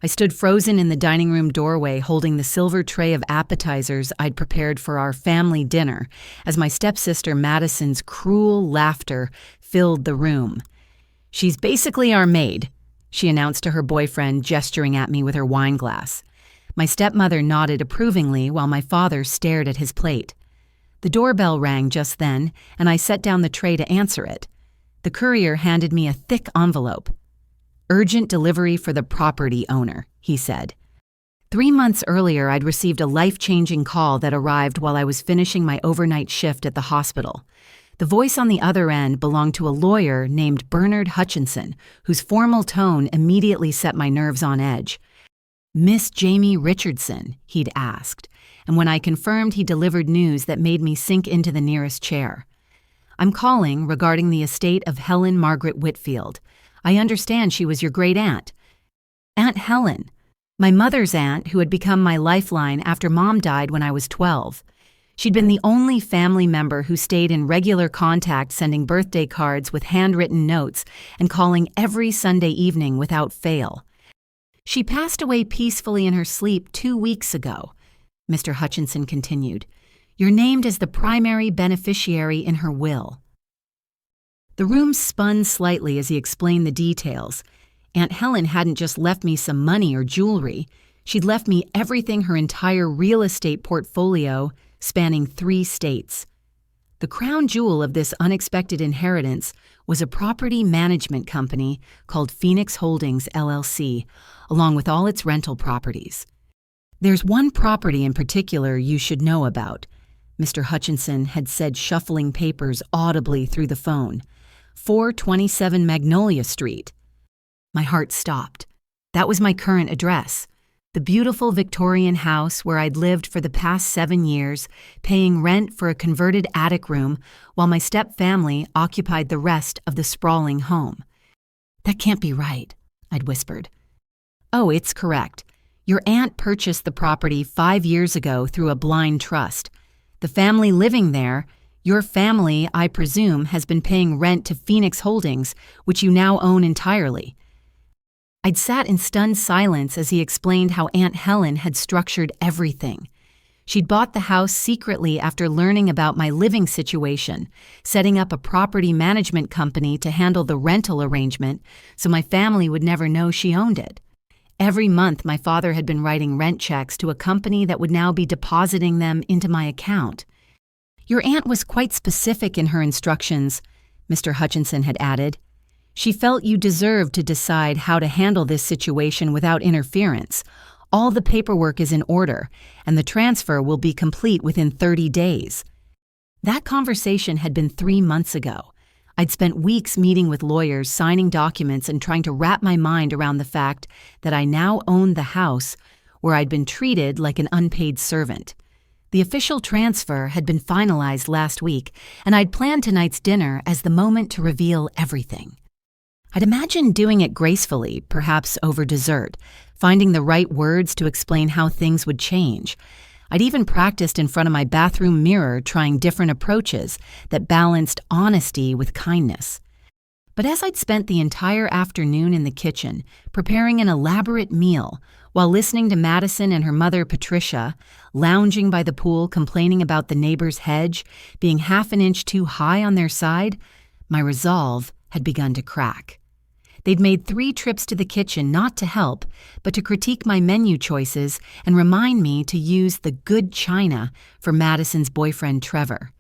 I stood frozen in the dining room doorway holding the silver tray of appetizers I'd prepared for our family dinner as my stepsister Madison's cruel laughter filled the room. "She's basically our maid," she announced to her boyfriend, gesturing at me with her wine glass. My stepmother nodded approvingly while my father stared at his plate. The doorbell rang just then, and I set down the tray to answer it. The courier handed me a thick envelope. "Urgent delivery for the property owner," he said. 3 months earlier, I'd received a life-changing call that arrived while I was finishing my overnight shift at the hospital. The voice on the other end belonged to a lawyer named Bernard Hutchinson, whose formal tone immediately set my nerves on edge. "Miss Jamie Richardson," he'd asked, and when I confirmed, he delivered news that made me sink into the nearest chair. "I'm calling regarding the estate of Helen Margaret Whitfield. I understand she was your great-aunt." "Aunt Helen, my mother's aunt who had become my lifeline after Mom died when I was 12. She'd been the only family member who stayed in regular contact, sending birthday cards with handwritten notes and calling every Sunday evening without fail. She passed away peacefully in her sleep 2 weeks ago," Mr. Hutchinson continued. "You're named as the primary beneficiary in her will." The room spun slightly as he explained the details. Aunt Helen hadn't just left me some money or jewelry. She'd left me everything, her entire real estate portfolio, spanning 3 states. The crown jewel of this unexpected inheritance was a property management company called Phoenix Holdings, LLC, along with all its rental properties. "There's one property in particular you should know about," Mr. Hutchinson had said, shuffling papers audibly through the phone. 427 Magnolia Street. My heart stopped. That was my current address. The beautiful Victorian house where I'd lived for the past 7 years, paying rent for a converted attic room while my step-family occupied the rest of the sprawling home. "That can't be right," I'd whispered. "Oh, it's correct. Your aunt purchased the property 5 years ago through a blind trust. The family living there, your family, I presume, has been paying rent to Phoenix Holdings, which you now own entirely." I'd sat in stunned silence as he explained how Aunt Helen had structured everything. She'd bought the house secretly after learning about my living situation, setting up a property management company to handle the rental arrangement so my family would never know she owned it. Every month, my father had been writing rent checks to a company that would now be depositing them into my account. "Your aunt was quite specific in her instructions," Mr. Hutchinson had added. "She felt you deserved to decide how to handle this situation without interference. All the paperwork is in order, and the transfer will be complete within 30 days. That conversation had been 3 months ago. I'd spent weeks meeting with lawyers, signing documents, and trying to wrap my mind around the fact that I now owned the house where I'd been treated like an unpaid servant. The official transfer had been finalized last week, and I'd planned tonight's dinner as the moment to reveal everything. I'd imagined doing it gracefully, perhaps over dessert, finding the right words to explain how things would change. I'd even practiced in front of my bathroom mirror, trying different approaches that balanced honesty with kindness. But as I'd spent the entire afternoon in the kitchen, preparing an elaborate meal, while listening to Madison and her mother Patricia, lounging by the pool complaining about the neighbor's hedge being half an inch too high on their side, my resolve had begun to crack. They'd made 3 trips to the kitchen not to help, but to critique my menu choices and remind me to use the good china for Madison's boyfriend Trevor.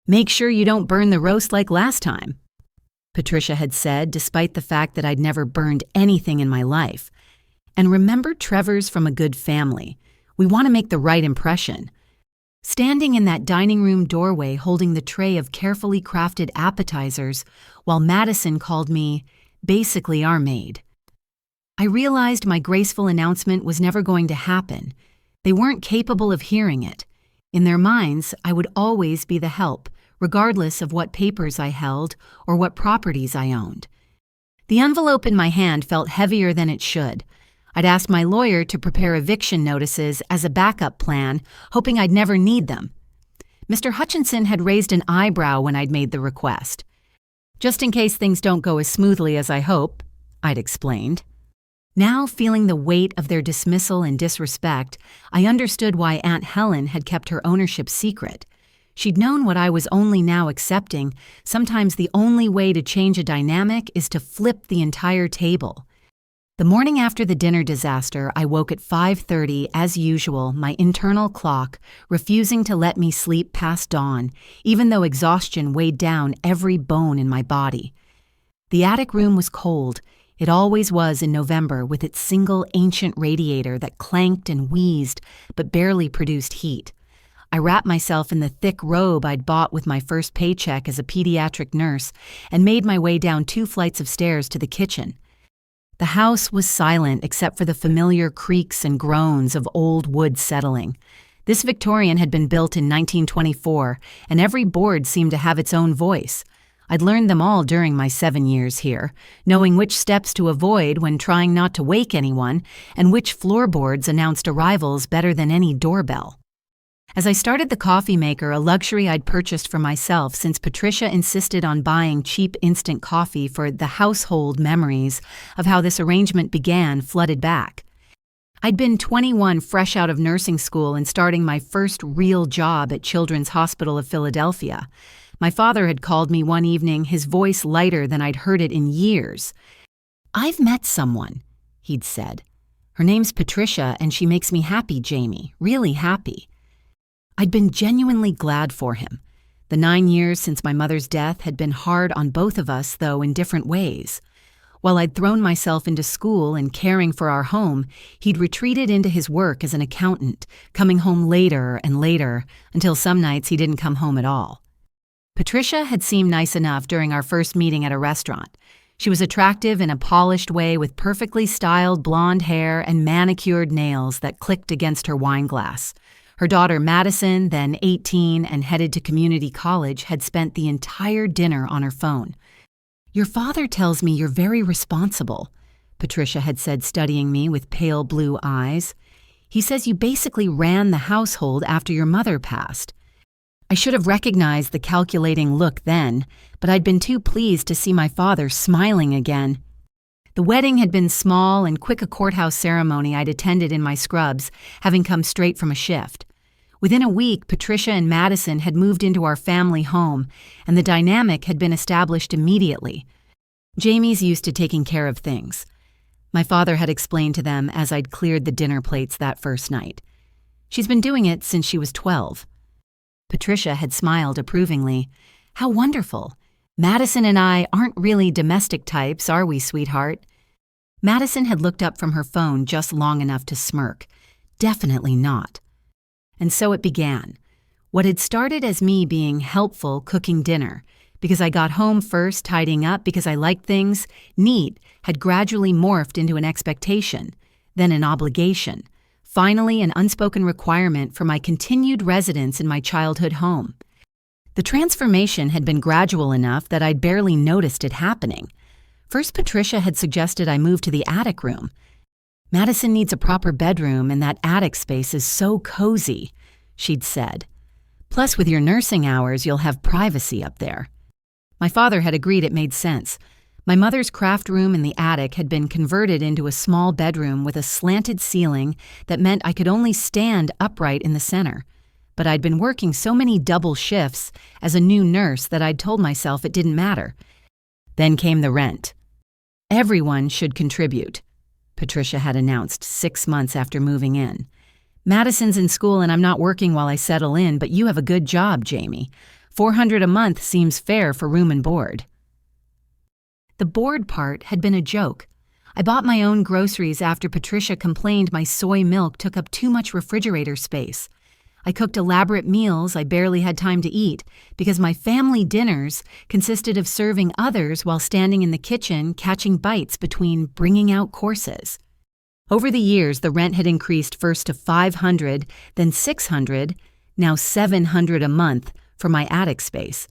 "Make sure you don't burn the roast like last time," Patricia had said, despite the fact that I'd never burned anything in my life. "And remember, Trevor's from a good family. We want to make the right impression." Standing in that dining room doorway holding the tray of carefully crafted appetizers, while Madison called me basically our maid, I realized my graceful announcement was never going to happen. They weren't capable of hearing it. In their minds, I would always be the help, regardless of what papers I held or what properties I owned. The envelope in my hand felt heavier than it should. I'd asked my lawyer to prepare eviction notices as a backup plan, hoping I'd never need them. Mr. Hutchinson had raised an eyebrow when I'd made the request. "Just in case things don't go as smoothly as I hope," I'd explained. Now, feeling the weight of their dismissal and disrespect, I understood why Aunt Helen had kept her ownership secret. She'd known what I was only now accepting. Sometimes the only way to change a dynamic is to flip the entire table. The morning after the dinner disaster, I woke at 5:30 as usual, my internal clock refusing to let me sleep past dawn, even though exhaustion weighed down every bone in my body. The attic room was cold. It always was in November, with its single ancient radiator that clanked and wheezed but barely produced heat. I wrapped myself in the thick robe I'd bought with my first paycheck as a pediatric nurse and made my way down 2 flights of stairs to the kitchen. The house was silent except for the familiar creaks and groans of old wood settling. This Victorian had been built in 1924, and every board seemed to have its own voice. I'd learned them all during my 7 years here, knowing which steps to avoid when trying not to wake anyone, and which floorboards announced arrivals better than any doorbell. As I started the coffee maker, a luxury I'd purchased for myself since Patricia insisted on buying cheap instant coffee for the household, memories of how this arrangement began flooded back. I'd been 21, fresh out of nursing school and starting my first real job at Children's Hospital of Philadelphia. My father had called me one evening, his voice lighter than I'd heard it in years. "I've met someone," he'd said. "Her name's Patricia, and she makes me happy, Jamie, really happy." I'd been genuinely glad for him. The 9 years since my mother's death had been hard on both of us, though in different ways. While I'd thrown myself into school and caring for our home, he'd retreated into his work as an accountant, coming home later and later, until some nights he didn't come home at all. Patricia had seemed nice enough during our first meeting at a restaurant. She was attractive in a polished way with perfectly styled blonde hair and manicured nails that clicked against her wine glass. Her daughter Madison, then 18 and headed to community college, had spent the entire dinner on her phone. "Your father tells me you're very responsible," Patricia had said, studying me with pale blue eyes. "He says you basically ran the household after your mother passed." I should have recognized the calculating look then, but I'd been too pleased to see my father smiling again. The wedding had been small and quick, a courthouse ceremony I'd attended in my scrubs, having come straight from a shift. Within a week, Patricia and Madison had moved into our family home, and the dynamic had been established immediately. Jamie's used to taking care of things. My father had explained to them as I'd cleared the dinner plates that first night. She's been doing it since she was 12. Patricia had smiled approvingly. "How wonderful. Madison and I aren't really domestic types, are we, sweetheart?" Madison had looked up from her phone just long enough to smirk. Definitely not. And so it began. What had started as me being helpful cooking dinner, because I got home first, tidying up because I liked things, neat, had gradually morphed into an expectation, then an obligation, finally an unspoken requirement for my continued residence in my childhood home. The transformation had been gradual enough that I'd barely noticed it happening. First, Patricia had suggested I move to the attic room. "Madison needs a proper bedroom, and that attic space is so cozy," she'd said. "Plus, with your nursing hours, you'll have privacy up there." My father had agreed it made sense. My mother's craft room in the attic had been converted into a small bedroom with a slanted ceiling that meant I could only stand upright in the center. But I'd been working so many double shifts as a new nurse that I'd told myself it didn't matter. Then came the rent. "Everyone should contribute," Patricia had announced 6 months after moving in. "Madison's in school and I'm not working while I settle in, but you have a good job, Jamie. $400 a month seems fair for room and board." The board part had been a joke. I bought my own groceries after Patricia complained my soy milk took up too much refrigerator space. I cooked elaborate meals I barely had time to eat because my family dinners consisted of serving others while standing in the kitchen catching bites between bringing out courses. Over the years, the rent had increased first to $500, then $600, now $700 a month for my attic space.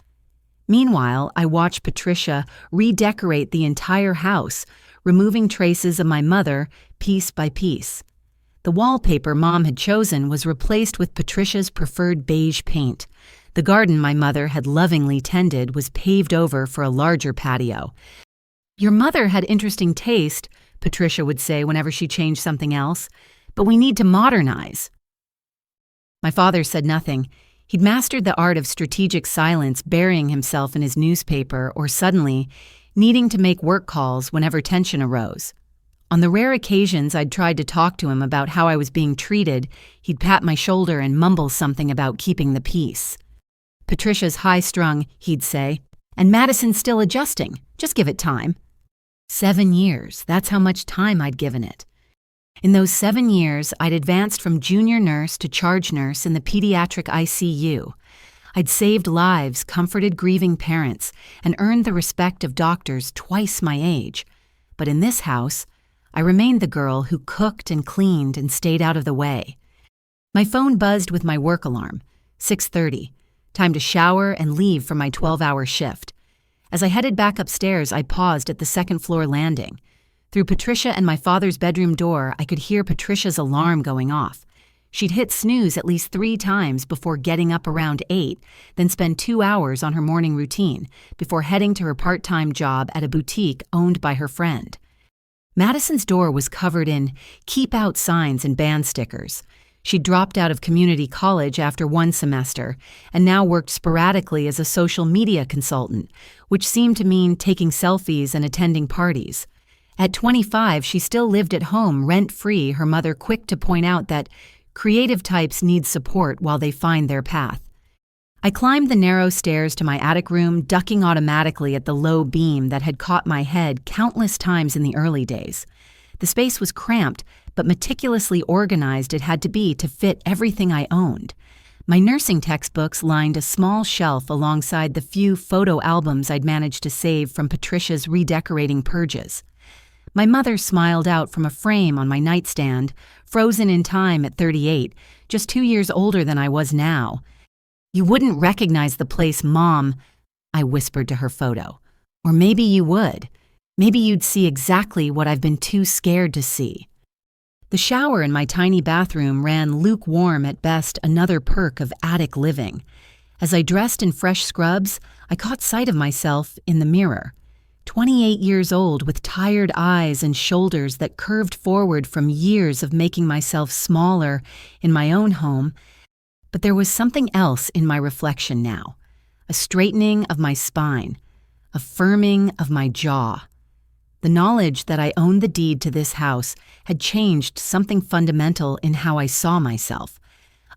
Meanwhile, I watched Patricia redecorate the entire house, removing traces of my mother piece by piece. The wallpaper Mom had chosen was replaced with Patricia's preferred beige paint. The garden my mother had lovingly tended was paved over for a larger patio. "Your mother had interesting taste," Patricia would say whenever she changed something else. "But we need to modernize." My father said nothing. He'd mastered the art of strategic silence, burying himself in his newspaper or suddenly needing to make work calls whenever tension arose. On the rare occasions I'd tried to talk to him about how I was being treated, he'd pat my shoulder and mumble something about keeping the peace. "Patricia's high-strung," he'd say, "and Madison's still adjusting. Just give it time." 7 years, that's how much time I'd given it. In those 7 years, I'd advanced from junior nurse to charge nurse in the pediatric ICU. I'd saved lives, comforted grieving parents, and earned the respect of doctors twice my age. But in this house, I remained the girl who cooked and cleaned and stayed out of the way. My phone buzzed with my work alarm, 6:30, time to shower and leave for my 12-hour shift. As I headed back upstairs, I paused at the second-floor landing. Through Patricia and my father's bedroom door, I could hear Patricia's alarm going off. She'd hit snooze at least 3 times before getting up around 8, then spend 2 hours on her morning routine before heading to her part-time job at a boutique owned by her friend. Madison's door was covered in "keep out" signs and band stickers. She dropped out of community college after 1 semester and now worked sporadically as a social media consultant, which seemed to mean taking selfies and attending parties. At 25, she still lived at home rent-free, her mother quick to point out that creative types need support while they find their path. I climbed the narrow stairs to my attic room, ducking automatically at the low beam that had caught my head countless times in the early days. The space was cramped, but meticulously organized it had to be to fit everything I owned. My nursing textbooks lined a small shelf alongside the few photo albums I'd managed to save from Patricia's redecorating purges. My mother smiled out from a frame on my nightstand, frozen in time at 38, just 2 years older than I was now. "You wouldn't recognize the place, Mom," I whispered to her photo. "Or maybe you would. Maybe you'd see exactly what I've been too scared to see." The shower in my tiny bathroom ran lukewarm at best, another perk of attic living. As I dressed in fresh scrubs, I caught sight of myself in the mirror. 28 years old with tired eyes and shoulders that curved forward from years of making myself smaller in my own home. But there was something else in my reflection now, a straightening of my spine, a firming of my jaw. The knowledge that I owned the deed to this house had changed something fundamental in how I saw myself.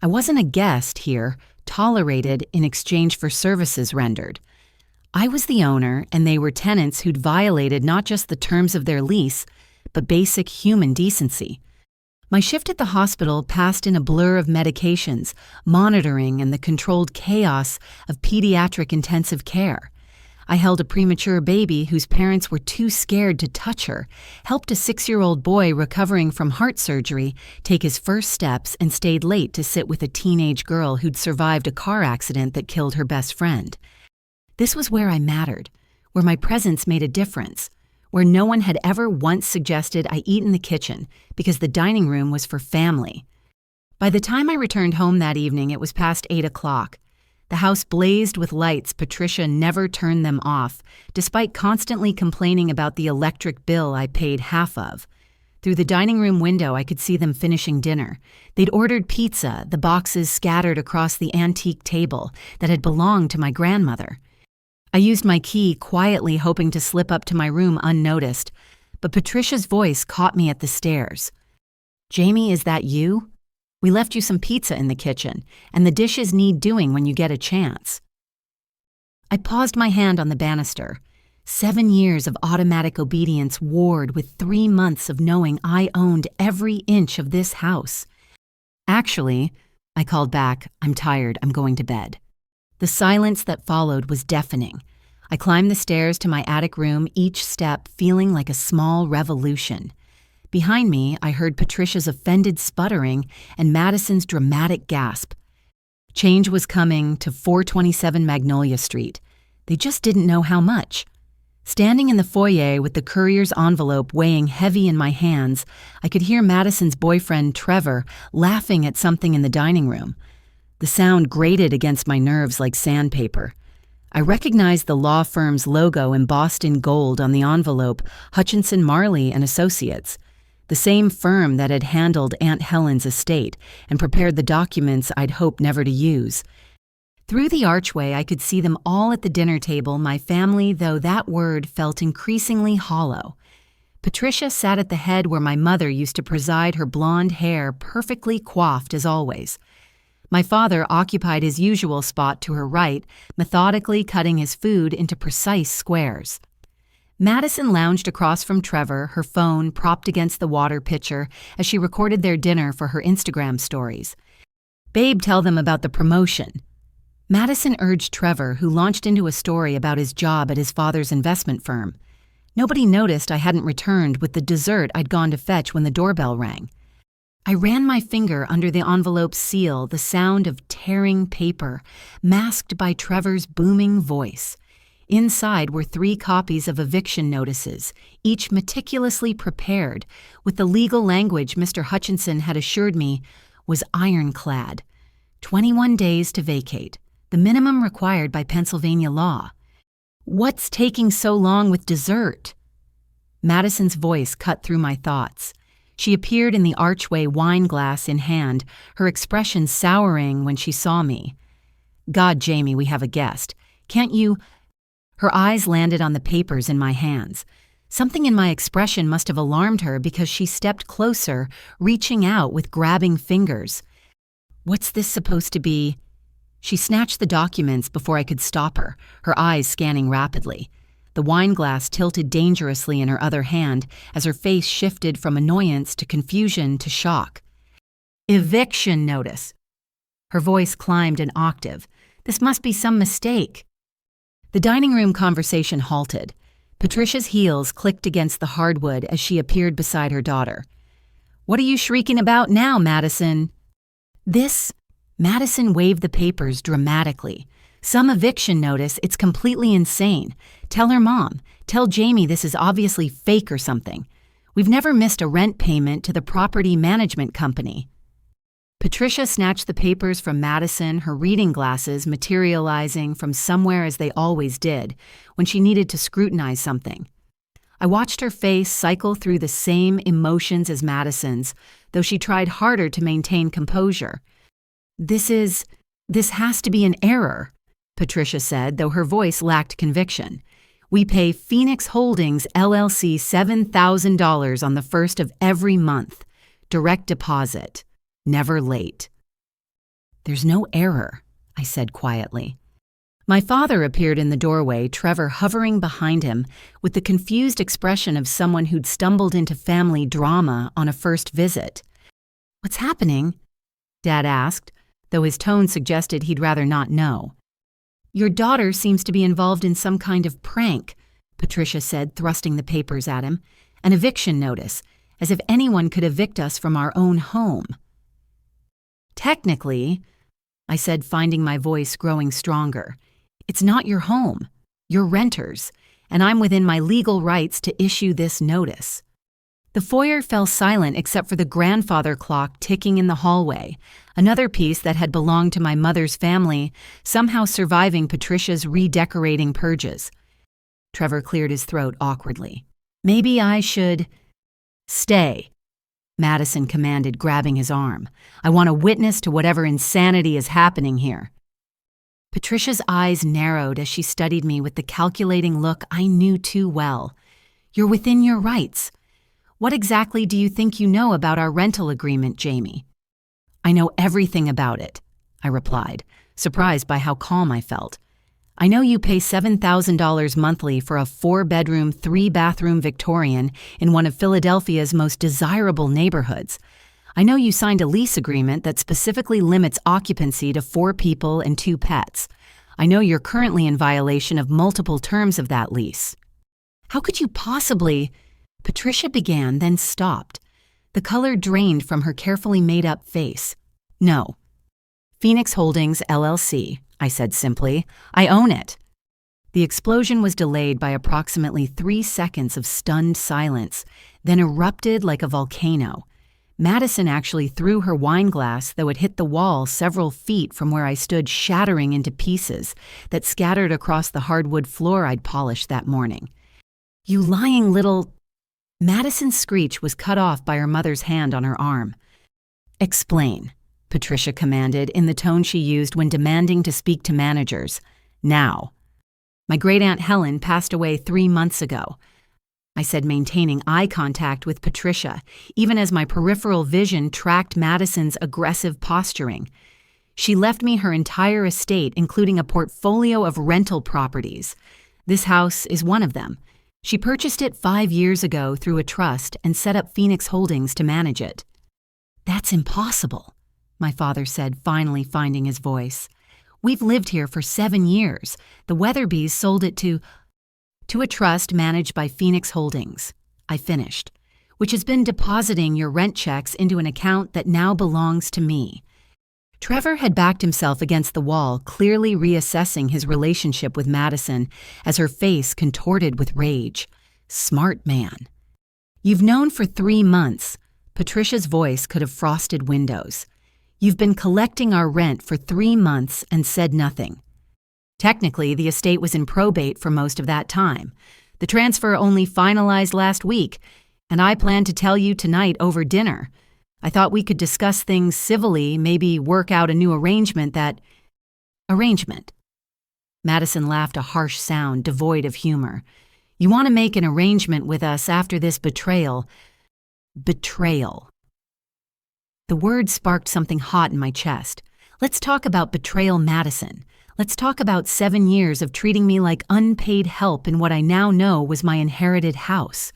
I wasn't a guest here, tolerated in exchange for services rendered. I was the owner, and they were tenants who'd violated not just the terms of their lease, but basic human decency. My shift at the hospital passed in a blur of medications, monitoring, and the controlled chaos of pediatric intensive care. I held a premature baby whose parents were too scared to touch her, helped a 6-year-old boy recovering from heart surgery take his first steps, and stayed late to sit with a teenage girl who'd survived a car accident that killed her best friend. This was where I mattered, where my presence made a difference, where no one had ever once suggested I eat in the kitchen because the dining room was for family. By the time I returned home that evening, it was past 8 o'clock. The house blazed with lights. Patricia never turned them off, despite constantly complaining about the electric bill I paid half of. Through the dining room window, I could see them finishing dinner. They'd ordered pizza, the boxes scattered across the antique table that had belonged to my grandmother. I used my key quietly, hoping to slip up to my room unnoticed, but Patricia's voice caught me at the stairs. "Jamie, is that you? We left you some pizza in the kitchen, and the dishes need doing when you get a chance." I paused my hand on the banister. 7 years of automatic obedience warred with 3 months of knowing I owned every inch of this house. "Actually," I called back, "I'm tired. I'm going to bed." The silence that followed was deafening. I climbed the stairs to my attic room, each step feeling like a small revolution. Behind me, I heard Patricia's offended sputtering and Madison's dramatic gasp. Change was coming to 427 Magnolia Street. They just didn't know how much. Standing in the foyer with the courier's envelope weighing heavy in my hands, I could hear Madison's boyfriend, Trevor, laughing at something in the dining room. The sound grated against my nerves like sandpaper. I recognized the law firm's logo embossed in gold on the envelope, Hutchinson Marley and Associates, the same firm that had handled Aunt Helen's estate and prepared the documents I'd hoped never to use. Through the archway, I could see them all at the dinner table, my family, though that word felt increasingly hollow. Patricia sat at the head where my mother used to preside, her blonde hair perfectly coiffed as always. My father occupied his usual spot to her right, methodically cutting his food into precise squares. Madison lounged across from Trevor, her phone propped against the water pitcher as she recorded their dinner for her Instagram stories. "Babe, tell them about the promotion." Madison urged Trevor, who launched into a story about his job at his father's investment firm. Nobody noticed I hadn't returned with the dessert I'd gone to fetch when the doorbell rang. I ran my finger under the envelope's seal, the sound of tearing paper, masked by Trevor's booming voice. Inside were 3 copies of eviction notices, each meticulously prepared, with the legal language Mr. Hutchinson had assured me was ironclad. 21 days to vacate, the minimum required by Pennsylvania law. "What's taking so long with dessert?" Madison's voice cut through my thoughts. She appeared in the archway, wine glass in hand, her expression souring when she saw me. "God, Jamie, we have a guest. Can't you—" Her eyes landed on the papers in my hands. Something in my expression must have alarmed her because she stepped closer, reaching out with grabbing fingers. "What's this supposed to be?" She snatched the documents before I could stop her, her eyes scanning rapidly. The wine glass tilted dangerously in her other hand as her face shifted from annoyance to confusion to shock. "Eviction notice." Her voice climbed an octave. "This must be some mistake." The dining room conversation halted. Patricia's heels clicked against the hardwood as she appeared beside her daughter. "What are you shrieking about now, Madison?" "This—" Madison waved the papers dramatically. "Some eviction notice, it's completely insane. Tell her mom. Tell Jamie this is obviously fake or something. We've never missed a rent payment to the property management company." Patricia snatched the papers from Madison, her reading glasses materializing from somewhere as they always did, when she needed to scrutinize something. I watched her face cycle through the same emotions as Madison's, though she tried harder to maintain composure. This has to be an error," Patricia said, though her voice lacked conviction. "We pay Phoenix Holdings, LLC $7,000 on the first of every month. Direct deposit. Never late." "There's no error," I said quietly. My father appeared in the doorway, Trevor hovering behind him, with the confused expression of someone who'd stumbled into family drama on a first visit. "What's happening?" Dad asked, though his tone suggested he'd rather not know. "Your daughter seems to be involved in some kind of prank," Patricia said, thrusting the papers at him. "An eviction notice, as if anyone could evict us from our own home." "Technically," I said, finding my voice growing stronger, "it's not your home. You're renters, and I'm within my legal rights to issue this notice." The foyer fell silent except for the grandfather clock ticking in the hallway, another piece that had belonged to my mother's family, somehow surviving Patricia's redecorating purges. Trevor cleared his throat awkwardly. "Maybe I should—" "Stay," Madison commanded, grabbing his arm. "I want a witness to whatever insanity is happening here." Patricia's eyes narrowed as she studied me with the calculating look I knew too well. "You're within your rights. What exactly do you think you know about our rental agreement, Jamie?" "I know everything about it," I replied, surprised by how calm I felt. "I know you pay $7,000 monthly for a 4-bedroom, 3-bathroom Victorian in one of Philadelphia's most desirable neighborhoods. I know you signed a lease agreement that specifically limits occupancy to 4 people and 2 pets. I know you're currently in violation of multiple terms of that lease." "How could you possibly—" Patricia began, then stopped. The color drained from her carefully made-up face. "No. Phoenix Holdings, LLC," I said simply. "I own it." The explosion was delayed by approximately 3 seconds of stunned silence, then erupted like a volcano. Madison actually threw her wine glass, though it hit the wall several feet from where I stood, shattering into pieces that scattered across the hardwood floor I'd polished that morning. "You lying little—" Madison's screech was cut off by her mother's hand on her arm. "Explain," Patricia commanded in the tone she used when demanding to speak to managers. "Now." "My great-aunt Helen passed away 3 months ago," I said, maintaining eye contact with Patricia, even as my peripheral vision tracked Madison's aggressive posturing. "She left me her entire estate, including a portfolio of rental properties. This house is one of them. She purchased it 5 years ago through a trust and set up Phoenix Holdings to manage it." "That's impossible," my father said, finally finding his voice. "We've lived here for 7 years. The Weatherbys sold it to a trust managed by Phoenix Holdings," I finished, "which has been depositing your rent checks into an account that now belongs to me." Trevor had backed himself against the wall, clearly reassessing his relationship with Madison as her face contorted with rage. Smart man. "You've known for 3 months." Patricia's voice could have frosted windows. "You've been collecting our rent for 3 months and said nothing. Technically, the estate was in probate for most of that time. The transfer only finalized last week, and I plan to tell you tonight over dinner. I thought we could discuss things civilly, maybe work out a new arrangement that—" "Arrangement?" Madison laughed, a harsh sound devoid of humor. "You want to make an arrangement with us after this betrayal." "Betrayal." The word sparked something hot in my chest. Let's talk about betrayal, Madison. Let's talk about 7 years of treating me like unpaid help in what I now know was my inherited house.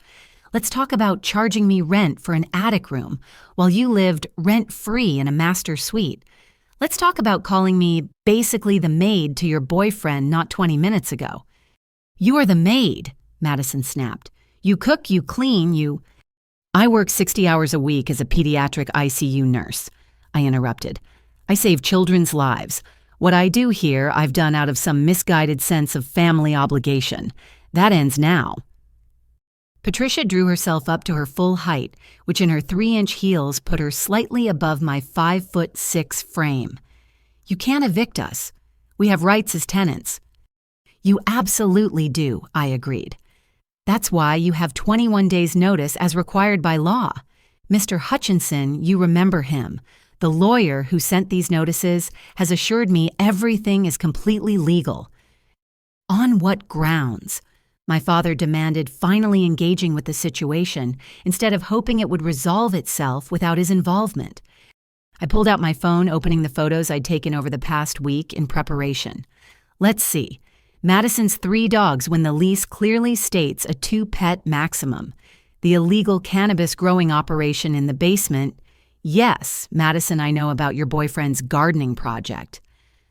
Let's talk about charging me rent for an attic room while you lived rent-free in a master suite. Let's talk about calling me basically the maid to your boyfriend not 20 minutes ago. "You are the maid," Madison snapped. "You cook, you clean, you—" "I work 60 hours a week as a pediatric ICU nurse," I interrupted. "I save children's lives. What I do here, I've done out of some misguided sense of family obligation. That ends now." Patricia drew herself up to her full height, which in her 3-inch heels put her slightly above my 5'6" frame. "You can't evict us. We have rights as tenants." "You absolutely do," I agreed. "That's why you have 21 days' notice as required by law. Mr. Hutchinson, you remember him. The lawyer who sent these notices has assured me everything is completely legal." "On what grounds?" my father demanded, finally engaging with the situation instead of hoping it would resolve itself without his involvement. I pulled out my phone, opening the photos I'd taken over the past week in preparation. Let's see. Madison's 3 dogs when the lease clearly states a 2-pet maximum. The illegal cannabis growing operation in the basement. Yes, Madison, I know about your boyfriend's gardening project.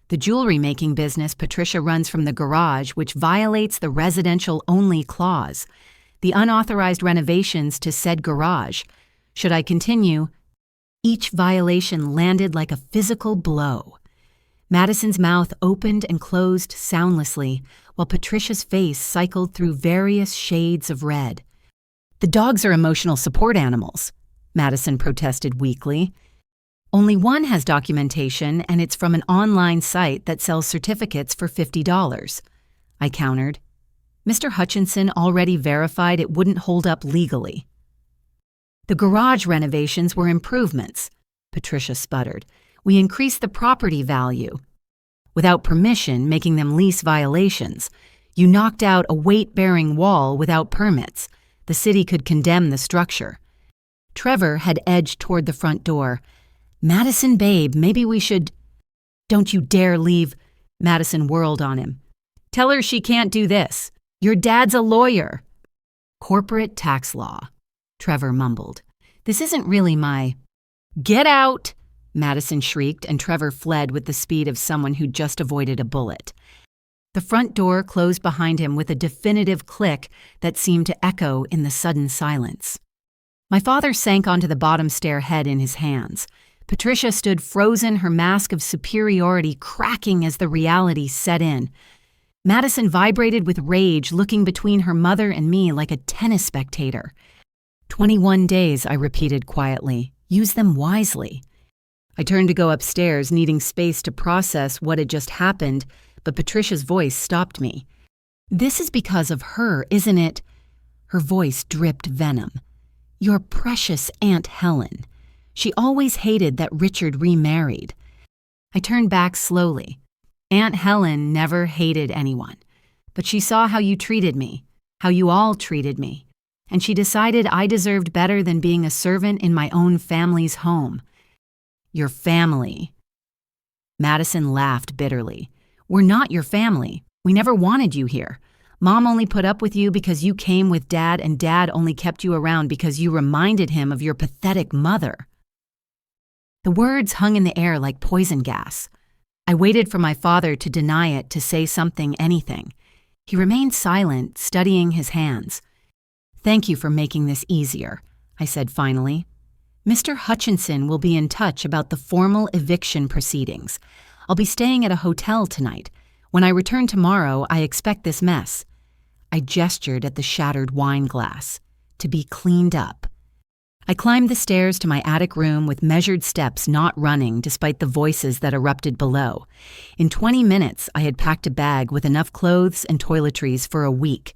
The jewelry-making business Patricia runs from the garage, which violates the residential-only clause. The unauthorized renovations to said garage. Should I continue? Each violation landed like a physical blow. Madison's mouth opened and closed soundlessly, while Patricia's face cycled through various shades of red. "The dogs are emotional support animals," Madison protested weakly. "Only one has documentation, and it's from an online site that sells certificates for $50. I countered. Mr. Hutchinson already verified it wouldn't hold up legally. "The garage renovations were improvements," Patricia sputtered. "We increased the property value. Without permission, making them lease violations. You knocked out a weight-bearing wall without permits. The city could condemn the structure." Trevor had edged toward the front door. "Madison, babe, maybe we should—" "Don't you dare leave," Madison whirled on him. "Tell her she can't do this. Your dad's a lawyer." "Corporate tax law," Trevor mumbled. "This isn't really my—" "Get out!" Madison shrieked, and Trevor fled with the speed of someone who'd just avoided a bullet. The front door closed behind him with a definitive click that seemed to echo in the sudden silence. My father sank onto the bottom stair, head in his hands. Patricia stood frozen, her mask of superiority cracking as the reality set in. Madison vibrated with rage, looking between her mother and me like a tennis spectator. 21 days, I repeated quietly. Use them wisely. I turned to go upstairs, needing space to process what had just happened, but Patricia's voice stopped me. "This is because of her, isn't it?" Her voice dripped venom. "Your precious Aunt Helen. She always hated that Richard remarried." I turned back slowly. Aunt Helen never hated anyone, but she saw how you treated me, how you all treated me, and she decided I deserved better than being a servant in my own family's home. Your family. Madison laughed bitterly. "We're not your family. We never wanted you here. Mom only put up with you because you came with Dad, and Dad only kept you around because you reminded him of your pathetic mother." The words hung in the air like poison gas. I waited for my father to deny it, to say something, anything. He remained silent, studying his hands. "Thank you for making this easier," I said finally. "Mr. Hutchinson will be in touch about the formal eviction proceedings. I'll be staying at a hotel tonight. When I return tomorrow, I expect this mess." I gestured at the shattered wine glass. "To be cleaned up." I climbed the stairs to my attic room with measured steps, not running despite the voices that erupted below. In 20 minutes, I had packed a bag with enough clothes and toiletries for a week.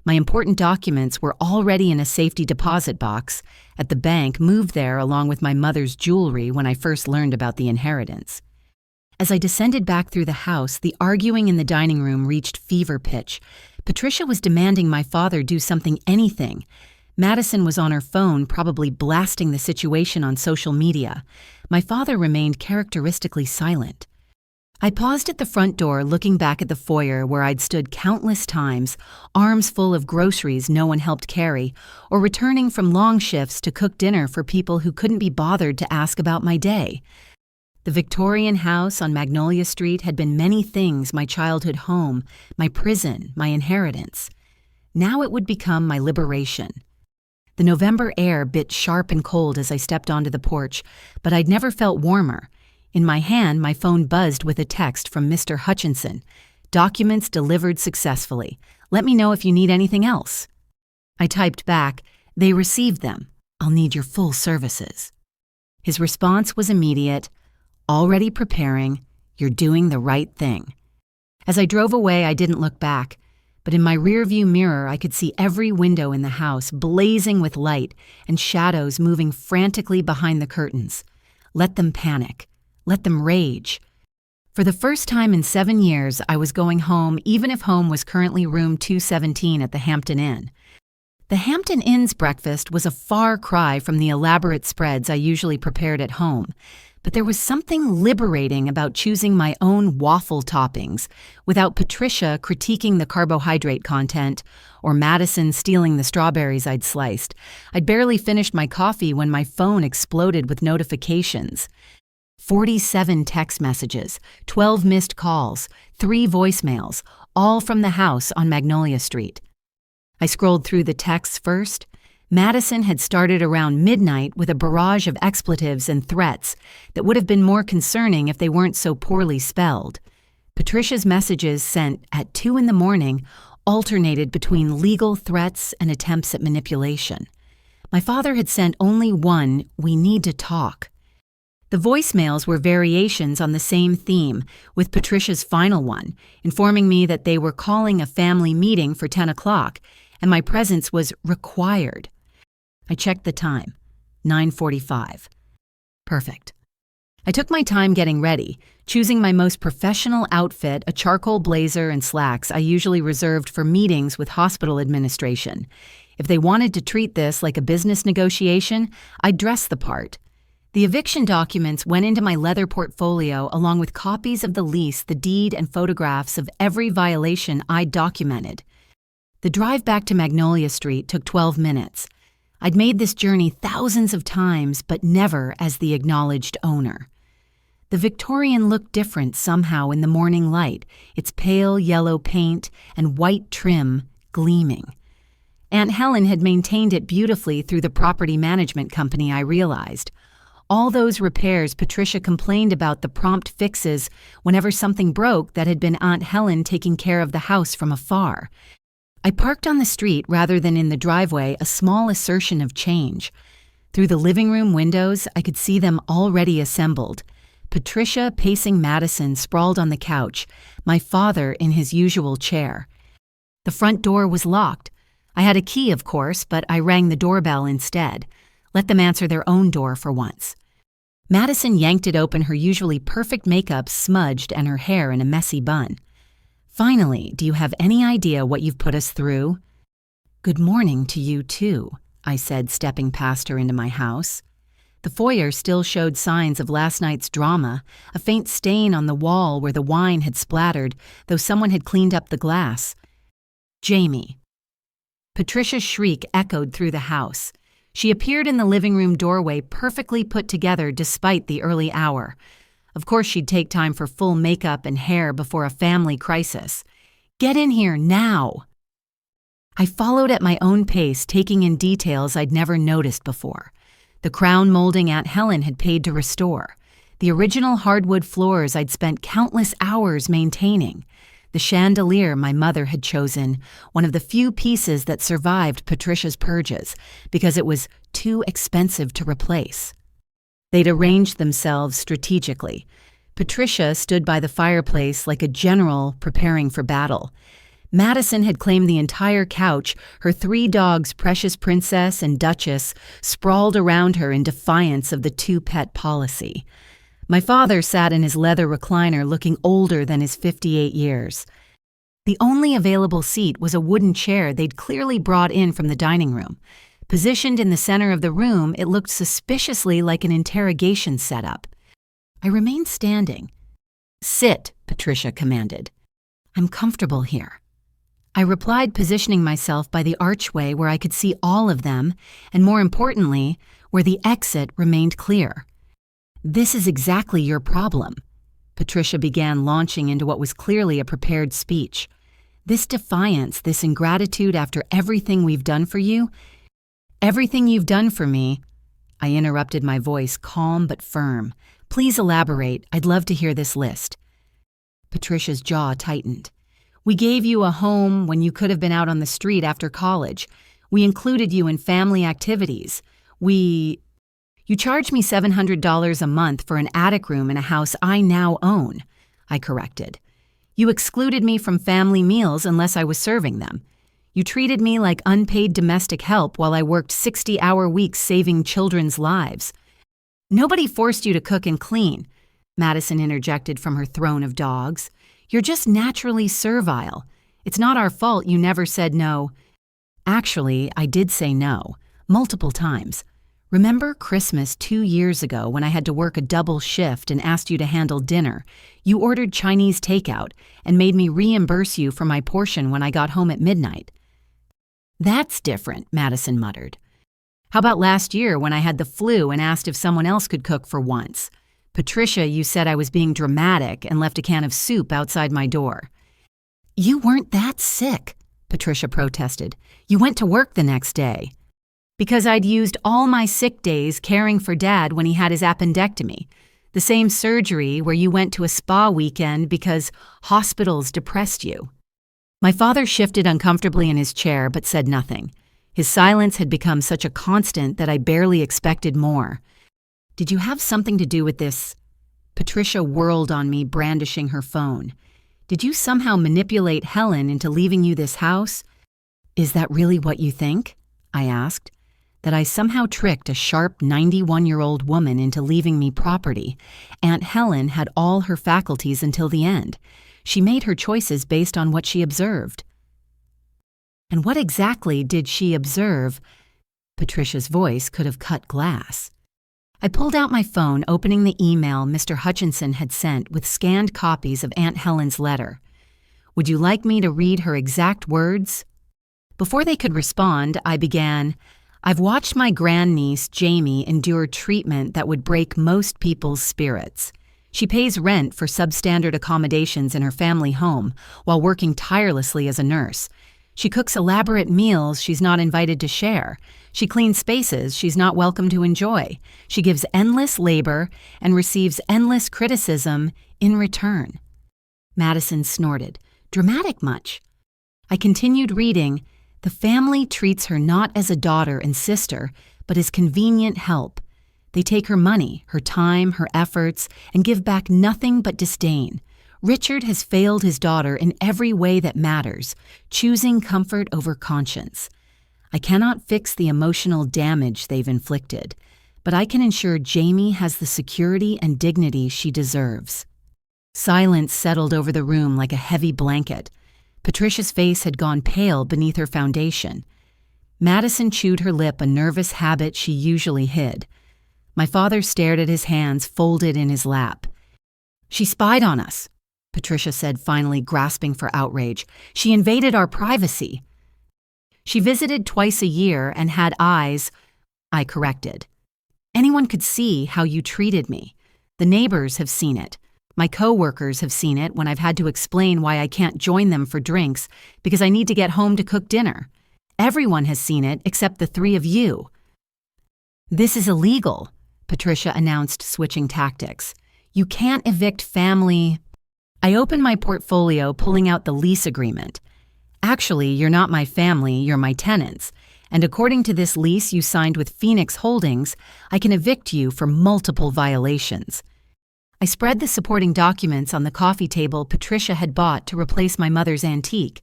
My important documents were already in a safety deposit box at the bank, moved there along with my mother's jewelry when I first learned about the inheritance. As I descended back through the house, the arguing in the dining room reached fever pitch. Patricia was demanding my father do something, anything. Madison was on her phone, probably blasting the situation on social media. My father remained characteristically silent. I paused at the front door, looking back at the foyer where I'd stood countless times, arms full of groceries no one helped carry, or returning from long shifts to cook dinner for people who couldn't be bothered to ask about my day. The Victorian house on Magnolia Street had been many things: my childhood home, my prison, my inheritance. Now it would become my liberation. The November air bit sharp and cold as I stepped onto the porch, but I'd never felt warmer. In my hand, my phone buzzed with a text from Mr. Hutchinson. "Documents delivered successfully. Let me know if you need anything else." I typed back, "They received them. I'll need your full services." His response was immediate. "Already preparing. You're doing the right thing." As I drove away, I didn't look back. But in my rearview mirror, I could see every window in the house blazing with light and shadows moving frantically behind the curtains. Let them panic. Let them rage. For the first time in 7 years, I was going home, even if home was currently room 217 at the Hampton Inn. The Hampton Inn's breakfast was a far cry from the elaborate spreads I usually prepared at home. But there was something liberating about choosing my own waffle toppings without Patricia critiquing the carbohydrate content or Madison stealing the strawberries I'd sliced. I'd barely finished my coffee when my phone exploded with notifications. 47 text messages, 12 missed calls, 3 voicemails, all from the house on Magnolia Street. I scrolled through the texts first. Madison had started around midnight with a barrage of expletives and threats that would have been more concerning if they weren't so poorly spelled. Patricia's messages, sent at 2 in the morning, alternated between legal threats and attempts at manipulation. My father had sent only one, "We need to talk." The voicemails were variations on the same theme, with Patricia's final one, informing me that they were calling a family meeting for 10 o'clock, and my presence was required. I checked the time. 9:45. Perfect. I took my time getting ready, choosing my most professional outfit, a charcoal blazer and slacks I usually reserved for meetings with hospital administration. If they wanted to treat this like a business negotiation, I'd dress the part. The eviction documents went into my leather portfolio along with copies of the lease, the deed, and photographs of every violation I'd documented. The drive back to Magnolia Street took 12 minutes. I'd made this journey thousands of times, but never as the acknowledged owner. The Victorian looked different somehow in the morning light, its pale yellow paint and white trim gleaming. Aunt Helen had maintained it beautifully through the property management company, I realized. All those repairs Patricia complained about, the prompt fixes whenever something broke, that had been Aunt Helen taking care of the house from afar. I parked on the street rather than in the driveway, a small assertion of change. Through the living room windows, I could see them already assembled. Patricia pacing Madison sprawled on the couch, my father in his usual chair. The front door was locked. I had a key, of course, but I rang the doorbell instead. Let them answer their own door for once. Madison yanked it open, her usually perfect makeup smudged and her hair in a messy bun. "Finally, do you have any idea what you've put us through?" "Good morning to you, too," I said, stepping past her into my house. The foyer still showed signs of last night's drama, a faint stain on the wall where the wine had splattered, though someone had cleaned up the glass. "Jamie." Patricia's shriek echoed through the house. She appeared in the living room doorway, perfectly put together despite the early hour. Of course she'd take time for full makeup and hair before a family crisis. "Get in here, now!" I followed at my own pace, taking in details I'd never noticed before. The crown molding Aunt Helen had paid to restore. The original hardwood floors I'd spent countless hours maintaining. The chandelier my mother had chosen, one of the few pieces that survived Patricia's purges, because it was too expensive to replace. They'd arranged themselves strategically. Patricia stood by the fireplace like a general preparing for battle. Madison had claimed the entire couch, her 3 dogs, Precious Princess and Duchess, sprawled around her in defiance of the 2-pet policy. My father sat in his leather recliner looking older than his 58 years. The only available seat was a wooden chair they'd clearly brought in from the dining room. Positioned in the center of the room, it looked suspiciously like an interrogation setup. I remained standing. "Sit," Patricia commanded. "I'm comfortable here." I replied, positioning myself by the archway where I could see all of them, and more importantly, where the exit remained clear. "This is exactly your problem." Patricia began launching into what was clearly a prepared speech. "This defiance, this ingratitude after everything we've done for you, everything you've done for me." I interrupted, my voice calm but firm. "Please elaborate. I'd love to hear this list." Patricia's jaw tightened. "We gave you a home when you could have been out on the street after college. We included you in family activities. You charged me $700 a month for an attic room in a house I now own," I corrected. "You excluded me from family meals unless I was serving them. You treated me like unpaid domestic help while I worked 60-hour weeks saving children's lives." "Nobody forced you to cook and clean," Madison interjected from her throne of dogs. "You're just naturally servile. It's not our fault you never said no." Actually, I did say no, multiple times. Remember Christmas 2 years ago when I had to work a double shift and asked you to handle dinner? You ordered Chinese takeout and made me reimburse you for my portion when I got home at midnight. "That's different," Madison muttered. "How about last year when I had the flu and asked if someone else could cook for once? Patricia, you said I was being dramatic and left a can of soup outside my door." "You weren't that sick," Patricia protested. "You went to work the next day." "Because I'd used all my sick days caring for Dad when he had his appendectomy. The same surgery where you went to a spa weekend because hospitals depressed you." My father shifted uncomfortably in his chair but said nothing. His silence had become such a constant that I barely expected more. "Did you have something to do with this?" Patricia whirled on me, brandishing her phone. "Did you somehow manipulate Helen into leaving you this house?" "Is that really what you think?" I asked. "That I somehow tricked a sharp 91-year-old woman into leaving me property? Aunt Helen had all her faculties until the end. She made her choices based on what she observed." "And what exactly did she observe?" Patricia's voice could have cut glass. I pulled out my phone, opening the email Mr. Hutchinson had sent with scanned copies of Aunt Helen's letter. "Would you like me to read her exact words?" Before they could respond, I began, "I've watched my grandniece, Jamie, endure treatment that would break most people's spirits. She pays rent for substandard accommodations in her family home while working tirelessly as a nurse. She cooks elaborate meals she's not invited to share. She cleans spaces she's not welcome to enjoy. She gives endless labor and receives endless criticism in return." Madison snorted. "Dramatic much?" I continued reading, "The family treats her not as a daughter and sister, but as convenient help. They take her money, her time, her efforts, and give back nothing but disdain. Richard has failed his daughter in every way that matters, choosing comfort over conscience. I cannot fix the emotional damage they've inflicted, but I can ensure Jamie has the security and dignity she deserves." Silence settled over the room like a heavy blanket. Patricia's face had gone pale beneath her foundation. Madison chewed her lip, a nervous habit she usually hid. My father stared at his hands folded in his lap. "She spied on us," Patricia said, finally grasping for outrage. "She invaded our privacy." "She visited twice a year and had eyes," I corrected. "Anyone could see how you treated me. The neighbors have seen it. My co-workers have seen it when I've had to explain why I can't join them for drinks because I need to get home to cook dinner. Everyone has seen it except the three of you." "This is illegal," Patricia announced, switching tactics. "You can't evict family." I opened my portfolio, pulling out the lease agreement. "Actually, you're not my family, you're my tenants. And according to this lease you signed with Phoenix Holdings, I can evict you for multiple violations." I spread the supporting documents on the coffee table Patricia had bought to replace my mother's antique.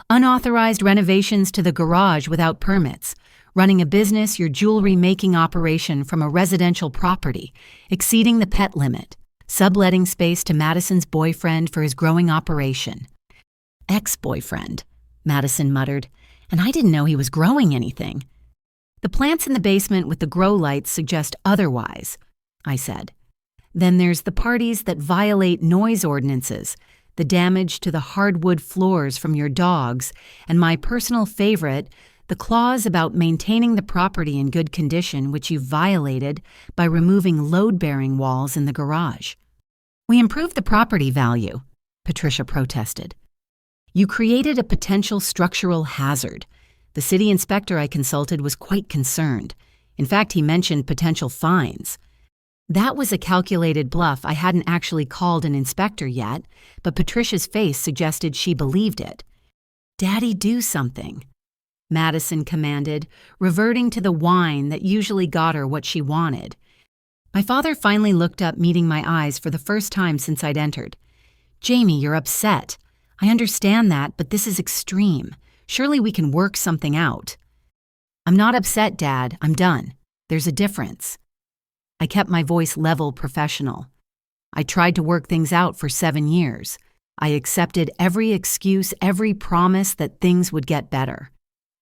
Unauthorized renovations to the garage without permits, running a business, your jewelry-making operation from a residential property, exceeding the pet limit, subletting space to Madison's boyfriend for his growing operation. "Ex-boyfriend," Madison muttered, "and I didn't know he was growing anything." "The plants in the basement with the grow lights suggest otherwise," I said. "Then there's the parties that violate noise ordinances, the damage to the hardwood floors from your dogs, and my personal favorite, the clause about maintaining the property in good condition which you violated by removing load-bearing walls in the garage." "We improved the property value," Patricia protested. "You created a potential structural hazard. The city inspector I consulted was quite concerned. In fact, he mentioned potential fines." That was a calculated bluff. I hadn't actually called an inspector yet, but Patricia's face suggested she believed it. "Daddy, do something," Madison commanded, reverting to the whine that usually got her what she wanted. My father finally looked up, meeting my eyes for the first time since I'd entered. "Jamie, you're upset. I understand that, but this is extreme. Surely we can work something out." "I'm not upset, Dad. I'm done. There's a difference." I kept my voice level, professional. "I tried to work things out for 7 years. I accepted every excuse, every promise that things would get better.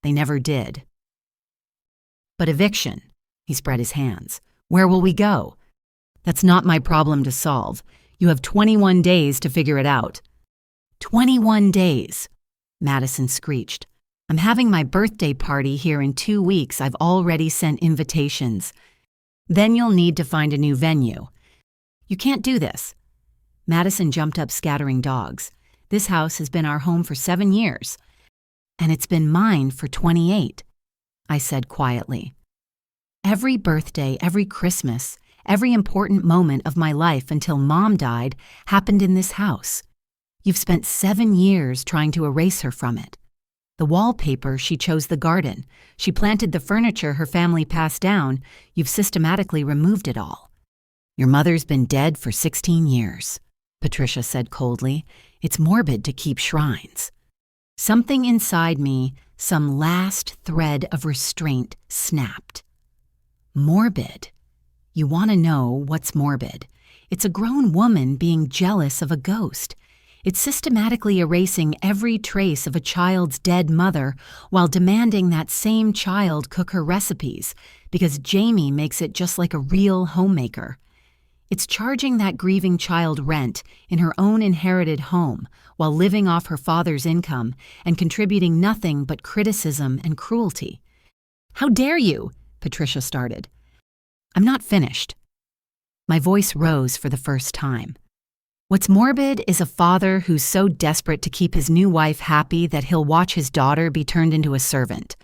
They never did." "But eviction," he spread his hands. "Where will we go?" "That's not my problem to solve. You have 21 days to figure it out." 21 days, Madison screeched. "I'm having my birthday party here in 2 weeks. I've already sent invitations. Then you'll need to find a new venue." "You can't do this." Madison jumped up, scattering dogs. "This house has been our home for 7 years. And it's been mine for 28, I said quietly. "Every birthday, every Christmas, every important moment of my life until Mom died happened in this house. You've spent 7 years trying to erase her from it. The wallpaper, she chose the garden. She planted the furniture her family passed down. You've systematically removed it all." "Your mother's been dead for 16 years, Patricia said coldly. "It's morbid to keep shrines." Something inside me, some last thread of restraint, snapped. Morbid? You want to know what's morbid? It's a grown woman being jealous of a ghost. It's systematically erasing every trace of a child's dead mother while demanding that same child cook her recipes because Jamie makes it just like a real homemaker. It's charging that grieving child rent in her own inherited home while living off her father's income and contributing nothing but criticism and cruelty. "How dare you?" Patricia started. "I'm not finished." My voice rose for the first time. "What's morbid is a father who's so desperate to keep his new wife happy that he'll watch his daughter be turned into a servant.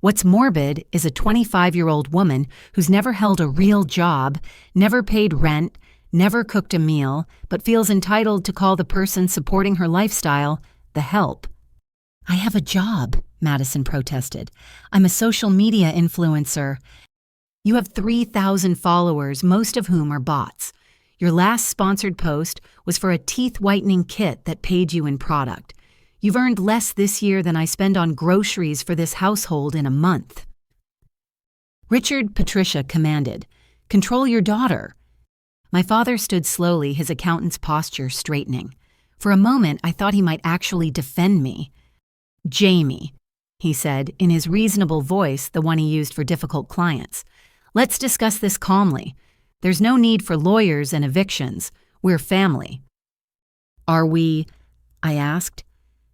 What's morbid is a 25-year-old woman who's never held a real job, never paid rent, never cooked a meal, but feels entitled to call the person supporting her lifestyle the help." "I have a job," Madison protested. "I'm a social media influencer. You have 3,000 followers, most of whom are bots. Your last sponsored post was for a teeth whitening kit that paid you in product. You've earned less this year than I spend on groceries for this household in a month." "Richard," Patricia commanded, "control your daughter." My father stood slowly, his accountant's posture straightening. For a moment, I thought he might actually defend me. "Jamie," he said, in his reasonable voice, the one he used for difficult clients, "let's discuss this calmly. There's no need for lawyers and evictions. We're family." "Are we?" I asked.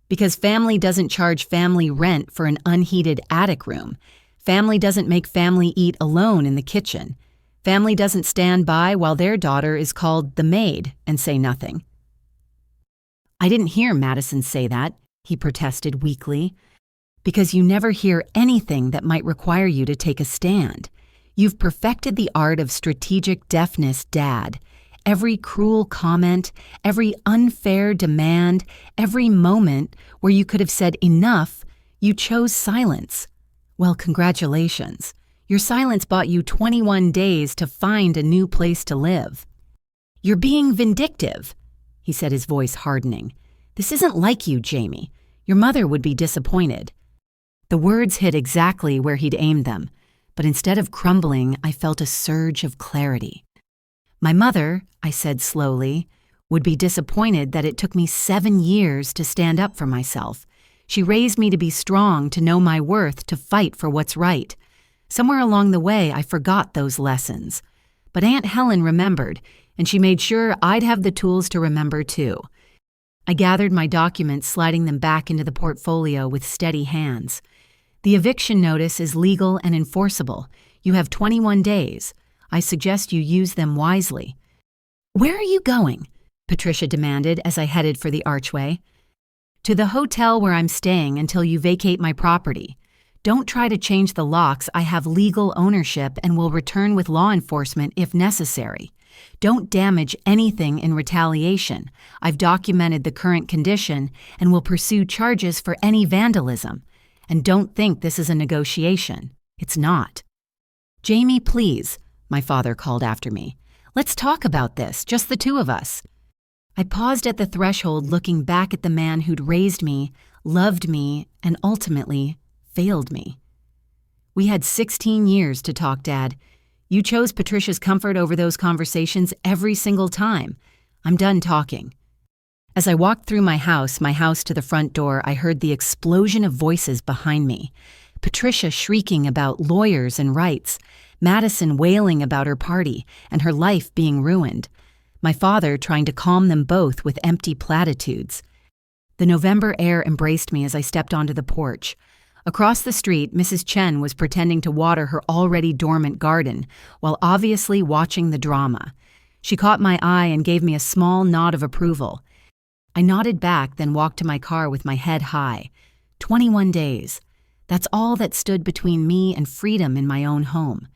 "Because family doesn't charge family rent for an unheated attic room. Family doesn't make family eat alone in the kitchen. Family doesn't stand by while their daughter is called the maid and say nothing." "I didn't hear Madison say that," he protested weakly. "Because you never hear anything that might require you to take a stand. You've perfected the art of strategic deafness, Dad. Every cruel comment, every unfair demand, every moment where you could have said enough, you chose silence. Well, congratulations. Your silence bought you 21 days to find a new place to live." "You're being vindictive," he said, his voice hardening. "This isn't like you, Jamie. Your mother would be disappointed." The words hit exactly where he'd aimed them, but instead of crumbling, I felt a surge of clarity. "My mother," I said slowly, "would be disappointed that it took me 7 years to stand up for myself. She raised me to be strong, to know my worth, to fight for what's right. Somewhere along the way, I forgot those lessons. But Aunt Helen remembered, and she made sure I'd have the tools to remember too." I gathered my documents, sliding them back into the portfolio with steady hands. "The eviction notice is legal and enforceable. You have 21 days. I suggest you use them wisely." "Where are you going?" Patricia demanded as I headed for the archway. "To the hotel where I'm staying until you vacate my property. Don't try to change the locks. I have legal ownership and will return with law enforcement if necessary. Don't damage anything in retaliation. I've documented the current condition and will pursue charges for any vandalism. And don't think this is a negotiation. It's not." "Jamie, please," my father called after me. "Let's talk about this, just the two of us." I paused at the threshold, looking back at the man who'd raised me, loved me, and ultimately failed me. "We had 16 years to talk, Dad. You chose Patricia's comfort over those conversations every single time. I'm done talking." As I walked through my house to the front door, I heard the explosion of voices behind me. Patricia shrieking about lawyers and rights, Madison wailing about her party and her life being ruined, my father trying to calm them both with empty platitudes. The November air embraced me as I stepped onto the porch. Across the street, Mrs. Chen was pretending to water her already dormant garden while obviously watching the drama. She caught my eye and gave me a small nod of approval. I nodded back, then walked to my car with my head high. 21 days. That's all that stood between me and freedom in my own home.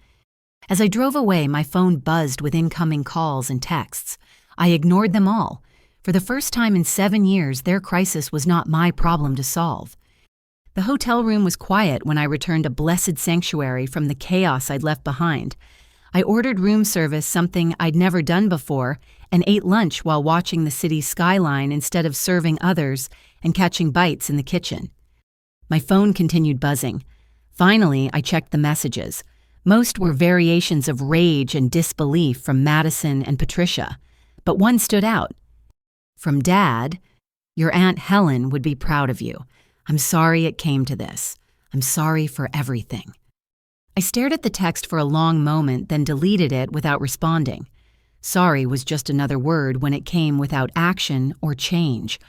As I drove away, my phone buzzed with incoming calls and texts. I ignored them all. For the first time in 7 years, their crisis was not my problem to solve. The hotel room was quiet when I returned a blessed sanctuary from the chaos I'd left behind. I ordered room service, something I'd never done before, and ate lunch while watching the city's skyline instead of serving others and catching bites in the kitchen. My phone continued buzzing. Finally, I checked the messages. Most were variations of rage and disbelief from Madison and Patricia, but one stood out. From Dad, "Your Aunt Helen would be proud of you. I'm sorry it came to this. I'm sorry for everything." I stared at the text for a long moment, then deleted it without responding. Sorry was just another word when it came without action or change.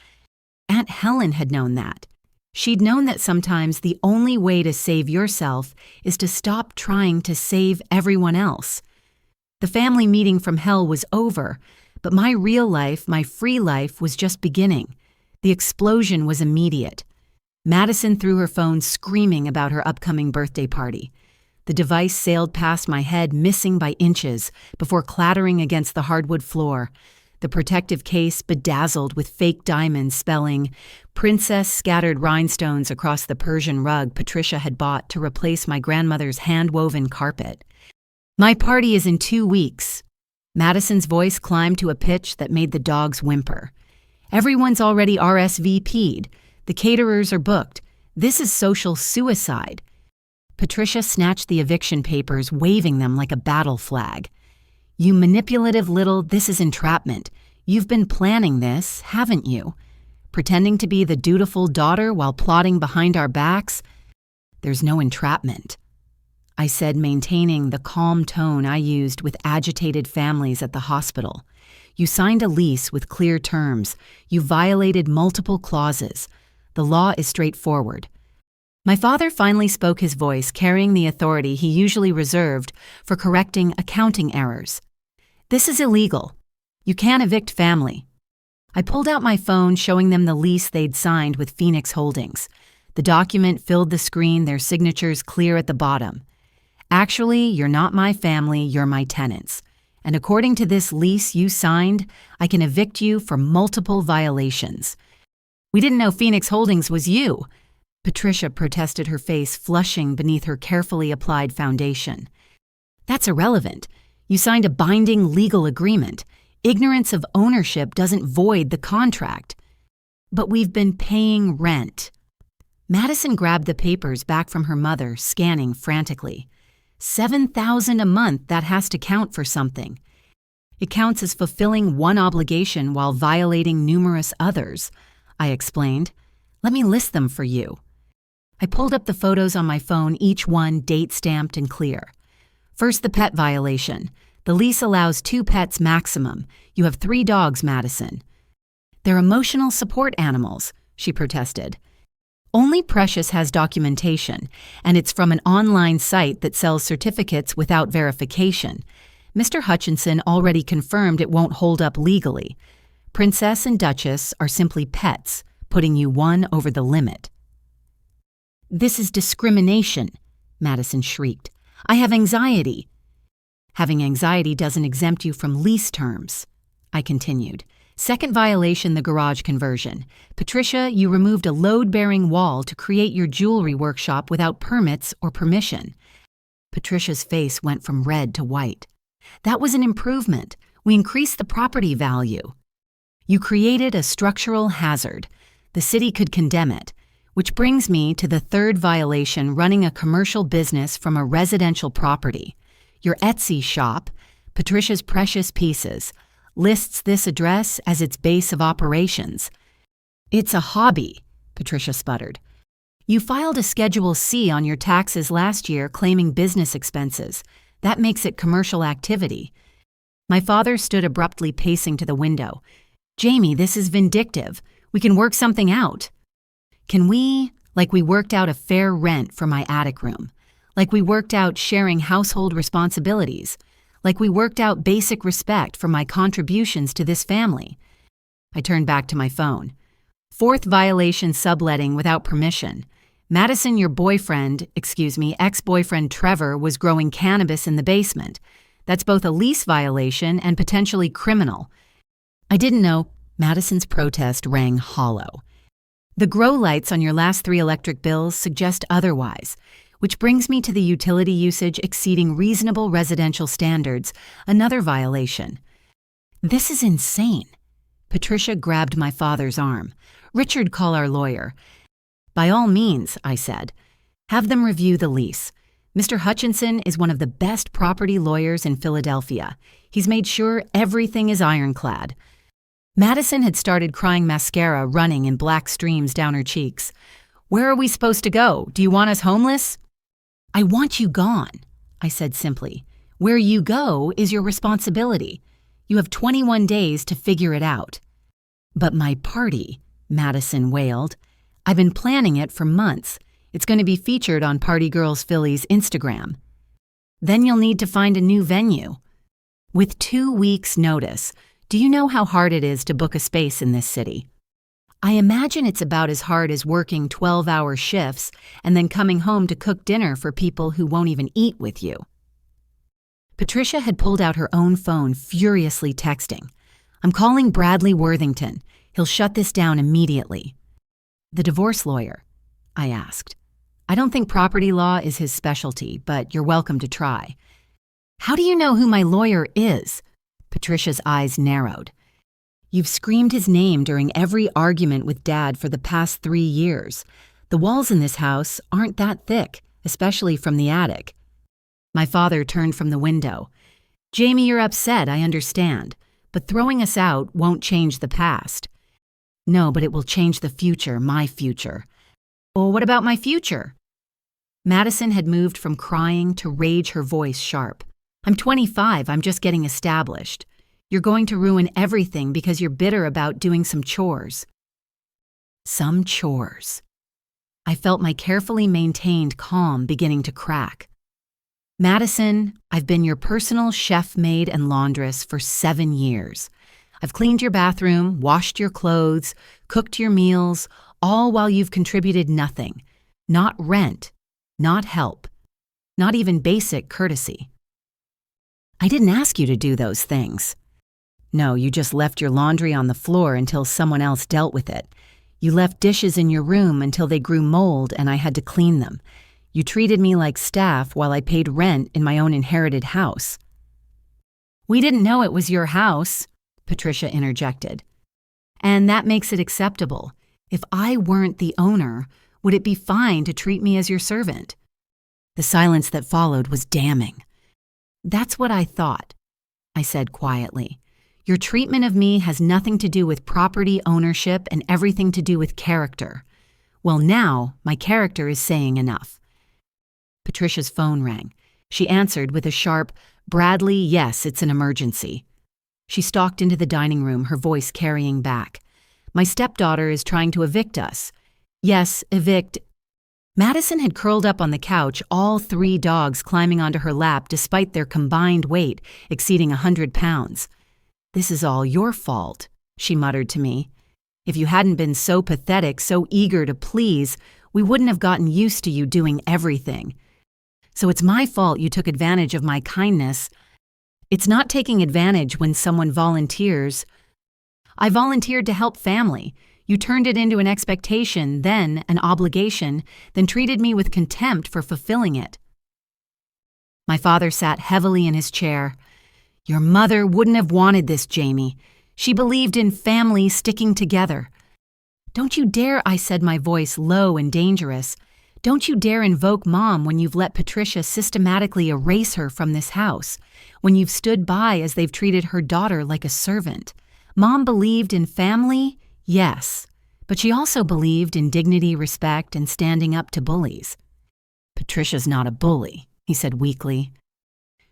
Aunt Helen had known that. She'd known that sometimes the only way to save yourself is to stop trying to save everyone else. The family meeting from hell was over, but my real life, my free life, was just beginning. The explosion was immediate. Madison threw her phone, screaming about her upcoming birthday party. The device sailed past my head, missing by inches, before clattering against the hardwood floor. The protective case bedazzled with fake diamonds spelling "Princess" scattered rhinestones across the Persian rug Patricia had bought to replace my grandmother's hand-woven carpet. My party is in 2 weeks. Madison's voice climbed to a pitch that made the dogs whimper. Everyone's already RSVP'd. The caterers are booked. This is social suicide. Patricia snatched the eviction papers, waving them like a battle flag. You manipulative this is entrapment. You've been planning this, haven't you? Pretending to be the dutiful daughter while plotting behind our backs? There's no entrapment, I said, maintaining the calm tone I used with agitated families at the hospital. You signed a lease with clear terms. You violated multiple clauses. The law is straightforward. My father finally spoke, his voice carrying the authority he usually reserved for correcting accounting errors. This is illegal. You can't evict family. I pulled out my phone, showing them the lease they'd signed with Phoenix Holdings. The document filled the screen, their signatures clear at the bottom. Actually, you're not my family, you're my tenants. And according to this lease you signed, I can evict you for multiple violations. We didn't know Phoenix Holdings was you. Patricia protested, her face flushing beneath her carefully applied foundation. That's irrelevant. You signed a binding legal agreement. Ignorance of ownership doesn't void the contract. But we've been paying rent. Madison grabbed the papers back from her mother, scanning frantically. $7,000 a month, that has to count for something. It counts as fulfilling one obligation while violating numerous others, I explained. Let me list them for you. I pulled up the photos on my phone, each one date-stamped and clear. First, the pet violation. The lease allows 2 pets maximum. You have 3 dogs, Madison. They're emotional support animals, she protested. Only Precious has documentation, and it's from an online site that sells certificates without verification. Mr. Hutchinson already confirmed it won't hold up legally. Princess and Duchess are simply pets, putting you one over the limit. This is discrimination, Madison shrieked. I have anxiety. Having anxiety doesn't exempt you from lease terms, I continued. Second violation, the garage conversion. Patricia, you removed a load-bearing wall to create your jewelry workshop without permits or permission. Patricia's face went from red to white. That was an improvement. We increased the property value. You created a structural hazard. The city could condemn it. Which brings me to the third violation, running a commercial business from a residential property. Your Etsy shop, Patricia's Precious Pieces, lists this address as its base of operations. It's a hobby, Patricia sputtered. You filed a Schedule C on your taxes last year claiming business expenses. That makes it commercial activity. My father stood abruptly, pacing to the window. Jamie, this is vindictive. We can work something out. Can we, like we worked out a fair rent for my attic room, like we worked out sharing household responsibilities, like we worked out basic respect for my contributions to this family. I turned back to my phone. Fourth violation, subletting without permission. Madison, your ex-boyfriend Trevor was growing cannabis in the basement. That's both a lease violation and potentially criminal. I didn't know. Madison's protest rang hollow. The grow lights on your last 3 electric bills suggest otherwise, which brings me to the utility usage exceeding reasonable residential standards, another violation. This is insane. Patricia grabbed my father's arm. Richard, call our lawyer. By all means, I said. Have them review the lease. Mr. Hutchinson is one of the best property lawyers in Philadelphia. He's made sure everything is ironclad. Madison had started crying, mascara running in black streams down her cheeks. Where are we supposed to go? Do you want us homeless? I want you gone, I said simply. Where you go is your responsibility. You have 21 days to figure it out. But my party, Madison wailed. I've been planning it for months. It's going to be featured on Party Girls Philly's Instagram. Then you'll need to find a new venue. With 2 weeks' notice, do you know how hard it is to book a space in this city? I imagine it's about as hard as working 12-hour shifts and then coming home to cook dinner for people who won't even eat with you. Patricia had pulled out her own phone, furiously texting. I'm calling Bradley Worthington. He'll shut this down immediately. The divorce lawyer, I asked. I don't think property law is his specialty, but you're welcome to try. How do you know who my lawyer is? Patricia's eyes narrowed. You've screamed his name during every argument with Dad for the past 3 years. The walls in this house aren't that thick, especially from the attic. My father turned from the window. Jamie, you're upset, I understand, but throwing us out won't change the past. No, but it will change the future, my future. Well, what about my future? Madison had moved from crying to rage, her voice sharp. I'm 25, I'm just getting established. You're going to ruin everything because you're bitter about doing some chores. Some chores. I felt my carefully maintained calm beginning to crack. Madison, I've been your personal chef, maid, and laundress for 7 years. I've cleaned your bathroom, washed your clothes, cooked your meals, all while you've contributed nothing. Not rent, not help, not even basic courtesy. I didn't ask you to do those things. No, you just left your laundry on the floor until someone else dealt with it. You left dishes in your room until they grew mold and I had to clean them. You treated me like staff while I paid rent in my own inherited house. We didn't know it was your house, Patricia interjected. And that makes it acceptable. If I weren't the owner, would it be fine to treat me as your servant? The silence that followed was damning. That's what I thought, I said quietly. Your treatment of me has nothing to do with property ownership and everything to do with character. Well, now my character is saying enough. Patricia's phone rang. She answered with a sharp, Bradley, yes, it's an emergency. She stalked into the dining room, her voice carrying back. My stepdaughter is trying to evict us. Yes, evict. Madison had curled up on the couch, all 3 dogs climbing onto her lap despite their combined weight exceeding 100 pounds. This is all your fault, she muttered to me. If you hadn't been so pathetic, so eager to please, we wouldn't have gotten used to you doing everything. So it's my fault you took advantage of my kindness. It's not taking advantage when someone volunteers. I volunteered to help family. You turned it into an expectation, then an obligation, then treated me with contempt for fulfilling it. My father sat heavily in his chair. Your mother wouldn't have wanted this, Jamie. She believed in family sticking together. Don't you dare, I said, my voice low and dangerous. Don't you dare invoke Mom when you've let Patricia systematically erase her from this house, when you've stood by as they've treated her daughter like a servant. Mom believed in family, yes, but she also believed in dignity, respect, and standing up to bullies. Patricia's not a bully, he said weakly.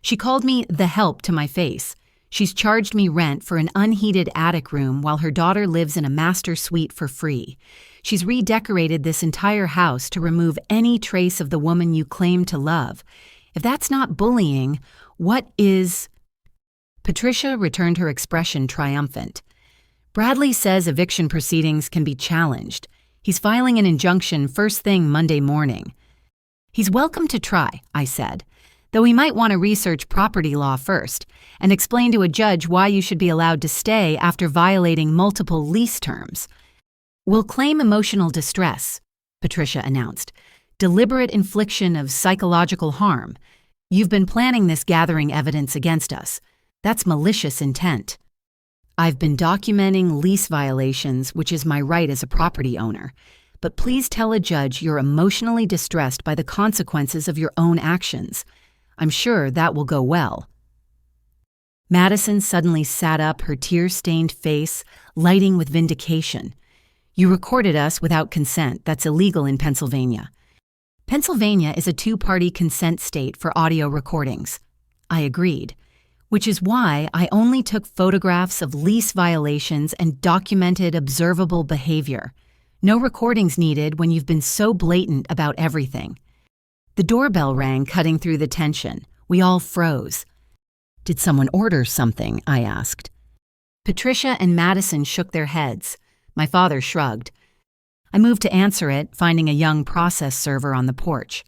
She called me the help to my face. She's charged me rent for an unheated attic room while her daughter lives in a master suite for free. She's redecorated this entire house to remove any trace of the woman you claim to love. If that's not bullying, what is? Patricia returned her expression triumphant. Bradley says eviction proceedings can be challenged. He's filing an injunction first thing Monday morning. He's welcome to try, I said, though he might want to research property law first and explain to a judge why you should be allowed to stay after violating multiple lease terms. We'll claim emotional distress, Patricia announced. Deliberate infliction of psychological harm. You've been planning this, gathering evidence against us. That's malicious intent. I've been documenting lease violations, which is my right as a property owner. But please tell a judge you're emotionally distressed by the consequences of your own actions. I'm sure that will go well. Madison suddenly sat up, her tear-stained face lighting with vindication. You recorded us without consent. That's illegal in Pennsylvania. Pennsylvania is a 2-party consent state for audio recordings. I agreed, which is why I only took photographs of lease violations and documented observable behavior. No recordings needed when you've been so blatant about everything. The doorbell rang, cutting through the tension. We all froze. Did someone order something? I asked. Patricia and Madison shook their heads. My father shrugged. I moved to answer it, finding a young process server on the porch.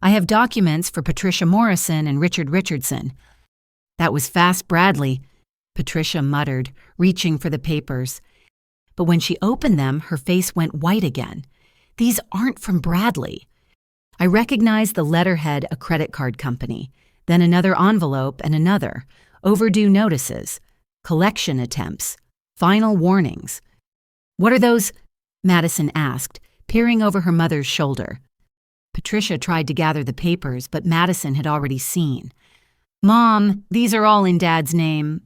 I have documents for Patricia Morrison and Richard Richardson. That was fast, Bradley, Patricia muttered, reaching for the papers. But when she opened them, her face went white again. These aren't from Bradley. I recognized the letterhead, a credit card company. Then another envelope and another. Overdue notices. Collection attempts. Final warnings. "What are those?" Madison asked, peering over her mother's shoulder. Patricia tried to gather the papers, but Madison had already seen. "Mom, these are all in Dad's name."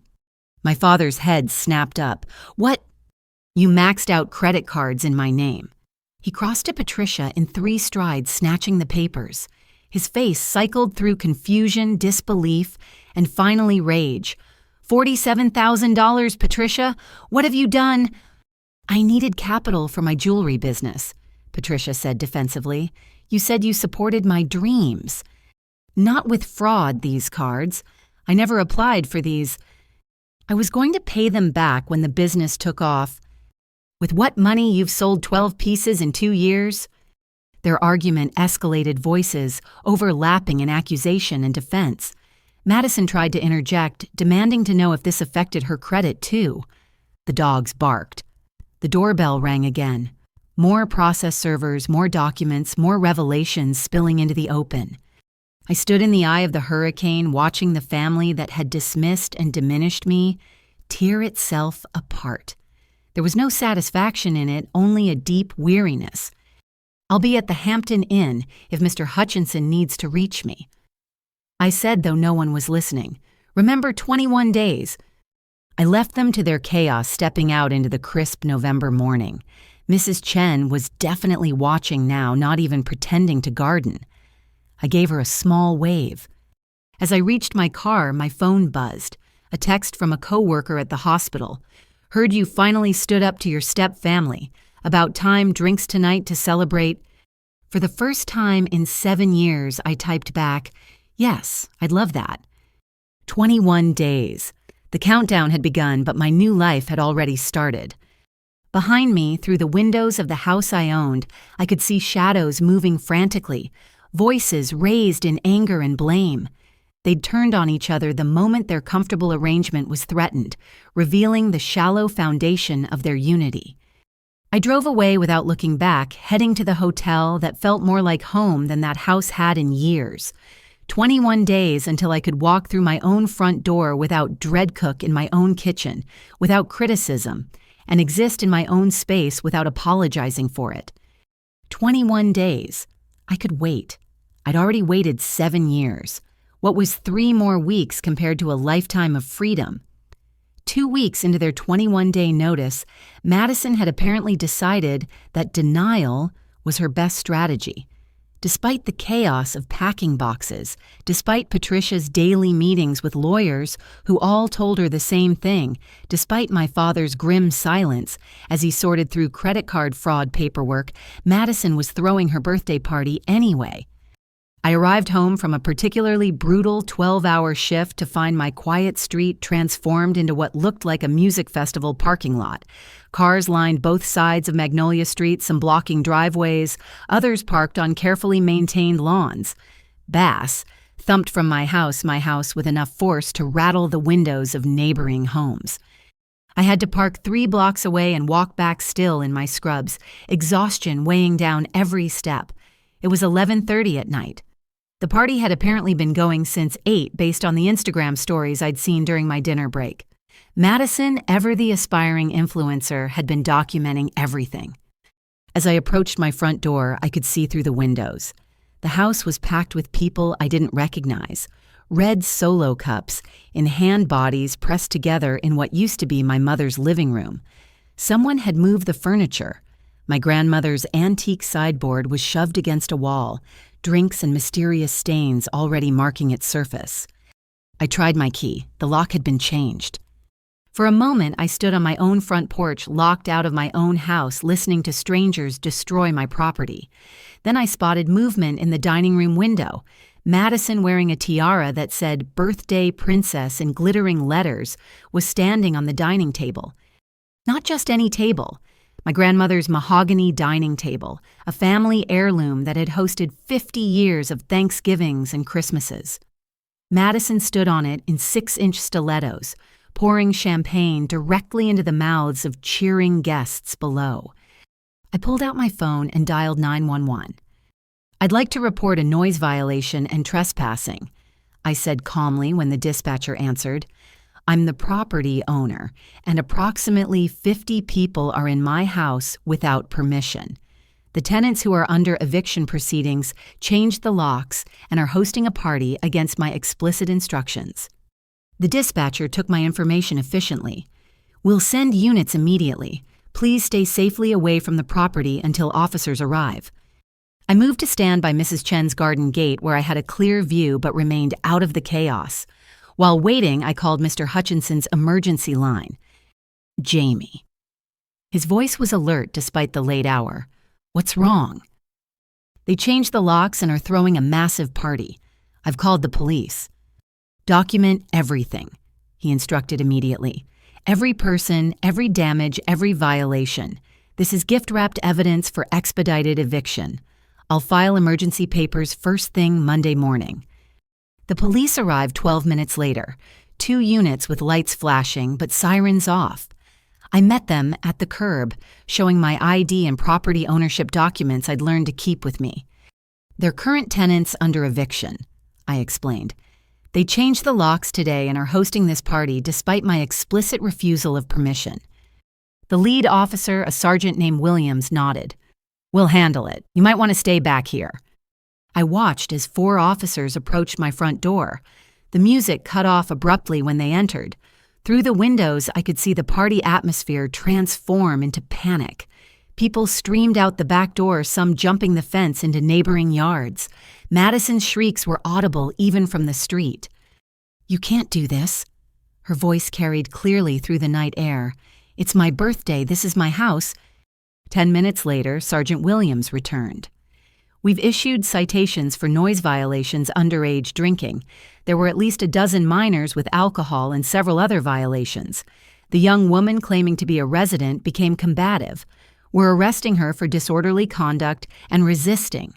My father's head snapped up. "What?" "You maxed out credit cards in my name." He crossed to Patricia in 3 strides, snatching the papers. His face cycled through confusion, disbelief, and finally rage. $47,000, Patricia. What have you done?" "I needed capital for my jewelry business," Patricia said defensively. "You said you supported my dreams." "Not with fraud, these cards. I never applied for these. I was going to pay them back when the business took off." "With what money you've sold 12 pieces in 2 years?" Their argument escalated, voices overlapping in accusation and defense. Madison tried to interject, demanding to know if this affected her credit too. The dogs barked. The doorbell rang again. More process servers, more documents, more revelations spilling into the open. I stood in the eye of the hurricane, watching the family that had dismissed and diminished me tear itself apart. There was no satisfaction in it, only a deep weariness. "I'll be at the Hampton Inn if Mr. Hutchinson needs to reach me," I said, though no one was listening. "Remember 21 days. I left them to their chaos, stepping out into the crisp November morning. Mrs. Chen was definitely watching now, not even pretending to garden. I gave her a small wave. As I reached my car, my phone buzzed. A text from a coworker at the hospital. "Heard you finally stood up to your step-family. About time, drinks tonight to celebrate." For the first time in 7 years, I typed back, "Yes, I'd love that." 21 days. The countdown had begun, but my new life had already started. Behind me, through the windows of the house I owned, I could see shadows moving frantically, voices raised in anger and blame. They'd turned on each other the moment their comfortable arrangement was threatened, revealing the shallow foundation of their unity. I drove away without looking back, heading to the hotel that felt more like home than that house had in years. 21 days until I could walk through my own front door without dread cook in my own kitchen, without criticism, and exist in my own space without apologizing for it. 21 days. I could wait. I'd already waited 7 years. What was 3 more weeks compared to a lifetime of freedom? 2 weeks into their 21-day notice, Madison had apparently decided that denial was her best strategy. Despite the chaos of packing boxes, despite Patricia's daily meetings with lawyers who all told her the same thing, despite my father's grim silence as he sorted through credit card fraud paperwork, Madison was throwing her birthday party anyway. I arrived home from a particularly brutal 12-hour shift to find my quiet street transformed into what looked like a music festival parking lot. Cars lined both sides of Magnolia Street, some blocking driveways, others parked on carefully maintained lawns. Bass thumped from my house with enough force to rattle the windows of neighboring homes. I had to park 3 blocks away and walk back still in my scrubs, exhaustion weighing down every step. It was 11:30 at night. The party had apparently been going since 8 based on the Instagram stories I'd seen during my dinner break. Madison, ever the aspiring influencer, had been documenting everything. As I approached my front door, I could see through the windows. The house was packed with people I didn't recognize. Red Solo cups in hand bodies pressed together in what used to be my mother's living room. Someone had moved the furniture. My grandmother's antique sideboard was shoved against a wall, drinks and mysterious stains already marking its surface. I tried my key. The lock had been changed. For a moment, I stood on my own front porch, locked out of my own house, listening to strangers destroy my property. Then I spotted movement in the dining room window. Madison, wearing a tiara that said "Birthday Princess" in glittering letters, was standing on the dining table. Not just any table. My grandmother's mahogany dining table, a family heirloom that had hosted 50 years of Thanksgivings and Christmases. Madison stood on it in 6-inch stilettos, pouring champagne directly into the mouths of cheering guests below. I pulled out my phone and dialed 911. "I'd like to report a noise violation and trespassing." I said calmly when the dispatcher answered. I'm the property owner, and approximately 50 people are in my house without permission. The tenants who are under eviction proceedings changed the locks and are hosting a party against my explicit instructions. The dispatcher took my information efficiently. We'll send units immediately. Please stay safely away from the property until officers arrive. I moved to stand by Mrs. Chen's garden gate where I had a clear view but remained out of the chaos. While waiting, I called Mr. Hutchinson's emergency line. Jamie. His voice was alert despite the late hour. What's wrong? They changed the locks and are throwing a massive party. I've called the police. Document everything, he instructed immediately. Every person, every damage, every violation. This is gift-wrapped evidence for expedited eviction. I'll file emergency papers first thing Monday morning. The police arrived 12 minutes later, 2 units with lights flashing but sirens off. I met them at the curb, showing my ID and property ownership documents I'd learned to keep with me. They're current tenants under eviction, I explained. They changed the locks today and are hosting this party despite my explicit refusal of permission. The lead officer, a sergeant named Williams, nodded. We'll handle it. You might want to stay back here. I watched as 4 officers approached my front door. The music cut off abruptly when they entered. Through the windows, I could see the party atmosphere transform into panic. People streamed out the back door, some jumping the fence into neighboring yards. Madison's shrieks were audible even from the street. You can't do this. Her voice carried clearly through the night air. It's my birthday. This is my house. 10 minutes later, Sergeant Williams returned. We've issued citations for noise violations, underage drinking. There were at least a dozen minors with alcohol and several other violations. The young woman claiming to be a resident became combative. We're arresting her for disorderly conduct and resisting.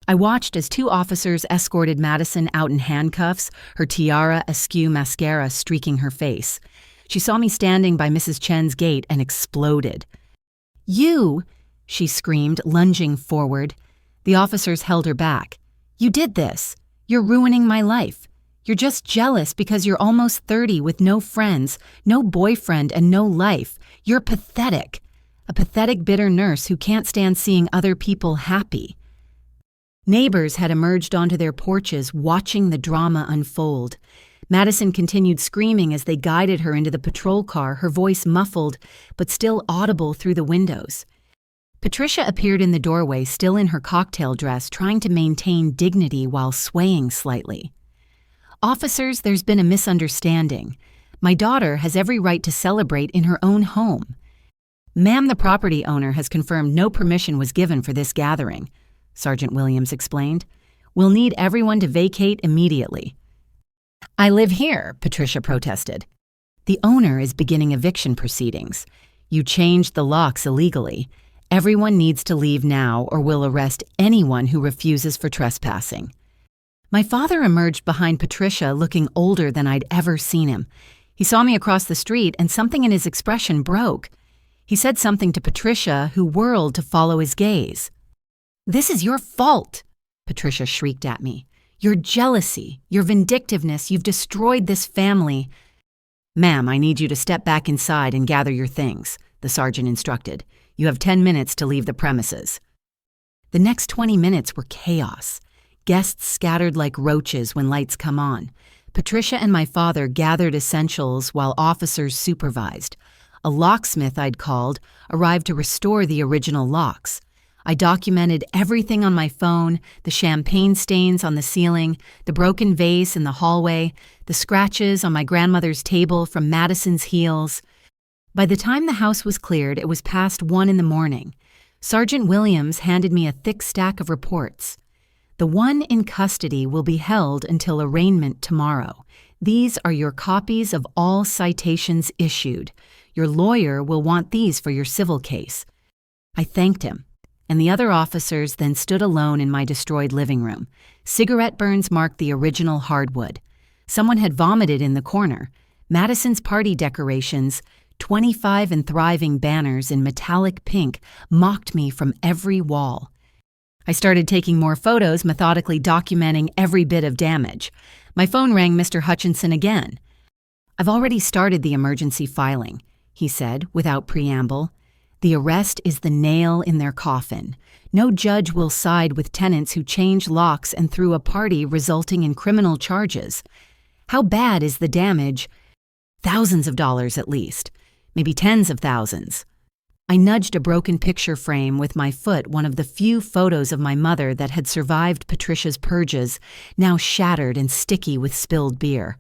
I watched as 2 officers escorted Madison out in handcuffs, her tiara askew, mascara streaking her face. She saw me standing by Mrs. Chen's gate and exploded. You! She screamed, lunging forward. The officers held her back. You did this. You're ruining my life. You're just jealous because you're almost 30 with no friends, no boyfriend, and no life. You're pathetic. A pathetic, bitter nurse who can't stand seeing other people happy. Neighbors had emerged onto their porches, watching the drama unfold. Madison continued screaming as they guided her into the patrol car, her voice muffled but still audible through the windows. Patricia appeared in the doorway, still in her cocktail dress, trying to maintain dignity while swaying slightly. Officers, there's been a misunderstanding. My daughter has every right to celebrate in her own home. Ma'am, the property owner has confirmed no permission was given for this gathering, Sergeant Williams explained. We'll need everyone to vacate immediately. I live here, Patricia protested. The owner is beginning eviction proceedings. You changed the locks illegally. Everyone needs to leave now or we'll arrest anyone who refuses for trespassing. My father emerged behind Patricia, looking older than I'd ever seen him. He saw me across the street and something in his expression broke. He said something to Patricia, who whirled to follow his gaze. This is your fault, Patricia shrieked at me. Your jealousy, your vindictiveness, you've destroyed this family. Ma'am, I need you to step back inside and gather your things, the sergeant instructed. You have 10 minutes to leave the premises. The next 20 minutes were chaos. Guests scattered like roaches when lights come on. Patricia and my father gathered essentials while officers supervised. A locksmith I'd called arrived to restore the original locks. I documented everything on my phone, the champagne stains on the ceiling, the broken vase in the hallway, the scratches on my grandmother's table from Madison's heels. By the time the house was cleared, it was past 1 a.m. Sergeant Williams handed me a thick stack of reports. The one in custody will be held until arraignment tomorrow. These are your copies of all citations issued. Your lawyer will want these for your civil case. I thanked him, and the other officers then stood alone in my destroyed living room. Cigarette burns marked the original hardwood. Someone had vomited in the corner. Madison's party decorations, 25 and thriving banners in metallic pink, mocked me from every wall. I started taking more photos, methodically documenting every bit of damage. My phone rang Mr. Hutchinson again. "I've already started the emergency filing," he said without preamble. "The arrest is the nail in their coffin. No judge will side with tenants who changed locks and threw a party resulting in criminal charges. How bad is the damage? Thousands of dollars at least, maybe tens of thousands." I nudged a broken picture frame with my foot, one of the few photos of my mother that had survived Patricia's purges, now shattered and sticky with spilled beer.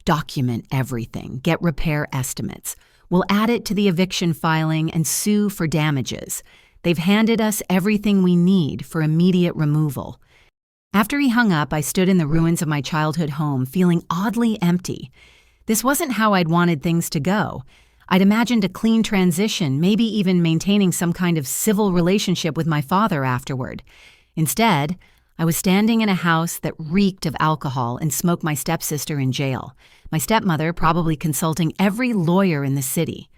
"Document everything, get repair estimates. We'll add it to the eviction filing and sue for damages. They've handed us everything we need for immediate removal." After he hung up, I stood in the ruins of my childhood home, feeling oddly empty. This wasn't how I'd wanted things to go. I'd imagined a clean transition, maybe even maintaining some kind of civil relationship with my father afterward. Instead, I was standing in a house that reeked of alcohol and smoked my stepsister in jail, my stepmother probably consulting every lawyer in the city.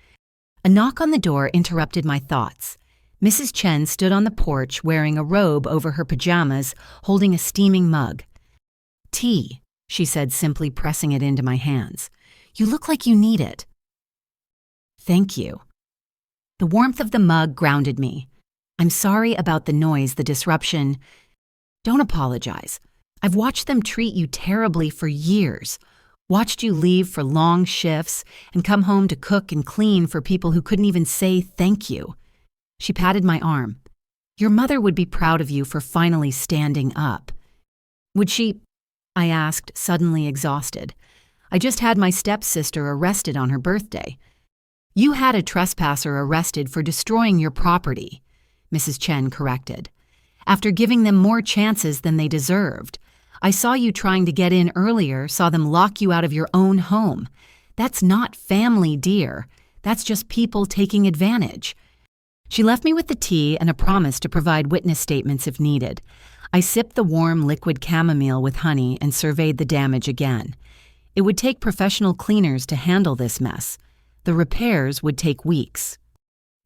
A knock on the door interrupted my thoughts. Mrs. Chen stood on the porch wearing a robe over her pajamas, holding a steaming mug. "Tea," she said, simply pressing it into my hands. "You look like you need it." "Thank you." The warmth of the mug grounded me. "I'm sorry about the noise, the disruption." "Don't apologize. I've watched them treat you terribly for years. Watched you leave for long shifts and come home to cook and clean for people who couldn't even say thank you." She patted my arm. "Your mother would be proud of you for finally standing up." "Would she?" I asked, suddenly exhausted. I just had my stepsister arrested on her birthday. "You had a trespasser arrested for destroying your property," Mrs. Chen corrected. "After giving them more chances than they deserved. I saw you trying to get in earlier, saw them lock you out of your own home. That's not family, dear. That's just people taking advantage." She left me with the tea and a promise to provide witness statements if needed. I sipped the warm liquid chamomile with honey and surveyed the damage again. It would take professional cleaners to handle this mess. The repairs would take weeks.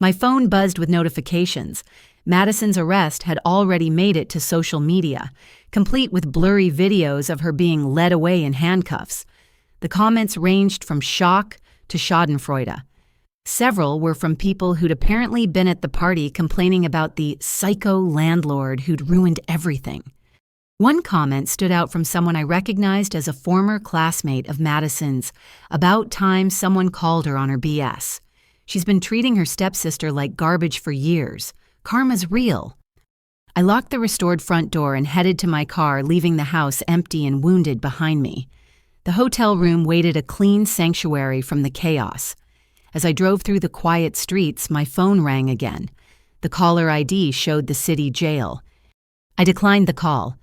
My phone buzzed with notifications. Madison's arrest had already made it to social media, complete with blurry videos of her being led away in handcuffs. The comments ranged from shock to schadenfreude. Several were from people who'd apparently been at the party complaining about the psycho landlord who'd ruined everything. One comment stood out from someone I recognized as a former classmate of Madison's. About time someone called her on her BS. She's been treating her stepsister like garbage for years. Karma's real. I locked the restored front door and headed to my car, leaving the house empty and wounded behind me. The hotel room waited a clean sanctuary from the chaos. As I drove through the quiet streets, my phone rang again. The caller ID showed the city jail. I declined the call.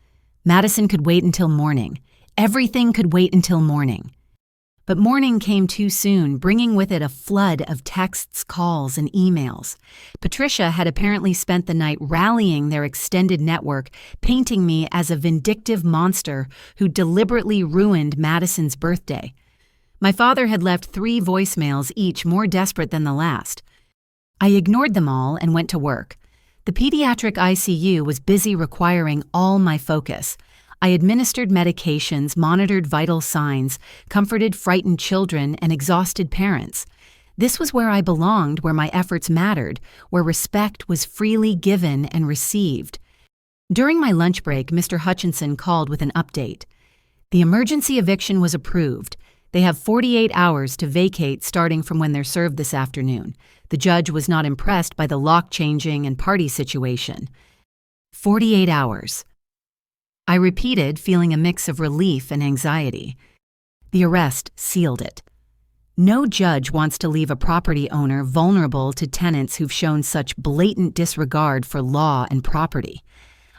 Madison could wait until morning. Everything could wait until morning. But morning came too soon, bringing with it a flood of texts, calls, and emails. Patricia had apparently spent the night rallying their extended network, painting me as a vindictive monster who deliberately ruined Madison's birthday. My father had left 3 voicemails, each more desperate than the last. I ignored them all and went to work. The pediatric ICU was busy requiring all my focus. I administered medications, monitored vital signs, comforted frightened children and exhausted parents. This was where I belonged, where my efforts mattered, where respect was freely given and received. During my lunch break, Mr. Hutchinson called with an update. The emergency eviction was approved. They have 48 hours to vacate starting from when they're served this afternoon. The judge was not impressed by the lock changing and party situation. 48 hours. I repeated, feeling a mix of relief and anxiety. The arrest sealed it. No judge wants to leave a property owner vulnerable to tenants who've shown such blatant disregard for law and property.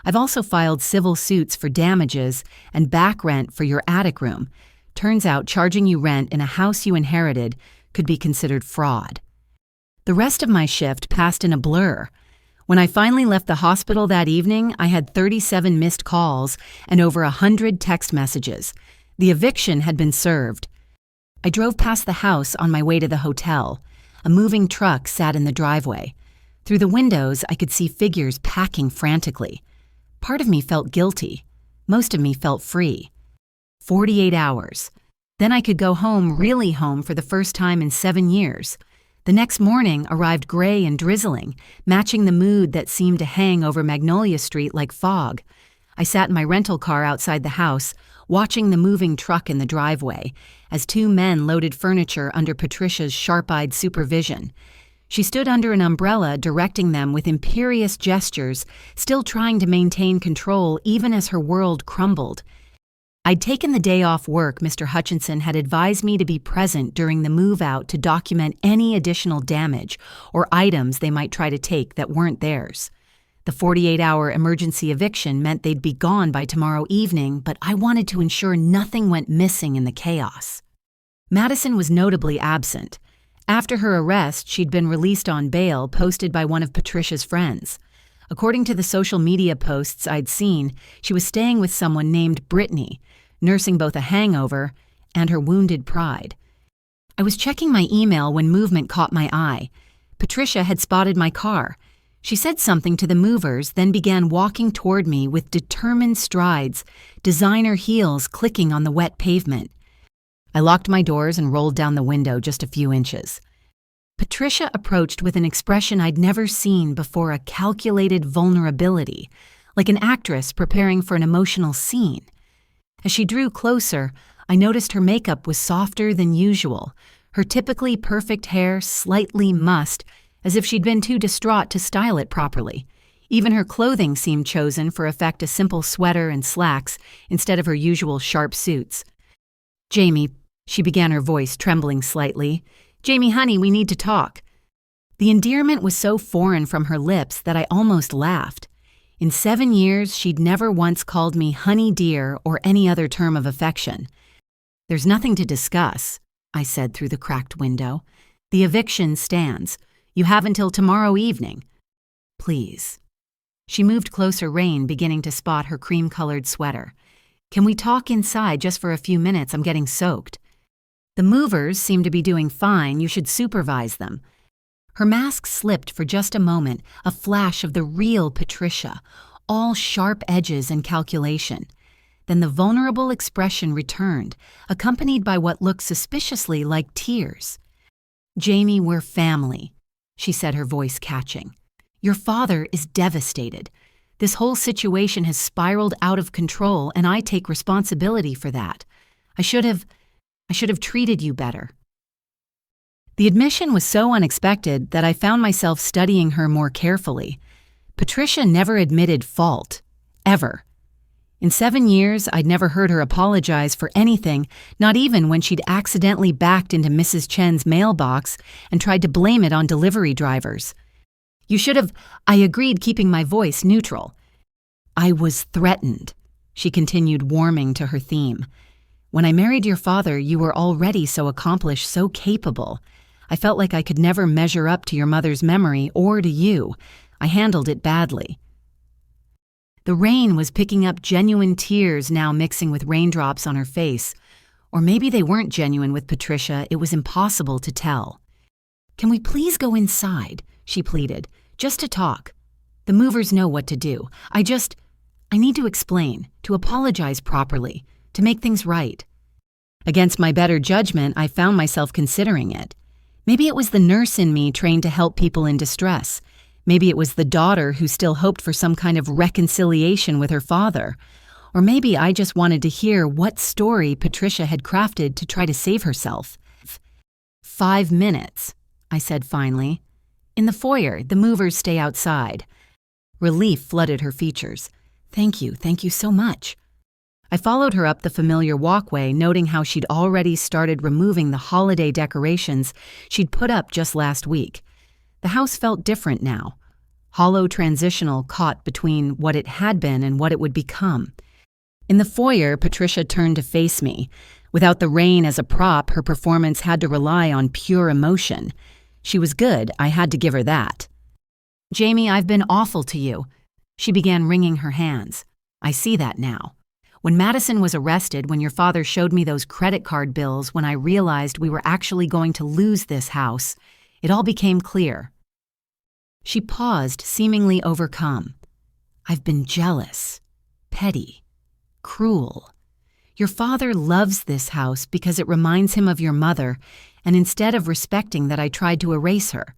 I've also filed civil suits for damages and back rent for your attic room. Turns out charging you rent in a house you inherited could be considered fraud. The rest of my shift passed in a blur. When I finally left the hospital that evening, I had 37 missed calls and over 100 text messages. The eviction had been served. I drove past the house on my way to the hotel. A moving truck sat in the driveway. Through the windows, I could see figures packing frantically. Part of me felt guilty. Most of me felt free. 48 hours. Then I could go home, really home, for the first time in 7 years. The next morning arrived gray and drizzling, matching the mood that seemed to hang over Magnolia Street like fog. I sat in my rental car outside the house, watching the moving truck in the driveway, as 2 men loaded furniture under Patricia's sharp-eyed supervision. She stood under an umbrella, directing them with imperious gestures, still trying to maintain control even as her world crumbled. I'd taken the day off work. Mr. Hutchinson had advised me to be present during the move-out to document any additional damage or items they might try to take that weren't theirs. The 48-hour emergency eviction meant they'd be gone by tomorrow evening, but I wanted to ensure nothing went missing in the chaos. Madison was notably absent. After her arrest, she'd been released on bail posted by one of Patricia's friends. According to the social media posts I'd seen, she was staying with someone named Brittany, nursing both a hangover and her wounded pride. I was checking my email when movement caught my eye. Patricia had spotted my car. She said something to the movers, then began walking toward me with determined strides, designer heels clicking on the wet pavement. I locked my doors and rolled down the window just a few inches. Patricia approached with an expression I'd never seen before, a calculated vulnerability, like an actress preparing for an emotional scene. As she drew closer, I noticed her makeup was softer than usual, her typically perfect hair slightly mussed, as if she'd been too distraught to style it properly. Even her clothing seemed chosen for effect, a simple sweater and slacks instead of her usual sharp suits. "Jamie," she began, her voice trembling slightly. "Jamie, honey, we need to talk." The endearment was so foreign from her lips that I almost laughed. In 7 years, she'd never once called me honey dear or any other term of affection. "There's nothing to discuss," I said through the cracked window. "The eviction stands. You have until tomorrow evening. Please." She moved closer, rain beginning to spot her cream-colored sweater. "Can we talk inside just for a few minutes? I'm getting soaked." "The movers seem to be doing fine. You should supervise them." Her mask slipped for just a moment, a flash of the real Patricia, all sharp edges and calculation. Then the vulnerable expression returned, accompanied by what looked suspiciously like tears. "Jamie, we're family," she said, her voice catching. "Your father is devastated. This whole situation has spiraled out of control, and I take responsibility for that. I should have treated you better." The admission was so unexpected that I found myself studying her more carefully. Patricia never admitted fault, ever. In 7 years, I'd never heard her apologize for anything, not even when she'd accidentally backed into Mrs. Chen's mailbox and tried to blame it on delivery drivers. I agreed, keeping my voice neutral. "I was threatened," she continued, warming to her theme. "When I married your father, you were already so accomplished, so capable. I felt like I could never measure up to your mother's memory or to you. I handled it badly." The rain was picking up genuine tears, now mixing with raindrops on her face. Or maybe they weren't genuine with Patricia. It was impossible to tell. "Can we please go inside?" she pleaded. "Just to talk. The movers know what to do. I need to explain, to apologize properly, to make things right." Against my better judgment, I found myself considering it. Maybe it was the nurse in me trained to help people in distress. Maybe it was the daughter who still hoped for some kind of reconciliation with her father. Or maybe I just wanted to hear what story Patricia had crafted to try to save herself. 5 minutes, I said finally. "In the foyer, the movers stay outside." Relief flooded her features. Thank you so much." I followed her up the familiar walkway, noting how she'd already started removing the holiday decorations she'd put up just last week. The house felt different now, hollow, transitional, caught between what it had been and what it would become. In the foyer, Patricia turned to face me. Without the rain as a prop, her performance had to rely on pure emotion. She was good, I had to give her that. "Jamie, I've been awful to you." She began wringing her hands. "I see that now. When Madison was arrested, when your father showed me those credit card bills, when I realized we were actually going to lose this house, it all became clear." She paused, seemingly overcome. I've been jealous, petty, cruel. Your father loves this house because it reminds him of your mother, and instead of respecting that I tried to erase her,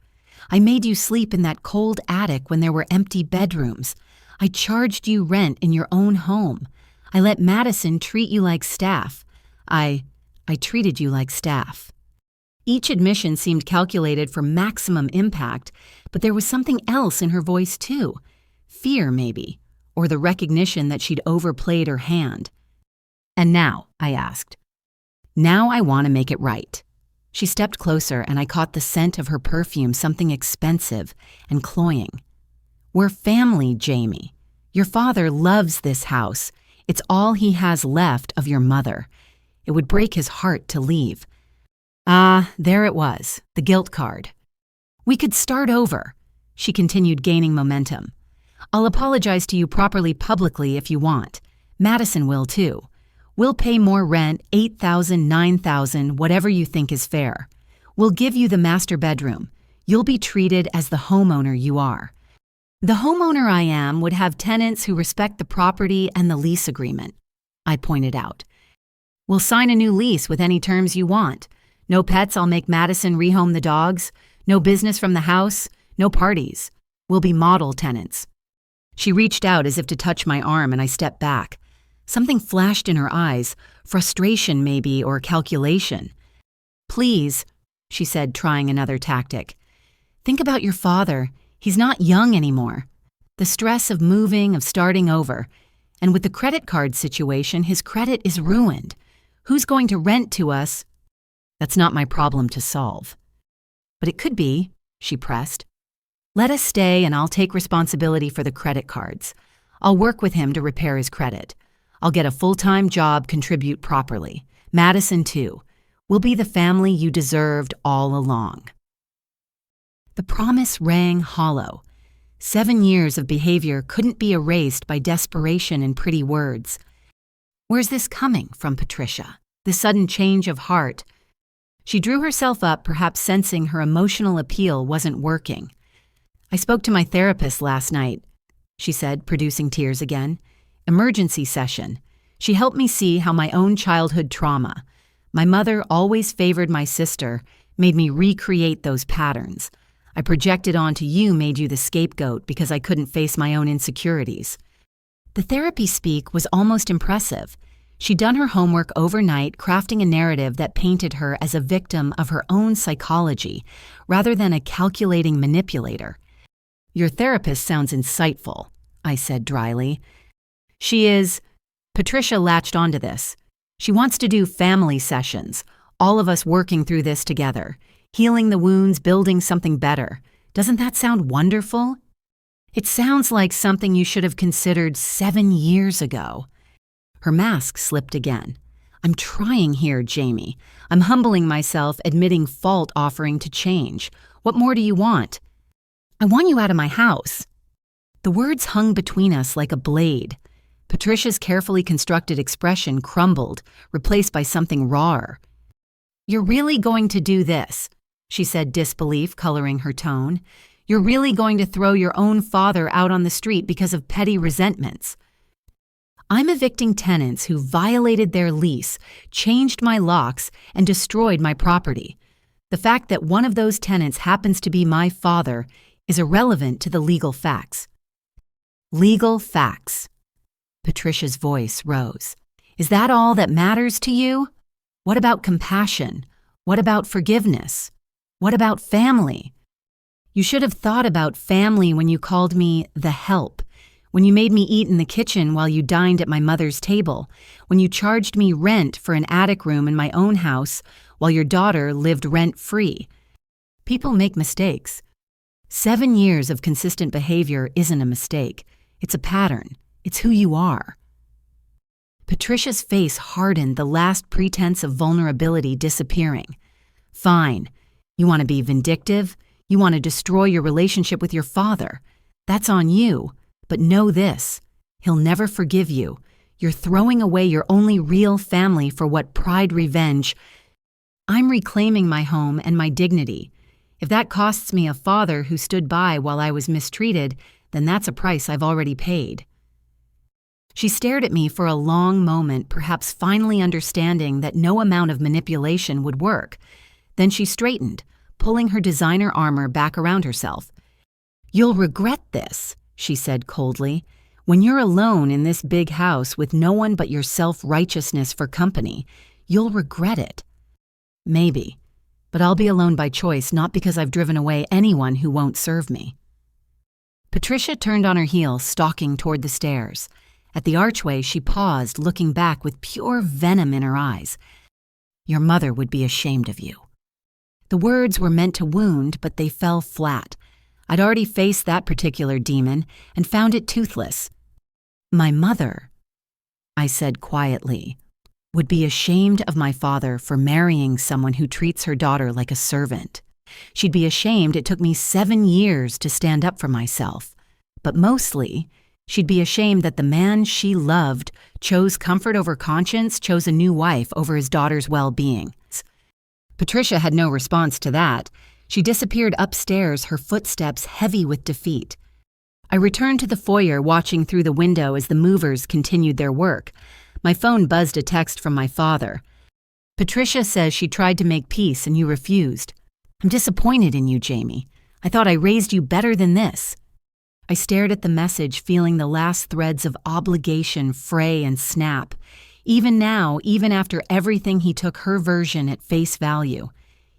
I made you sleep in that cold attic when there were empty bedrooms. I charged you rent in your own home. I let Madison treat you like staff. I treated you like staff. Each admission seemed calculated for maximum impact, but there was something else in her voice too. Fear, maybe, or the recognition that she'd overplayed her hand. "And now," I asked. "Now I want to make it right." She stepped closer and I caught the scent of her perfume, something expensive and cloying. "We're family, Jamie. Your father loves this house. It's all he has left of your mother. It would break his heart to leave." Ah, there it was, the guilt card. "We could start over," she continued, gaining momentum. "I'll apologize to you properly publicly if you want. Madison will too. We'll pay more rent, $8,000, $9,000, whatever you think is fair. We'll give you the master bedroom. You'll be treated as the homeowner you are. The homeowner I am would have tenants who respect the property and the lease agreement," I pointed out. "We'll sign a new lease with any terms you want. No pets, I'll make Madison rehome the dogs. No business from the house. No parties. We'll be model tenants." She reached out as if to touch my arm and I stepped back. Something flashed in her eyes, frustration maybe, or calculation. "Please," she said, trying another tactic. "Think about your father. He's not young anymore. The stress of moving, of starting over. And with the credit card situation, his credit is ruined. Who's going to rent to us?" "That's not my problem to solve." "But it could be," she pressed. "Let us stay and I'll take responsibility for the credit cards. I'll work with him to repair his credit. I'll get a full-time job, contribute properly. Madison, too. We'll be the family you deserved all along." The promise rang hollow. 7 years of behavior couldn't be erased by desperation and pretty words. Where's this coming from, Patricia? This sudden change of heart? She drew herself up, perhaps sensing her emotional appeal wasn't working. "I spoke to my therapist last night," she said, producing tears again. "Emergency session. She helped me see how my own childhood trauma, my mother always favored my sister, made me recreate those patterns. I projected onto you, made you the scapegoat because I couldn't face my own insecurities." The therapy speak was almost impressive. She'd done her homework overnight, crafting a narrative that painted her as a victim of her own psychology, rather than a calculating manipulator. "Your therapist sounds insightful," I said dryly. "She is." Patricia latched onto this. "She wants to do family sessions, all of us working through this together, healing the wounds, building something better. Doesn't that sound wonderful?" "It sounds like something you should have considered 7 years ago." Her mask slipped again. "I'm trying here, Jamie. I'm humbling myself, admitting fault, offering to change. What more do you want?" "I want you out of my house." The words hung between us like a blade. Patricia's carefully constructed expression crumbled, replaced by something rawer. "You're really going to do this?" she said, disbelief coloring her tone. "You're really going to throw your own father out on the street because of petty resentments?" "I'm evicting tenants who violated their lease, changed my locks, and destroyed my property. The fact that one of those tenants happens to be my father is irrelevant to the legal facts." "Legal facts." Patricia's voice rose. "Is that all that matters to you? What about compassion? What about forgiveness? What about family? You should have thought about family when you called me the help, when you made me eat in the kitchen while you dined at my mother's table, when you charged me rent for an attic room in my own house while your daughter lived rent-free. People make mistakes. 7 years of consistent behavior isn't a mistake. It's a pattern. It's who you are." Patricia's face hardened, the last pretense of vulnerability disappearing. "Fine. You want to be vindictive? You want to destroy your relationship with your father? That's on you. But know this. He'll never forgive you. You're throwing away your only real family for what pride revenge. I'm reclaiming my home and my dignity. If that costs me a father who stood by while I was mistreated, then that's a price I've already paid." She stared at me for a long moment, perhaps finally understanding that no amount of manipulation would work. Then she straightened, pulling her designer armor back around herself. "You'll regret this," she said coldly. "When you're alone in this big house with no one but your self-righteousness for company, you'll regret it." "Maybe, but I'll be alone by choice, not because I've driven away anyone who won't serve me." Patricia turned on her heel, stalking toward the stairs. At the archway, she paused, looking back with pure venom in her eyes. "Your mother would be ashamed of you." The words were meant to wound, but they fell flat. I'd already faced that particular demon and found it toothless. "My mother," I said quietly, "would be ashamed of my father for marrying someone who treats her daughter like a servant. She'd be ashamed it took me 7 years to stand up for myself. But mostly, she'd be ashamed that the man she loved chose comfort over conscience, chose a new wife over his daughter's well-being." Patricia had no response to that. She disappeared upstairs, her footsteps heavy with defeat. I returned to the foyer, watching through the window as the movers continued their work. My phone buzzed a text from my father. "Patricia says she tried to make peace and you refused. I'm disappointed in you, Jamie. I thought I raised you better than this." I stared at the message, feeling the last threads of obligation fray and snap. Even now, even after everything, he took her version at face value.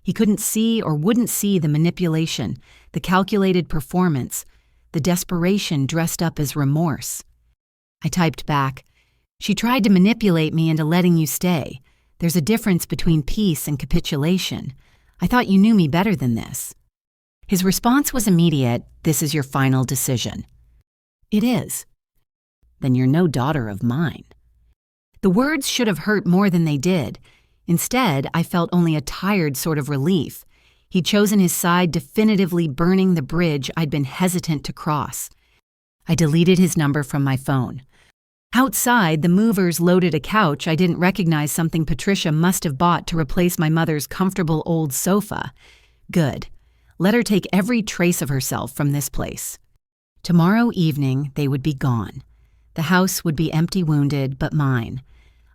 He couldn't see or wouldn't see the manipulation, the calculated performance, the desperation dressed up as remorse. I typed back, "She tried to manipulate me into letting you stay. There's a difference between peace and capitulation. I thought you knew me better than this." His response was immediate, "This is your final decision." "It is." "Then you're no daughter of mine." The words should have hurt more than they did. Instead, I felt only a tired sort of relief. He'd chosen his side, definitively burning the bridge I'd been hesitant to cross. I deleted his number from my phone. Outside, the movers loaded a couch I didn't recognize, something Patricia must have bought to replace my mother's comfortable old sofa. Good. Let her take every trace of herself from this place. Tomorrow evening, they would be gone. The house would be empty, wounded, but mine.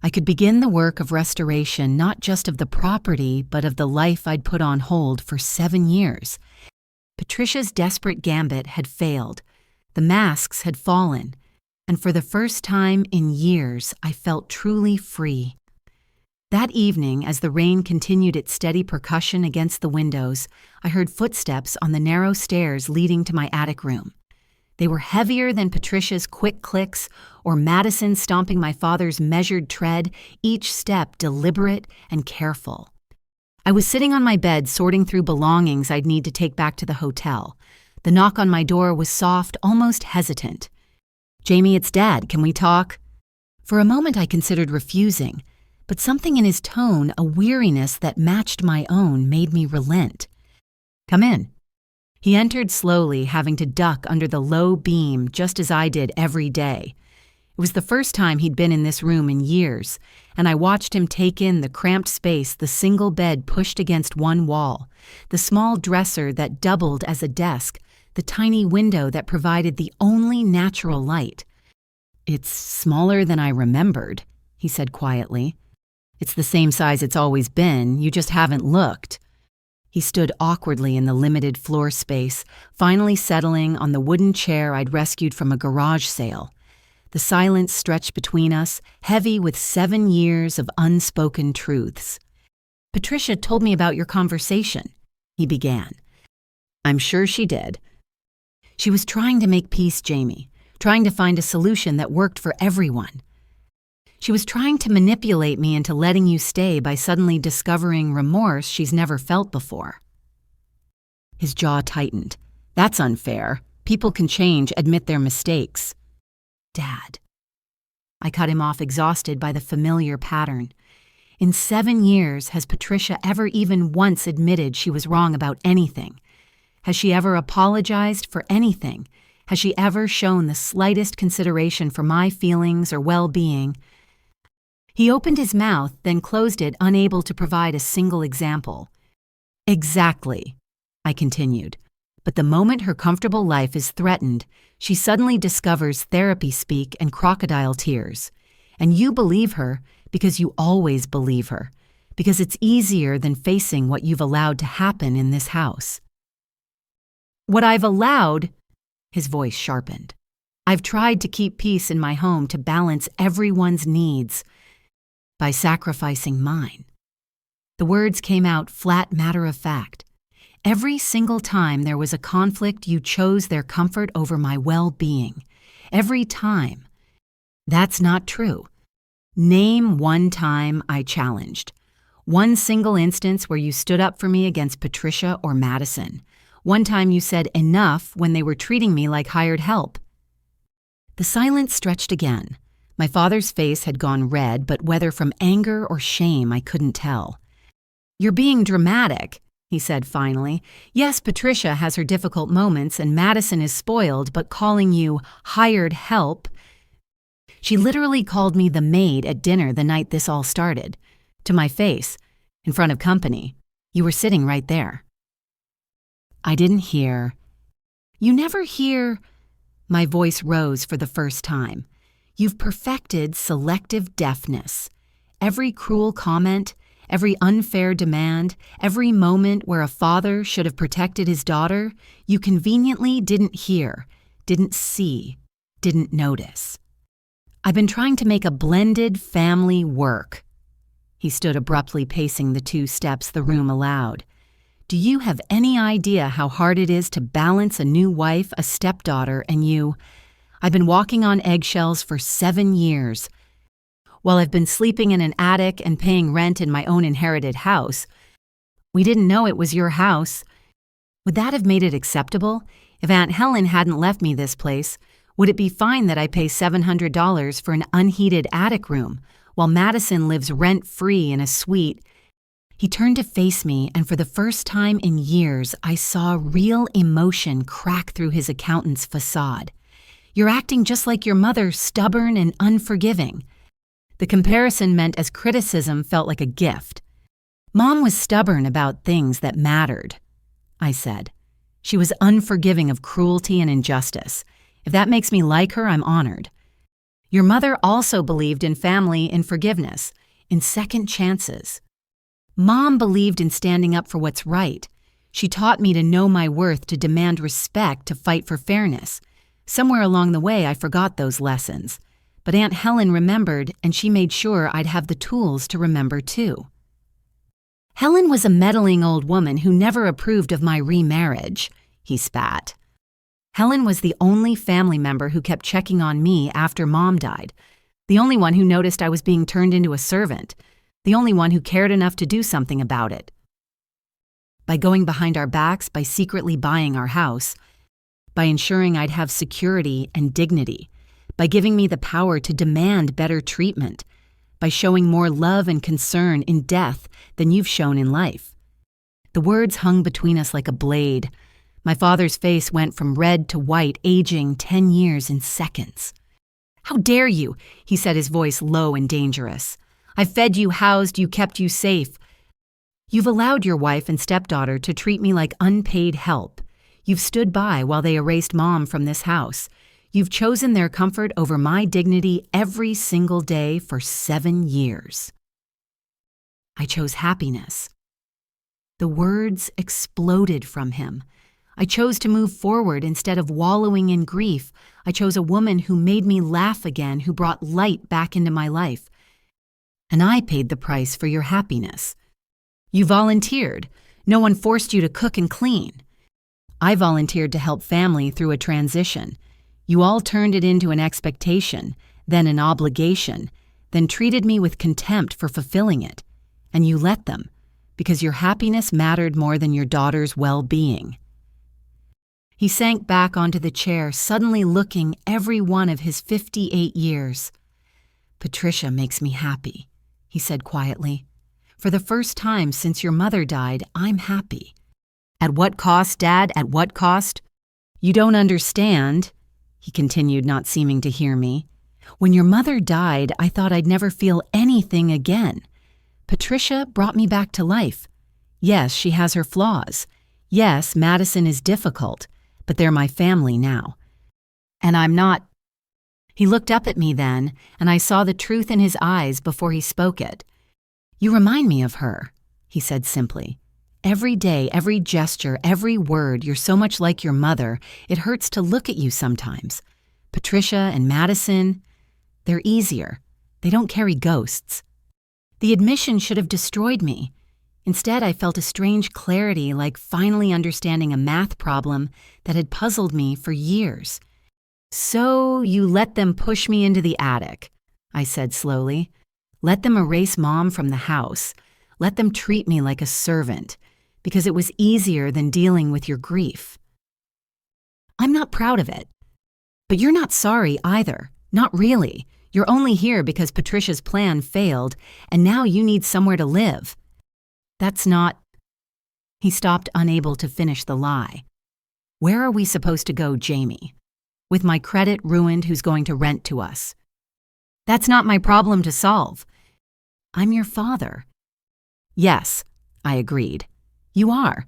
I could begin the work of restoration, not just of the property, but of the life I'd put on hold for 7 years. Patricia's desperate gambit had failed. The masks had fallen. And for the first time in years, I felt truly free. That evening, as the rain continued its steady percussion against the windows, I heard footsteps on the narrow stairs leading to my attic room. They were heavier than Patricia's quick clicks or Madison stomping my father's measured tread, each step deliberate and careful. I was sitting on my bed sorting through belongings I'd need to take back to the hotel. The knock on my door was soft, almost hesitant. "Jamie, it's Dad. Can we talk?" For a moment I considered refusing, but something in his tone, a weariness that matched my own, made me relent. "Come in." He entered slowly, having to duck under the low beam just as I did every day. It was the first time he'd been in this room in years, and I watched him take in the cramped space, the single bed pushed against one wall, the small dresser that doubled as a desk, the tiny window that provided the only natural light. "It's smaller than I remembered," he said quietly. "It's the same size it's always been, you just haven't looked." He stood awkwardly in the limited floor space, finally settling on the wooden chair I'd rescued from a garage sale. The silence stretched between us, heavy with 7 years of unspoken truths. "Patricia told me about your conversation," he began. "I'm sure she did." "She was trying to make peace, Jamie, trying to find a solution that worked for everyone. She was trying to manipulate me into letting you stay by suddenly discovering remorse she's never felt before." His jaw tightened. "That's unfair. People can change, admit their mistakes." "Dad." I cut him off, exhausted by the familiar pattern. In 7 years, has Patricia ever even once admitted she was wrong about anything? Has she ever apologized for anything? Has she ever shown the slightest consideration for my feelings or well-being? He opened his mouth, then closed it, unable to provide a single example. "Exactly," I continued. But the moment her comfortable life is threatened, she suddenly discovers therapy speak and crocodile tears. And you believe her because you always believe her, because it's easier than facing what you've allowed to happen in this house. What I've allowed, his voice sharpened. I've tried to keep peace in my home to balance everyone's needs by sacrificing mine. The words came out flat matter of fact. Every single time there was a conflict, you chose their comfort over my well-being. Every time. That's not true. Name one time I challenged. One single instance where you stood up for me against Patricia or Madison. One time you said enough when they were treating me like hired help. The silence stretched again. My father's face had gone red, but whether from anger or shame I couldn't tell. You're being dramatic, he said finally. Yes, Patricia has her difficult moments and Madison is spoiled, but calling you hired help. She literally called me the maid at dinner the night this all started. To my face, in front of company. You were sitting right there. I didn't hear. You never hear. My voice rose for the first time. You've perfected selective deafness. Every cruel comment, every unfair demand, every moment where a father should have protected his daughter, you conveniently didn't hear, didn't see, didn't notice. I've been trying to make a blended family work. He stood abruptly pacing the 2 steps the room allowed. Do you have any idea how hard it is to balance a new wife, a stepdaughter, and you? I've been walking on eggshells for 7 years. While I've been sleeping in an attic and paying rent in my own inherited house, we didn't know it was your house. Would that have made it acceptable? If Aunt Helen hadn't left me this place, would it be fine that I pay $700 for an unheated attic room, while Madison lives rent-free in a suite? He turned to face me, and for the first time in years, I saw real emotion crack through his accountant's facade. You're acting just like your mother, stubborn and unforgiving. The comparison meant as criticism felt like a gift. Mom was stubborn about things that mattered, I said. She was unforgiving of cruelty and injustice. If that makes me like her, I'm honored. Your mother also believed in family and forgiveness, in second chances. Mom believed in standing up for what's right. She taught me to know my worth, to demand respect, to fight for fairness. Somewhere along the way, I forgot those lessons. But Aunt Helen remembered, and she made sure I'd have the tools to remember too. Helen was a meddling old woman who never approved of my remarriage, he spat. Helen was the only family member who kept checking on me after Mom died, the only one who noticed I was being turned into a servant, the only one who cared enough to do something about it. By going behind our backs, by secretly buying our house, by ensuring I'd have security and dignity, by giving me the power to demand better treatment, by showing more love and concern in death than you've shown in life. The words hung between us like a blade. My father's face went from red to white, aging 10 years in seconds. How dare you, he said, his voice low and dangerous. I fed you, housed you, kept you safe. You've allowed your wife and stepdaughter to treat me like unpaid help. You've stood by while they erased Mom from this house. You've chosen their comfort over my dignity every single day for 7 years. I chose happiness. The words exploded from him. I chose to move forward instead of wallowing in grief. I chose a woman who made me laugh again, who brought light back into my life. And I paid the price for your happiness. You volunteered. No one forced you to cook and clean. I volunteered to help family through a transition. You all turned it into an expectation, then an obligation, then treated me with contempt for fulfilling it. And you let them, because your happiness mattered more than your daughter's well-being. He sank back onto the chair, suddenly looking every one of his 58 years. Patricia makes me happy, he said quietly. For the first time since your mother died, I'm happy. At what cost, Dad? At what cost? You don't understand, he continued, not seeming to hear me. When your mother died, I thought I'd never feel anything again. Patricia brought me back to life. Yes, she has her flaws. Yes, Madison is difficult, but they're my family now. And I'm not. He looked up at me then, and I saw the truth in his eyes before he spoke it. You remind me of her, he said simply. Every day, every gesture, every word, you're so much like your mother, it hurts to look at you sometimes. Patricia and Madison, they're easier. They don't carry ghosts. The admission should have destroyed me. Instead, I felt a strange clarity, like finally understanding a math problem that had puzzled me for years. So you let them push me into the attic, I said slowly. Let them erase Mom from the house. Let them treat me like a servant, because it was easier than dealing with your grief. I'm not proud of it. But you're not sorry either. Not really. You're only here because Patricia's plan failed, and now you need somewhere to live. That's not... He stopped, unable to finish the lie. Where are we supposed to go, Jamie? With my credit ruined, who's going to rent to us? That's not my problem to solve. I'm your father. Yes, I agreed. You are.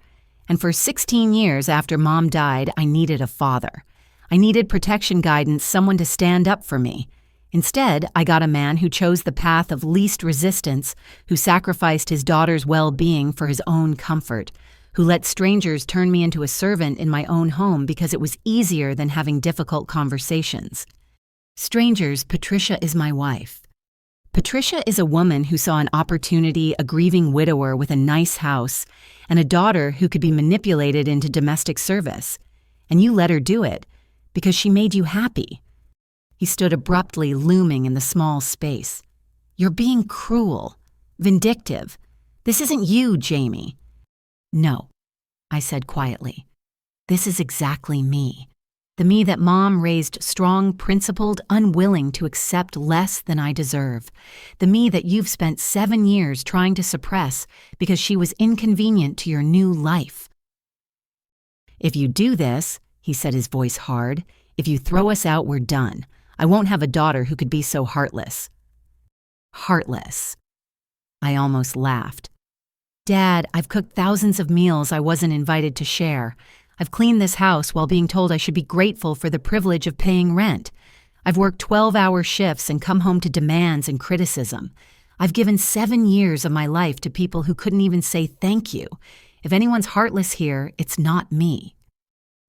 And for 16 years after Mom died, I needed a father. I needed protection guidance, someone to stand up for me. Instead, I got a man who chose the path of least resistance, who sacrificed his daughter's well-being for his own comfort, who let strangers turn me into a servant in my own home because it was easier than having difficult conversations. Strangers, Patricia is my wife. Patricia is a woman who saw an opportunity, a grieving widower with a nice house, and a daughter who could be manipulated into domestic service. And you let her do it because she made you happy. He stood abruptly, looming in the small space. You're being cruel, vindictive. This isn't you, Jamie. No, I said quietly. This is exactly me. The me that Mom raised strong, principled, unwilling to accept less than I deserve. The me that you've spent 7 years trying to suppress because she was inconvenient to your new life. If you do this, he said, his voice hard, if you throw us out, we're done. I won't have a daughter who could be so heartless. Heartless. I almost laughed. Dad, I've cooked thousands of meals I wasn't invited to share. I've cleaned this house while being told I should be grateful for the privilege of paying rent. I've worked 12-hour shifts and come home to demands and criticism. I've given 7 years of my life to people who couldn't even say thank you. If anyone's heartless here, it's not me.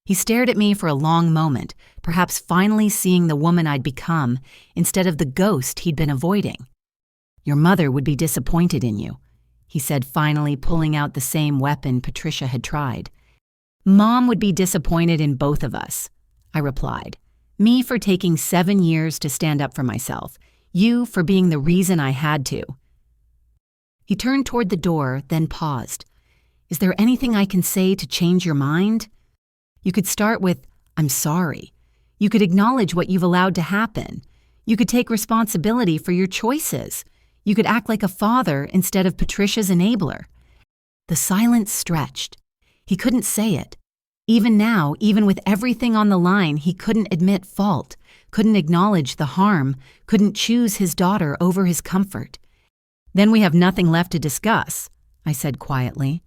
He stared at me for a long moment, perhaps finally seeing the woman I'd become instead of the ghost he'd been avoiding. Your mother would be disappointed in you, he said, finally pulling out the same weapon Patricia had tried. Mom would be disappointed in both of us, I replied. Me for taking 7 years to stand up for myself. You for being the reason I had to. He turned toward the door, then paused. Is there anything I can say to change your mind? You could start with, I'm sorry. You could acknowledge what you've allowed to happen. You could take responsibility for your choices. You could act like a father instead of Patricia's enabler. The silence stretched. He couldn't say it. Even now, even with everything on the line, he couldn't admit fault, couldn't acknowledge the harm, couldn't choose his daughter over his comfort. Then we have nothing left to discuss, I said quietly.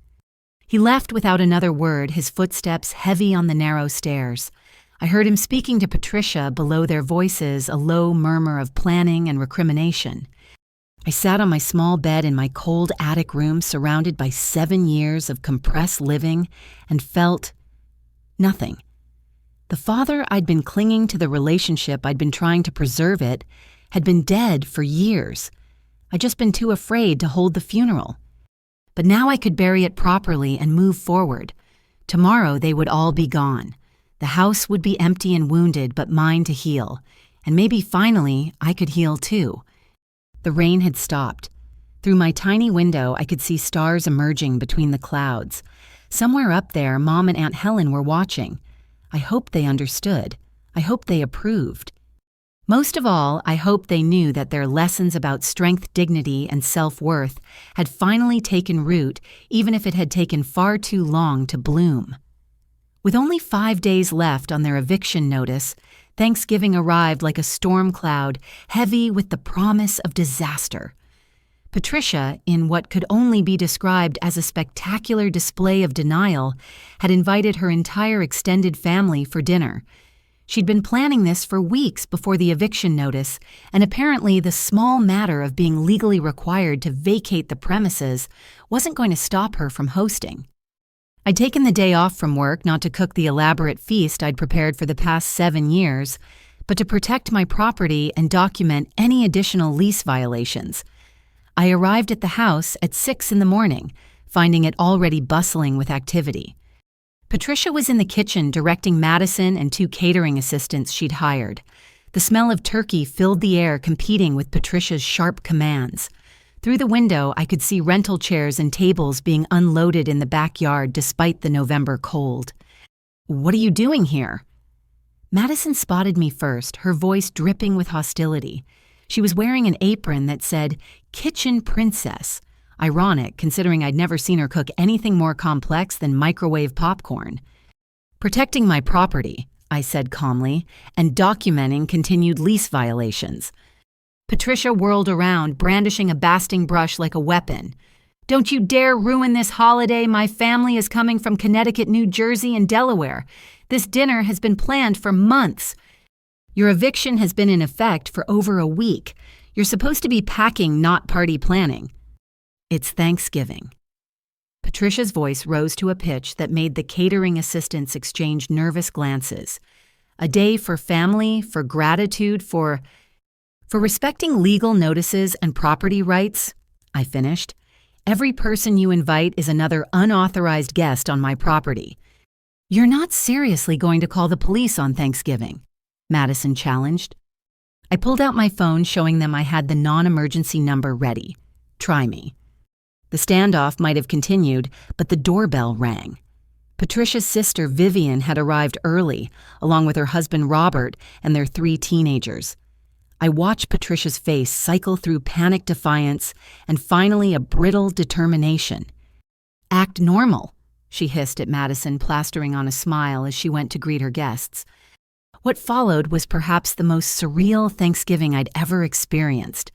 He left without another word, his footsteps heavy on the narrow stairs. I heard him speaking to Patricia, below their voices, a low murmur of planning and recrimination. I sat on my small bed in my cold attic room, surrounded by 7 years of compressed living, and felt nothing. The father I'd been clinging to, the relationship I'd been trying to preserve it, had been dead for years. I'd just been too afraid to hold the funeral. But now I could bury it properly and move forward. Tomorrow they would all be gone. The house would be empty and wounded, but mine to heal. And maybe finally I could heal too. The rain had stopped. Through my tiny window, I could see stars emerging between the clouds. Somewhere up there, Mom and Aunt Helen were watching. I hoped they understood. I hoped they approved. Most of all, I hoped they knew that their lessons about strength, dignity, and self-worth had finally taken root, even if it had taken far too long to bloom. With only 5 days left on their eviction notice, Thanksgiving arrived like a storm cloud, heavy with the promise of disaster. Patricia, in what could only be described as a spectacular display of denial, had invited her entire extended family for dinner. She'd been planning this for weeks before the eviction notice, and apparently the small matter of being legally required to vacate the premises wasn't going to stop her from hosting. I'd taken the day off from work not to cook the elaborate feast I'd prepared for the past 7 years, but to protect my property and document any additional lease violations. I arrived at the house at 6 in the morning, finding it already bustling with activity. Patricia was in the kitchen directing Madison and 2 catering assistants she'd hired. The smell of turkey filled the air, competing with Patricia's sharp commands. Through the window, I could see rental chairs and tables being unloaded in the backyard despite the November cold. "What are you doing here?" Madison spotted me first, her voice dripping with hostility. She was wearing an apron that said, "Kitchen Princess." Ironic, considering I'd never seen her cook anything more complex than microwave popcorn. "Protecting my property," I said calmly, "and documenting continued lease violations." Patricia whirled around, brandishing a basting brush like a weapon. "Don't you dare ruin this holiday. My family is coming from Connecticut, New Jersey, and Delaware. This dinner has been planned for months. Your eviction has been in effect for over a week. You're supposed to be packing, not party planning. It's Thanksgiving." Patricia's voice rose to a pitch that made the catering assistants exchange nervous glances. "A day for family, for gratitude, for respecting legal notices and property rights," I finished. "Every person you invite is another unauthorized guest on my property." "You're not seriously going to call the police on Thanksgiving?" Madison challenged. I pulled out my phone, showing them I had the non-emergency number ready. "Try me." The standoff might have continued, but the doorbell rang. Patricia's sister Vivian had arrived early, along with her husband Robert and their 3 teenagers. I watched Patricia's face cycle through panic defiance and finally a brittle determination. "Act normal," she hissed at Madison, plastering on a smile as she went to greet her guests. What followed was perhaps the most surreal Thanksgiving I'd ever experienced.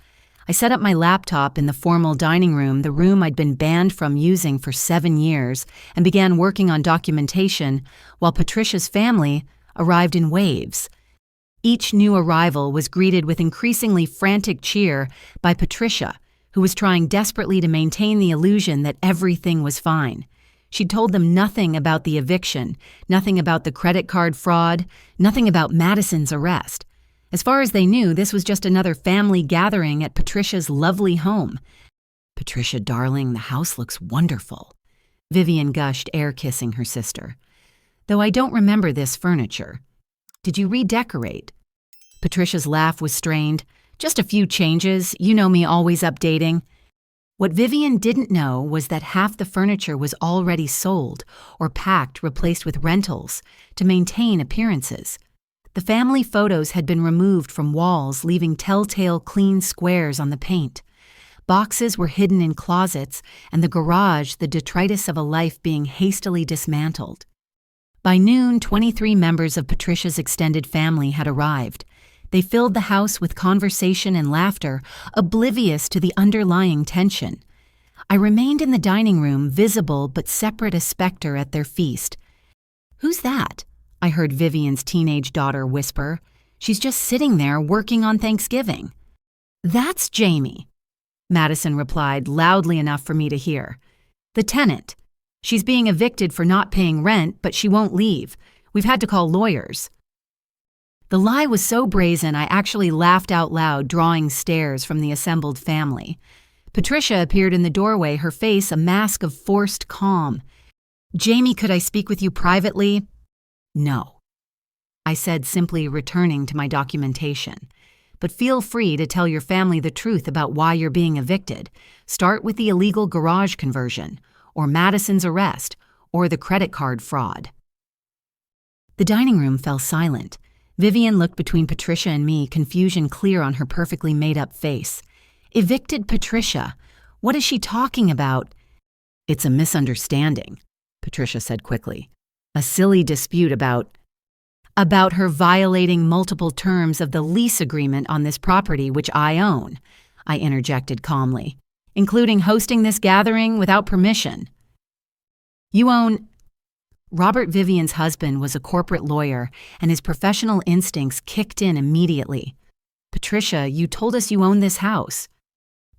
I set up my laptop in the formal dining room, the room I'd been banned from using for 7 years, and began working on documentation while Patricia's family arrived in waves. Each new arrival was greeted with increasingly frantic cheer by Patricia, who was trying desperately to maintain the illusion that everything was fine. She'd told them nothing about the eviction, nothing about the credit card fraud, nothing about Madison's arrest. As far as they knew, this was just another family gathering at Patricia's lovely home. "Patricia, darling, the house looks wonderful," Vivian gushed, air-kissing her sister. "Though I don't remember this furniture. Did you redecorate?" Patricia's laugh was strained. "Just a few changes. You know me, always updating." What Vivian didn't know was that half the furniture was already sold or packed, replaced with rentals, to maintain appearances. The family photos had been removed from walls, leaving telltale clean squares on the paint. Boxes were hidden in closets, and the garage the detritus of a life being hastily dismantled. By noon, 23 members of Patricia's extended family had arrived. They filled the house with conversation and laughter, oblivious to the underlying tension. I remained in the dining room, visible but separate, a specter at their feast. "Who's that?" I heard Vivian's teenage daughter whisper. "She's just sitting there working on Thanksgiving." "That's Jamie," Madison replied, loudly enough for me to hear. "The tenant. She's being evicted for not paying rent, but she won't leave. We've had to call lawyers." The lie was so brazen I actually laughed out loud, drawing stares from the assembled family. Patricia appeared in the doorway, her face a mask of forced calm. "Jamie, could I speak with you privately?" "No," I said, simply returning to my documentation. "But feel free to tell your family the truth about why you're being evicted. Start with the illegal garage conversion, or Madison's arrest, or the credit card fraud." The dining room fell silent. Vivian looked between Patricia and me, confusion clear on her perfectly made-up face. Evicted Patricia? What is she talking about? "It's a misunderstanding," Patricia said quickly. "A silly dispute about her violating multiple terms of the lease agreement on this property, which I own," I interjected calmly. including hosting this gathering without permission. You own... Robert Vivian's husband was a corporate lawyer, and his professional instincts kicked in immediately. Patricia, you told us you own this house.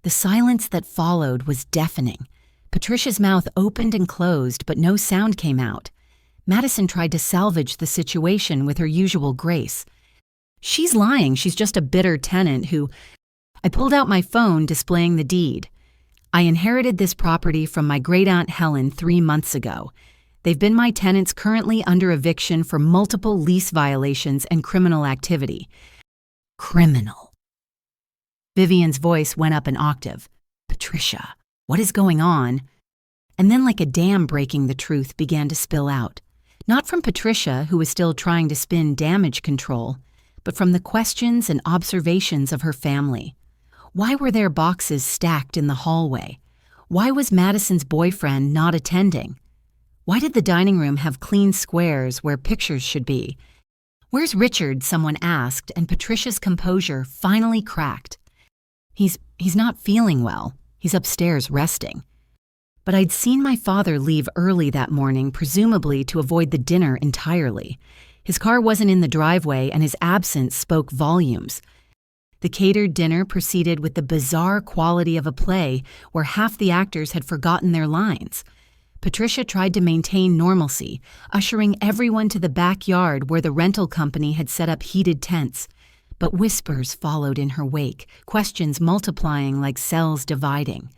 The silence that followed was deafening. Patricia's mouth opened and closed, but no sound came out. Madison tried to salvage the situation with her usual grace. She's lying. She's just a bitter tenant who... I pulled out my phone, displaying the deed. I inherited this property from my great-aunt Helen 3 months ago. They've been my tenants currently under eviction for multiple lease violations and criminal activity. Criminal. Vivian's voice went up an octave. Patricia, what is going on? And then, like a dam breaking, the truth began to spill out. Not from Patricia, who was still trying to spin damage control, but from the questions and observations of her family. Why were there boxes stacked in the hallway? Why was Madison's boyfriend not attending? Why did the dining room have clean squares where pictures should be? Where's Richard? Someone asked, and Patricia's composure finally cracked. He's not feeling well. He's upstairs resting. But I'd seen my father leave early that morning, presumably to avoid the dinner entirely. His car wasn't in the driveway, and his absence spoke volumes. The catered dinner proceeded with the bizarre quality of a play where half the actors had forgotten their lines. Patricia tried to maintain normalcy, ushering everyone to the backyard where the rental company had set up heated tents. But whispers followed in her wake, questions multiplying like cells dividing.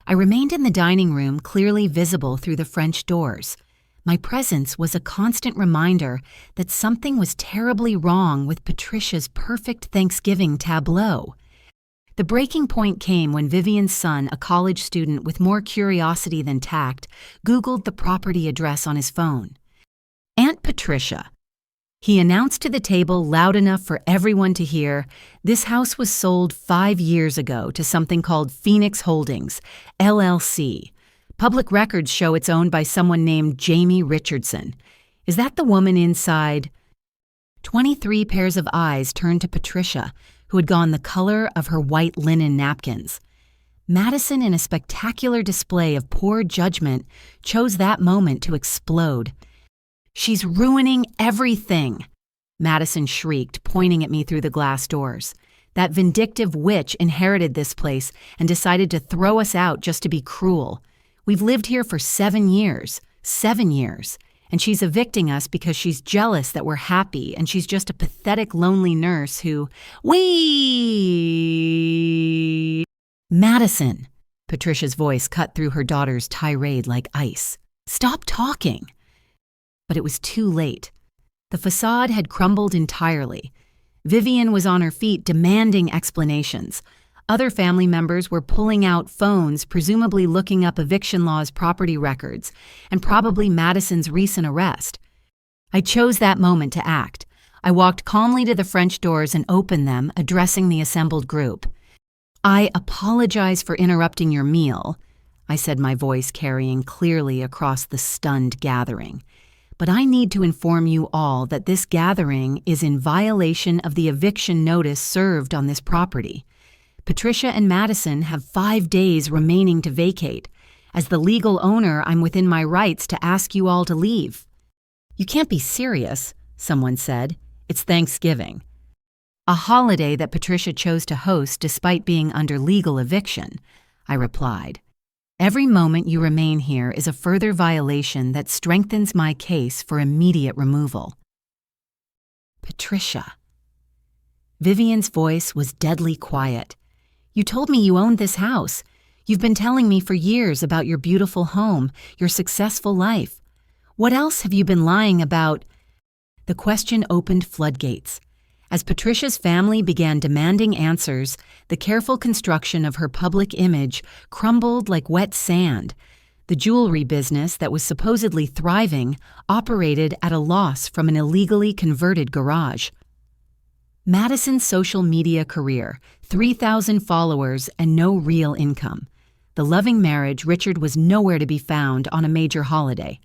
I remained in the dining room, clearly visible through the French doors. My presence was a constant reminder that something was terribly wrong with Patricia's perfect Thanksgiving tableau. The breaking point came when Vivian's son, a college student with more curiosity than tact, Googled the property address on his phone. Aunt Patricia. He announced to the table loud enough for everyone to hear, this house was sold 5 years ago to something called Phoenix Holdings, LLC. Public records show it's owned by someone named Jamie Richardson. Is that the woman inside? 23 pairs of eyes turned to Patricia, who had gone the color of her white linen napkins. Madison, in a spectacular display of poor judgment, chose that moment to explode. She's ruining everything, Madison shrieked, pointing at me through the glass doors. That vindictive witch inherited this place and decided to throw us out just to be cruel. We've lived here for 7 years, and she's evicting us because she's jealous that we're happy, and she's just a pathetic, lonely nurse who... Madison! Patricia's voice cut through her daughter's tirade like ice. Stop talking! But it was too late. The facade had crumbled entirely. Vivian was on her feet demanding explanations. Other family members were pulling out phones, presumably looking up eviction law's property records, and probably Madison's recent arrest. I chose that moment to act. I walked calmly to the French doors and opened them, addressing the assembled group. I apologize for interrupting your meal, I said, my voice carrying clearly across the stunned gathering. But I need to inform you all that this gathering is in violation of the eviction notice served on this property. Patricia and Madison have 5 days remaining to vacate. As the legal owner, I'm within my rights to ask you all to leave. You can't be serious, someone said. It's Thanksgiving. A holiday that Patricia chose to host despite being under legal eviction, I replied. Every moment you remain here is a further violation that strengthens my case for immediate removal. Patricia. Vivian's voice was deadly quiet. You told me you owned this house. You've been telling me for years about your beautiful home, your successful life. What else have you been lying about? The question opened floodgates. As Patricia's family began demanding answers, the careful construction of her public image crumbled like wet sand. The jewelry business that was supposedly thriving operated at a loss from an illegally converted garage. Madison's social media career, 3,000 followers and no real income. The loving marriage, Richard was nowhere to be found on a major holiday.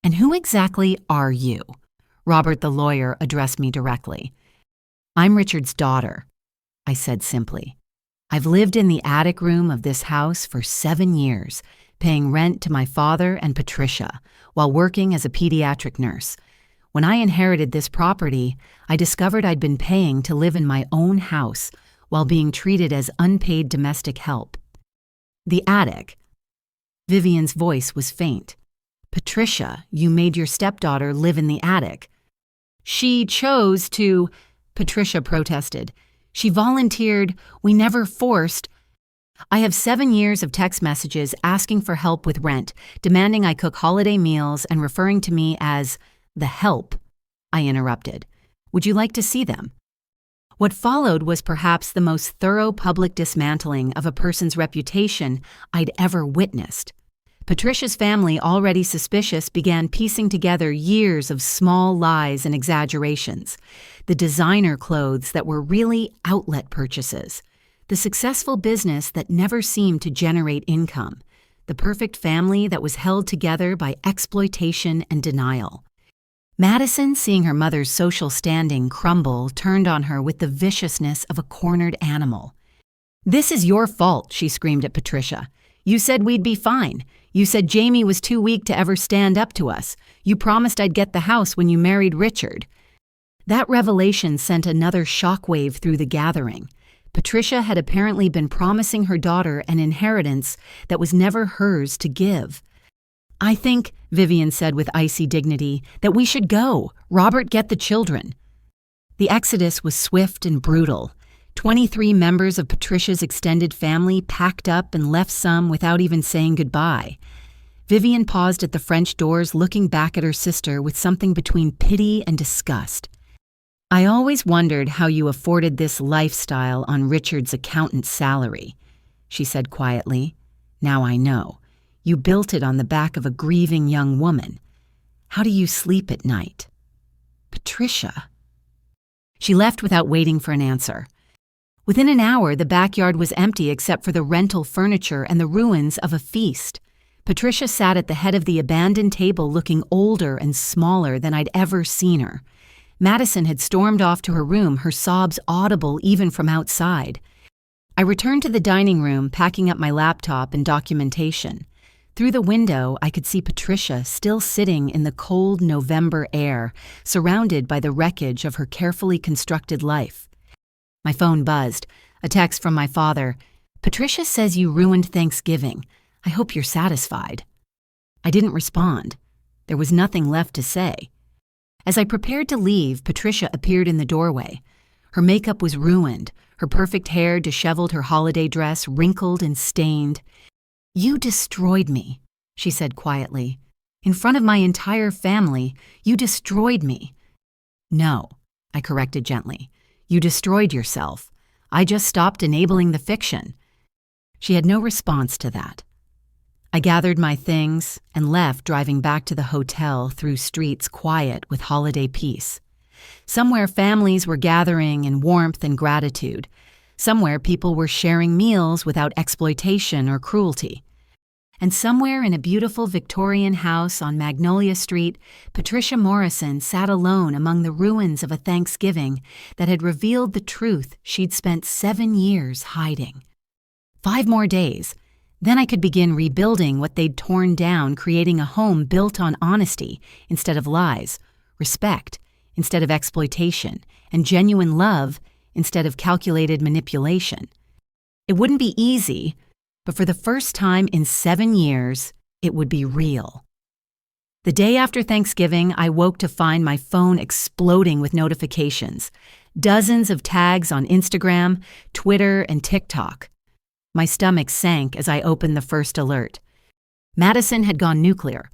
And who exactly are you? Robert the lawyer addressed me directly. I'm Richard's daughter, I said simply. I've lived in the attic room of this house for 7 years, paying rent to my father and Patricia, while working as a pediatric nurse. When I inherited this property, I discovered I'd been paying to live in my own house while being treated as unpaid domestic help. The attic. Vivian's voice was faint. Patricia, you made your stepdaughter live in the attic. She chose to, Patricia protested. She volunteered. We never forced. I have 7 years of text messages asking for help with rent, demanding I cook holiday meals and referring to me as the help. I interrupted. Would you like to see them? What followed was perhaps the most thorough public dismantling of a person's reputation I'd ever witnessed. Patricia's family, already suspicious, began piecing together years of small lies and exaggerations. The designer clothes that were really outlet purchases. The successful business that never seemed to generate income. The perfect family that was held together by exploitation and denial. Madison, seeing her mother's social standing crumble, turned on her with the viciousness of a cornered animal. "This is your fault," she screamed at Patricia. "You said we'd be fine. You said Jamie was too weak to ever stand up to us. You promised I'd get the house when you married Richard." That revelation sent another shockwave through the gathering. Patricia had apparently been promising her daughter an inheritance that was never hers to give. "I think," Vivian said with icy dignity, "that we should go. Robert, get the children." The exodus was swift and brutal. 23 members of Patricia's extended family packed up and left, some without even saying goodbye. Vivian paused at the French doors, looking back at her sister with something between pity and disgust. "I always wondered how you afforded this lifestyle on Richard's accountant's salary," she said quietly. "Now I know. You built it on the back of a grieving young woman. How do you sleep at night?" "Patricia." She left without waiting for an answer. Within an hour, the backyard was empty except for the rental furniture and the ruins of a feast. Patricia sat at the head of the abandoned table looking older and smaller than I'd ever seen her. Madison had stormed off to her room, her sobs audible even from outside. I returned to the dining room, packing up my laptop and documentation. Through the window, I could see Patricia still sitting in the cold November air, surrounded by the wreckage of her carefully constructed life. My phone buzzed. A text from my father. "Patricia says you ruined Thanksgiving. I hope you're satisfied." I didn't respond. There was nothing left to say. As I prepared to leave, Patricia appeared in the doorway. Her makeup was ruined, her perfect hair disheveled, her holiday dress wrinkled and stained. "You destroyed me," she said quietly. "In front of my entire family, you destroyed me." "No," I corrected gently. "You destroyed yourself. I just stopped enabling the fiction." She had no response to that. I gathered my things and left, driving back to the hotel through streets quiet with holiday peace. Somewhere families were gathering in warmth and gratitude. Somewhere people were sharing meals without exploitation or cruelty. And somewhere in a beautiful Victorian house on Magnolia Street, Patricia Morrison sat alone among the ruins of a Thanksgiving that had revealed the truth she'd spent 7 years hiding. 5 more days, then I could begin rebuilding what they'd torn down, creating a home built on honesty instead of lies, respect instead of exploitation, and genuine love instead of calculated manipulation. It wouldn't be easy, but for the first time in 7 years, it would be real. The day after Thanksgiving, I woke to find my phone exploding with notifications. Dozens of tags on Instagram, Twitter, and TikTok. My stomach sank as I opened the first alert. Madison had gone nuclear.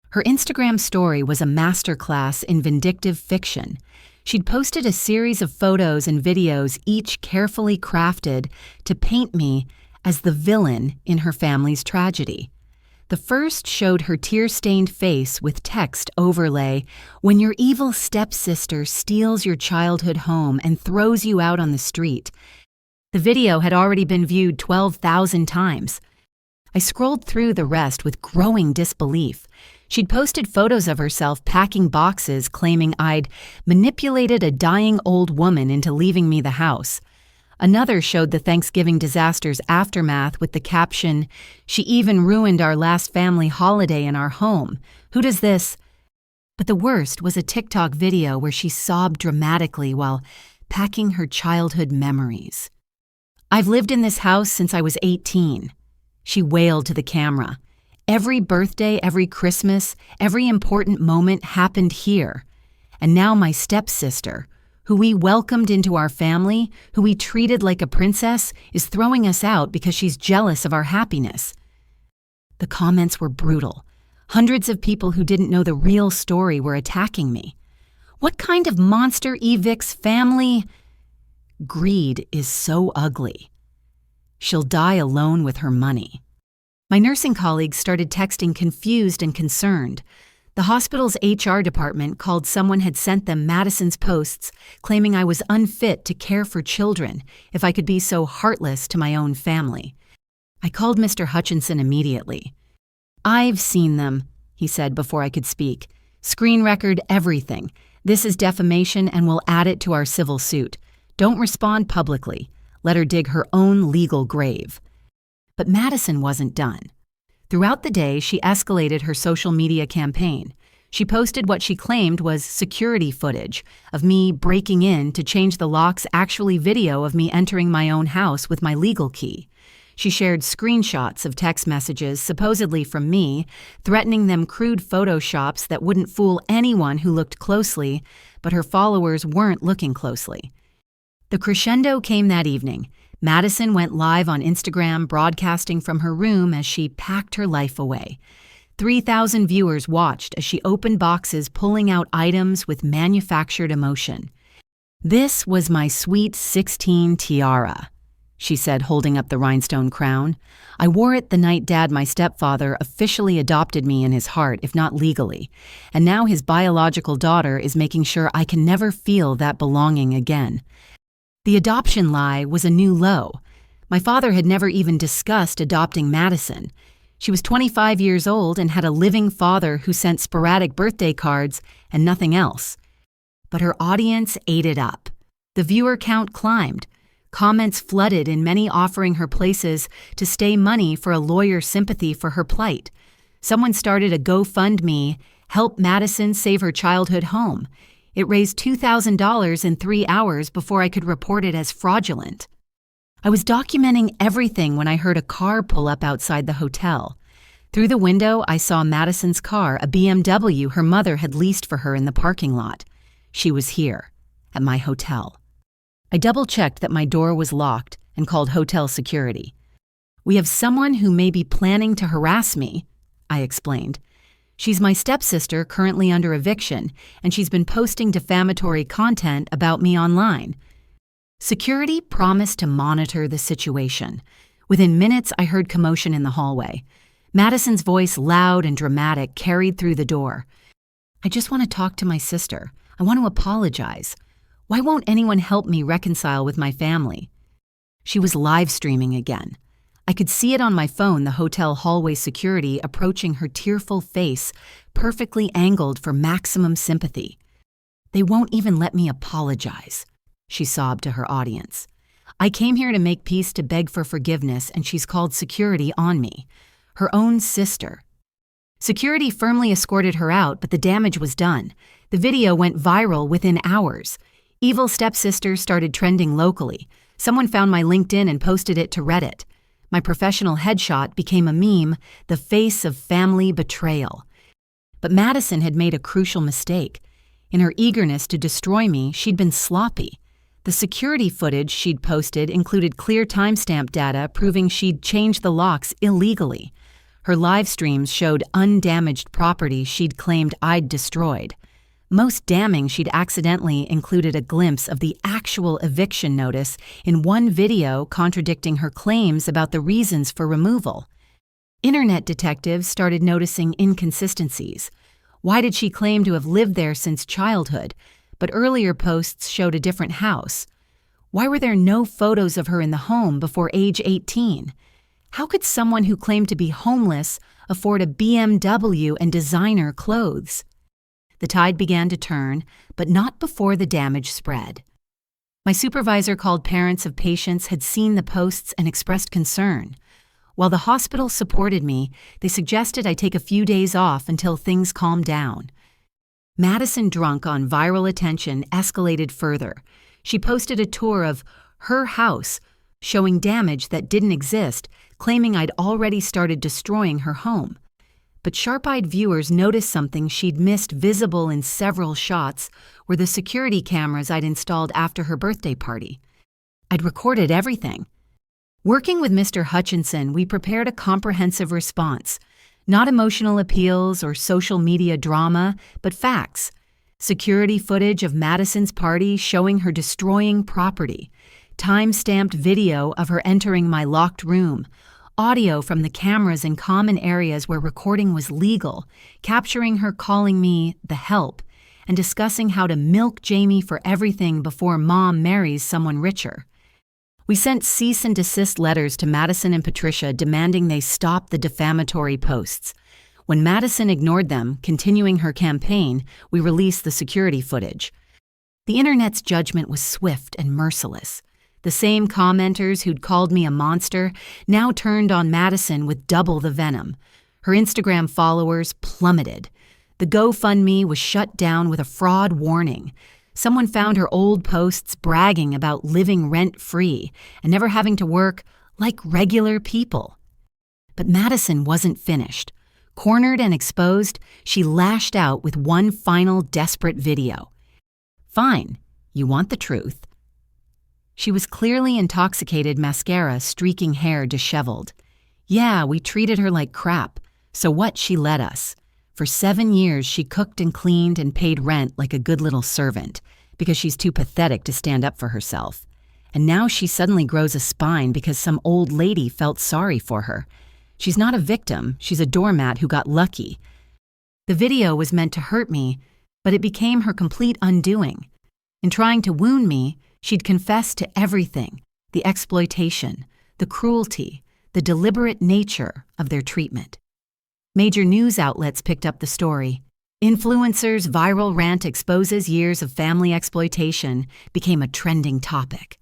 Her Instagram story was a masterclass in vindictive fiction. She'd posted a series of photos and videos, each carefully crafted to paint me as the villain in her family's tragedy. The first showed her tear-stained face with text overlay, "When your evil stepsister steals your childhood home and throws you out on the street." The video had already been viewed 12,000 times. I scrolled through the rest with growing disbelief. She'd posted photos of herself packing boxes, claiming I'd manipulated a dying old woman into leaving me the house. Another showed the Thanksgiving disaster's aftermath with the caption, "She even ruined our last family holiday in our home. Who does this?" But the worst was a TikTok video where she sobbed dramatically while packing her childhood memories. "I've lived in this house since I was 18. She wailed to the camera. "Every birthday, every Christmas, every important moment happened here. And now my stepsister, who we welcomed into our family, who we treated like a princess, is throwing us out because she's jealous of our happiness." The comments were brutal. Hundreds of people who didn't know the real story were attacking me. What kind of monster evicts family? Greed is so ugly. She'll die alone with her money. My nursing colleagues started texting confused and concerned. The hospital's HR department called someone had sent them Madison's posts claiming I was unfit to care for children if I could be so heartless to my own family. I called Mr. Hutchinson immediately. "I've seen them," he said before I could speak. "Screen record everything. This is defamation and we'll add it to our civil suit. Don't respond publicly. Let her dig her own legal grave." But Madison wasn't done. Throughout the day, she escalated her social media campaign. She posted what she claimed was security footage of me breaking in to change the locks, actually video of me entering my own house with my legal key. She shared screenshots of text messages supposedly from me, threatening them crude photoshops that wouldn't fool anyone who looked closely, but her followers weren't looking closely. The crescendo came that evening. Madison went live on Instagram, broadcasting from her room as she packed her life away. 3,000 viewers watched as she opened boxes, pulling out items with manufactured emotion. "This was my sweet 16 tiara," she said, holding up the rhinestone crown. "I wore it the night Dad, my stepfather, officially adopted me in his heart, if not legally. And now his biological daughter is making sure I can never feel that belonging again." The adoption lie was a new low. My father had never even discussed adopting Madison. She was 25 years old and had a living father who sent sporadic birthday cards and nothing else. But her audience ate it up. The viewer count climbed. Comments flooded, in many offering her places to stay money for a lawyer's sympathy for her plight. Someone started a GoFundMe, "Help Madison Save Her Childhood Home." It raised $2,000 in 3 hours before I could report it as fraudulent. I was documenting everything when I heard a car pull up outside the hotel. Through the window, I saw Madison's car, a BMW her mother had leased for her in the parking lot. She was here, at my hotel. I double-checked that my door was locked and called hotel security. "We have someone who may be planning to harass me," I explained. "She's my stepsister currently under eviction, and she's been posting defamatory content about me online." Security promised to monitor the situation. Within minutes, I heard commotion in the hallway. Madison's voice, loud and dramatic, carried through the door. "I just want to talk to my sister. I want to apologize. Why won't anyone help me reconcile with my family?" She was live streaming again. I could see it on my phone, the hotel hallway security approaching her tearful face, perfectly angled for maximum sympathy. "They won't even let me apologize," she sobbed to her audience. "I came here to make peace, to beg for forgiveness, and she's called security on me. Her own sister." Security firmly escorted her out, but the damage was done. The video went viral within hours. Evil stepsister started trending locally. Someone found my LinkedIn and posted it to Reddit. My professional headshot became a meme, the face of family betrayal. But Madison had made a crucial mistake. In her eagerness to destroy me, she'd been sloppy. The security footage she'd posted included clear timestamp data proving she'd changed the locks illegally. Her live streams showed undamaged property she'd claimed I'd destroyed. Most damning, she'd accidentally included a glimpse of the actual eviction notice in one video, contradicting her claims about the reasons for removal. Internet detectives started noticing inconsistencies. Why did she claim to have lived there since childhood, but earlier posts showed a different house? Why were there no photos of her in the home before age 18? How could someone who claimed to be homeless afford a BMW and designer clothes? The tide began to turn, but not before the damage spread. My supervisor called parents of patients had seen the posts and expressed concern. While the hospital supported me, they suggested I take a few days off until things calmed down. Madison, drunk on viral attention, escalated further. She posted a tour of her house, showing damage that didn't exist, claiming I'd already started destroying her home. But sharp-eyed viewers noticed something she'd missed. Visible in several shots were the security cameras I'd installed after her birthday party. I'd recorded everything. Working with Mr. Hutchinson, we prepared a comprehensive response. Not emotional appeals or social media drama, but facts. Security footage of Madison's party showing her destroying property. Time-stamped video of her entering my locked room. Audio from the cameras in common areas where recording was legal, capturing her calling me the help, and discussing how to milk Jamie for everything before Mom marries someone richer. We sent cease and desist letters to Madison and Patricia demanding they stop the defamatory posts. When Madison ignored them, continuing her campaign, we released the security footage. The internet's judgment was swift and merciless. The same commenters who'd called me a monster now turned on Madison with double the venom. Her Instagram followers plummeted. The GoFundMe was shut down with a fraud warning. Someone found her old posts bragging about living rent-free and never having to work like regular people. But Madison wasn't finished. Cornered and exposed, she lashed out with one final desperate video. Fine, you want the truth. She was clearly intoxicated, mascara, streaking hair disheveled. Yeah, we treated her like crap. So what? She let us. For 7 years, she cooked and cleaned and paid rent like a good little servant, because she's too pathetic to stand up for herself. And now she suddenly grows a spine because some old lady felt sorry for her. She's not a victim, she's a doormat who got lucky. The video was meant to hurt me, but it became her complete undoing. In trying to wound me, she'd confessed to everything: the exploitation, the cruelty, the deliberate nature of their treatment. Major news outlets picked up the story. Influencers' viral rant exposes years of family exploitation became a trending topic.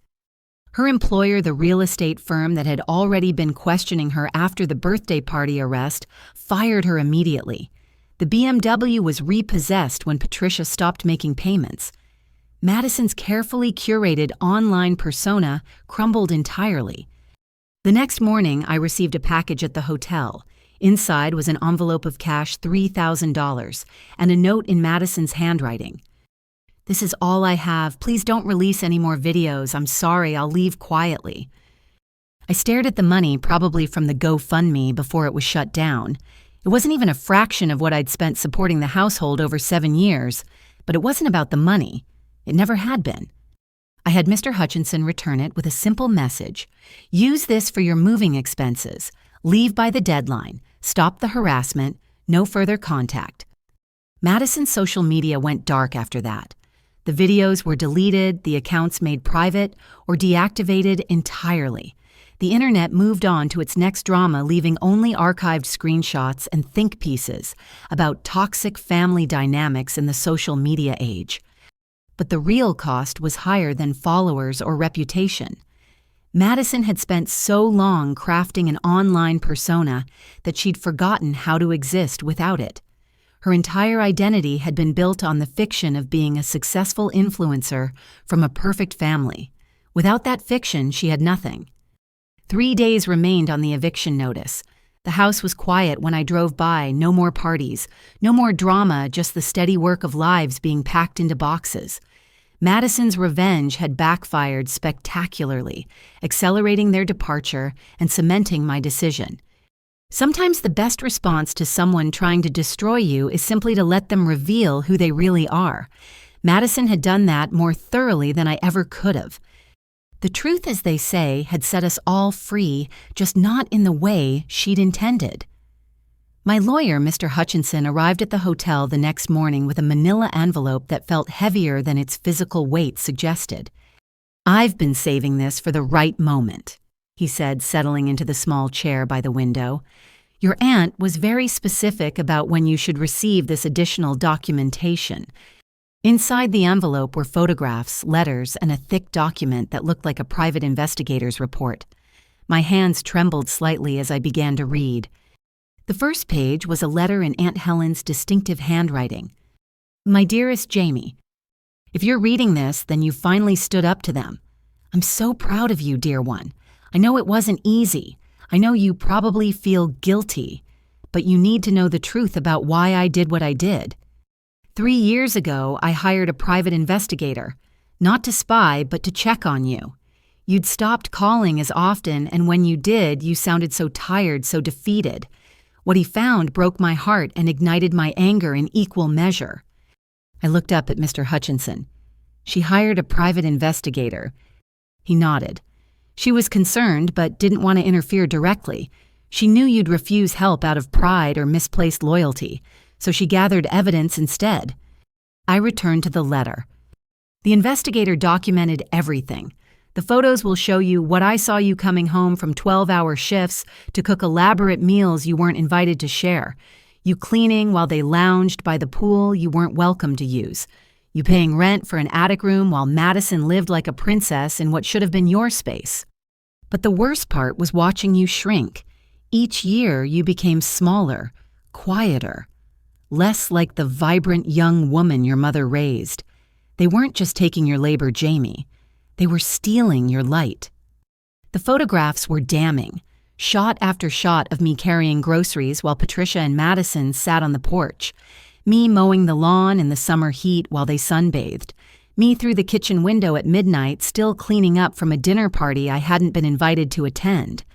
Her employer, the real estate firm that had already been questioning her after the birthday party arrest, fired her immediately. The BMW was repossessed when Patricia stopped making payments. Madison's carefully curated online persona crumbled entirely. The next morning, I received a package at the hotel. Inside was an envelope of cash, $3,000, and a note in Madison's handwriting. This is all I have. Please don't release any more videos. I'm sorry, I'll leave quietly. I stared at the money, probably from the GoFundMe, before it was shut down. It wasn't even a fraction of what I'd spent supporting the household over 7 years, but it wasn't about the money. It never had been. I had Mr. Hutchinson return it with a simple message. Use this for your moving expenses. Leave by the deadline. Stop the harassment. No further contact. Madison's social media went dark after that. The videos were deleted, the accounts made private, or deactivated entirely. The internet moved on to its next drama, leaving only archived screenshots and think pieces about toxic family dynamics in the social media age. But the real cost was higher than followers or reputation. Madison had spent so long crafting an online persona that she'd forgotten how to exist without it. Her entire identity had been built on the fiction of being a successful influencer from a perfect family. Without that fiction, she had nothing. 3 days remained on the eviction notice. The house was quiet when I drove by. No more parties, no more drama, just the steady work of lives being packed into boxes. Madison's revenge had backfired spectacularly, accelerating their departure and cementing my decision. Sometimes the best response to someone trying to destroy you is simply to let them reveal who they really are. Madison had done that more thoroughly than I ever could have. The truth, as they say, had set us all free, just not in the way she'd intended. My lawyer, Mr. Hutchinson, arrived at the hotel the next morning with a manila envelope that felt heavier than its physical weight suggested. "I've been saving this for the right moment," he said, settling into the small chair by the window. "Your aunt was very specific about when you should receive this additional documentation. Inside the envelope were photographs, letters, and a thick document that looked like a private investigator's report. My hands trembled slightly as I began to read. The first page was a letter in Aunt Helen's distinctive handwriting. My dearest Jamie, if you're reading this, then you finally stood up to them. I'm so proud of you, dear one. I know it wasn't easy. I know you probably feel guilty, but you need to know the truth about why I did what I did. 3 years ago, I hired a private investigator, not to spy, but to check on you. You'd stopped calling as often, and when you did, you sounded so tired, so defeated. What he found broke my heart and ignited my anger in equal measure. I looked up at Mr. Hutchinson. She hired a private investigator. He nodded. She was concerned, but didn't want to interfere directly. She knew you'd refuse help out of pride or misplaced loyalty, so she gathered evidence instead. I returned to the letter. The investigator documented everything. The photos will show you what I saw you coming home from 12-hour shifts to cook elaborate meals you weren't invited to share, you cleaning while they lounged by the pool you weren't welcome to use, you paying rent for an attic room while Madison lived like a princess in what should have been your space. But the worst part was watching you shrink. Each year you became smaller, quieter, less like the vibrant young woman your mother raised. They weren't just taking your labor, Jamie. They were stealing your light. The photographs were damning, shot after shot of me carrying groceries while Patricia and Madison sat on the porch, me mowing the lawn in the summer heat while they sunbathed, me through the kitchen window at midnight still cleaning up from a dinner party I hadn't been invited to attend.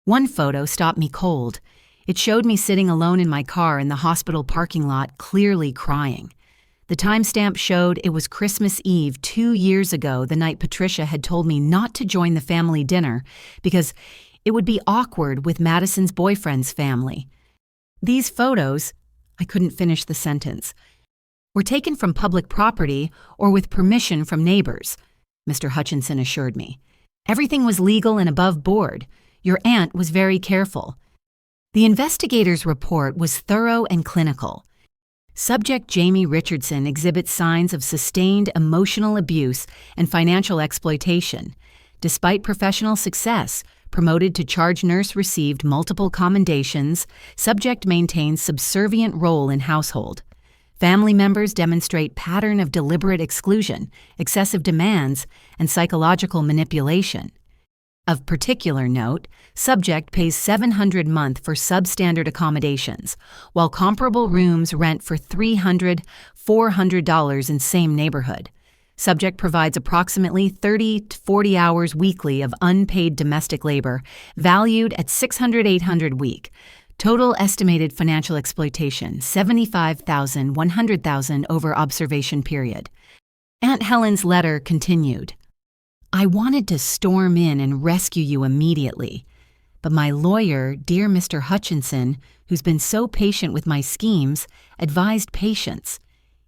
One photo stopped me cold. It showed me sitting alone in my car in the hospital parking lot, clearly crying. The timestamp showed it was Christmas Eve 2 years ago, the night Patricia had told me not to join the family dinner because it would be awkward with Madison's boyfriend's family. These photos, I couldn't finish the sentence, were taken from public property or with permission from neighbors, Mr. Hutchinson assured me. Everything was legal and above board. Your aunt was very careful. The investigator's report was thorough and clinical. Subject Jamie Richardson exhibits signs of sustained emotional abuse and financial exploitation. Despite professional success, promoted to charge nurse, received multiple commendations, subject maintains subservient role in household. Family members demonstrate pattern of deliberate exclusion, excessive demands, and psychological manipulation. Of particular note, subject pays $700 a month for substandard accommodations, while comparable rooms rent for $300, $400 in same neighborhood. Subject provides approximately 30 to 40 hours weekly of unpaid domestic labor, valued at $600, $800 week. Total estimated financial exploitation, $75,000, $100,000 over observation period. Aunt Helen's letter continued. I wanted to storm in and rescue you immediately, but my lawyer, dear Mr. Hutchinson, who's been so patient with my schemes, advised patience.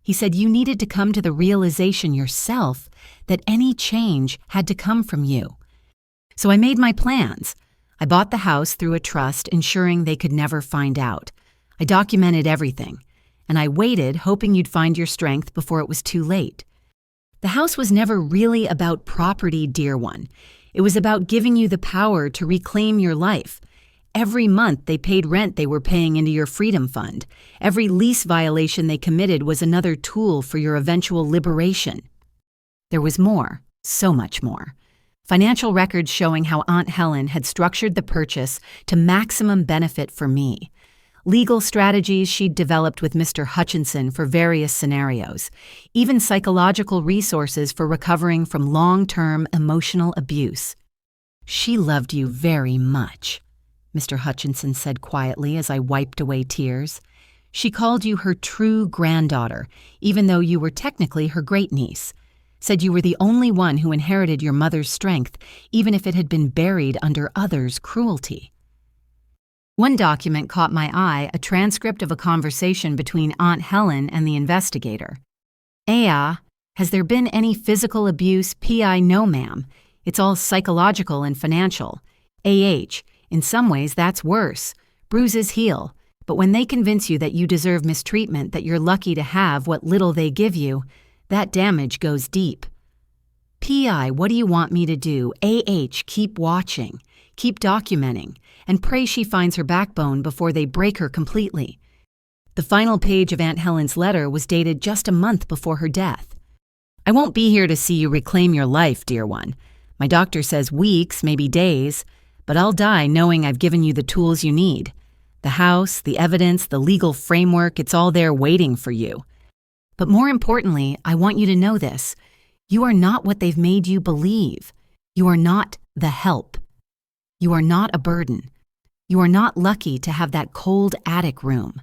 He said you needed to come to the realization yourself that any change had to come from you. So I made my plans. I bought the house through a trust, ensuring they could never find out. I documented everything, and I waited, hoping you'd find your strength before it was too late. The house was never really about property, dear one. It was about giving you the power to reclaim your life. Every month they paid rent they were paying into your freedom fund. Every lease violation they committed was another tool for your eventual liberation. There was more, so much more. Financial records showing how Aunt Helen had structured the purchase to maximum benefit for me. Legal strategies she'd developed with Mr. Hutchinson for various scenarios. Even psychological resources for recovering from long-term emotional abuse. She loved you very much, Mr. Hutchinson said quietly as I wiped away tears. She called you her true granddaughter, even though you were technically her great-niece. Said you were the only one who inherited your mother's strength, even if it had been buried under others' cruelty. One document caught my eye, a transcript of a conversation between Aunt Helen and the investigator. "Aya, has there been any physical abuse? P.I. No, ma'am. It's all psychological and financial. A.H. In some ways, that's worse. Bruises heal. But when they convince you that you deserve mistreatment, that you're lucky to have what little they give you, That damage goes deep. PI, what do you want me to do? AH, keep watching, keep documenting, and pray she finds her backbone before they break her completely. The final page of Aunt Helen's letter was dated just a month before her death. I won't be here to see you reclaim your life, dear one. My doctor says weeks, maybe days, but I'll die knowing I've given you the tools you need. The house, the evidence, the legal framework, it's all there waiting for you. But more importantly, I want you to know this. You are not what they've made you believe. You are not the help. You are not a burden. You are not lucky to have that cold attic room.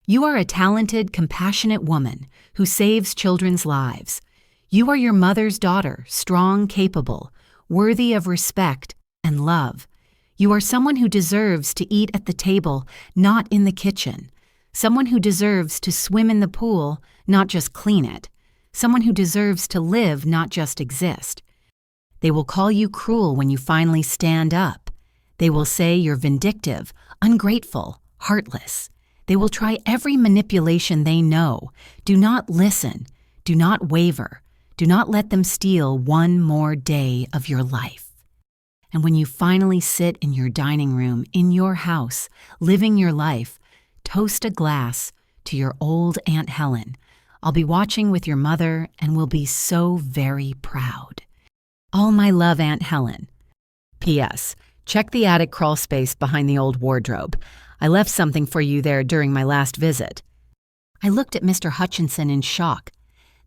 You are a talented, compassionate woman who saves children's lives. You are your mother's daughter, strong, capable, worthy of respect and love. You are someone who deserves to eat at the table, not in the kitchen. Someone who deserves to swim in the pool, not just clean it. Someone who deserves to live, not just exist. They will call you cruel when you finally stand up. They will say you're vindictive, ungrateful, heartless. They will try every manipulation they know. Do not listen. Do not waver. Do not let them steal one more day of your life. And when you finally sit in your dining room, in your house, living your life, toast a glass to your old Aunt Helen. I'll be watching with your mother and will be so very proud. All my love, Aunt Helen. P.S. Check the attic crawl space behind the old wardrobe. I left something for you there during my last visit. I looked at Mr. Hutchinson in shock.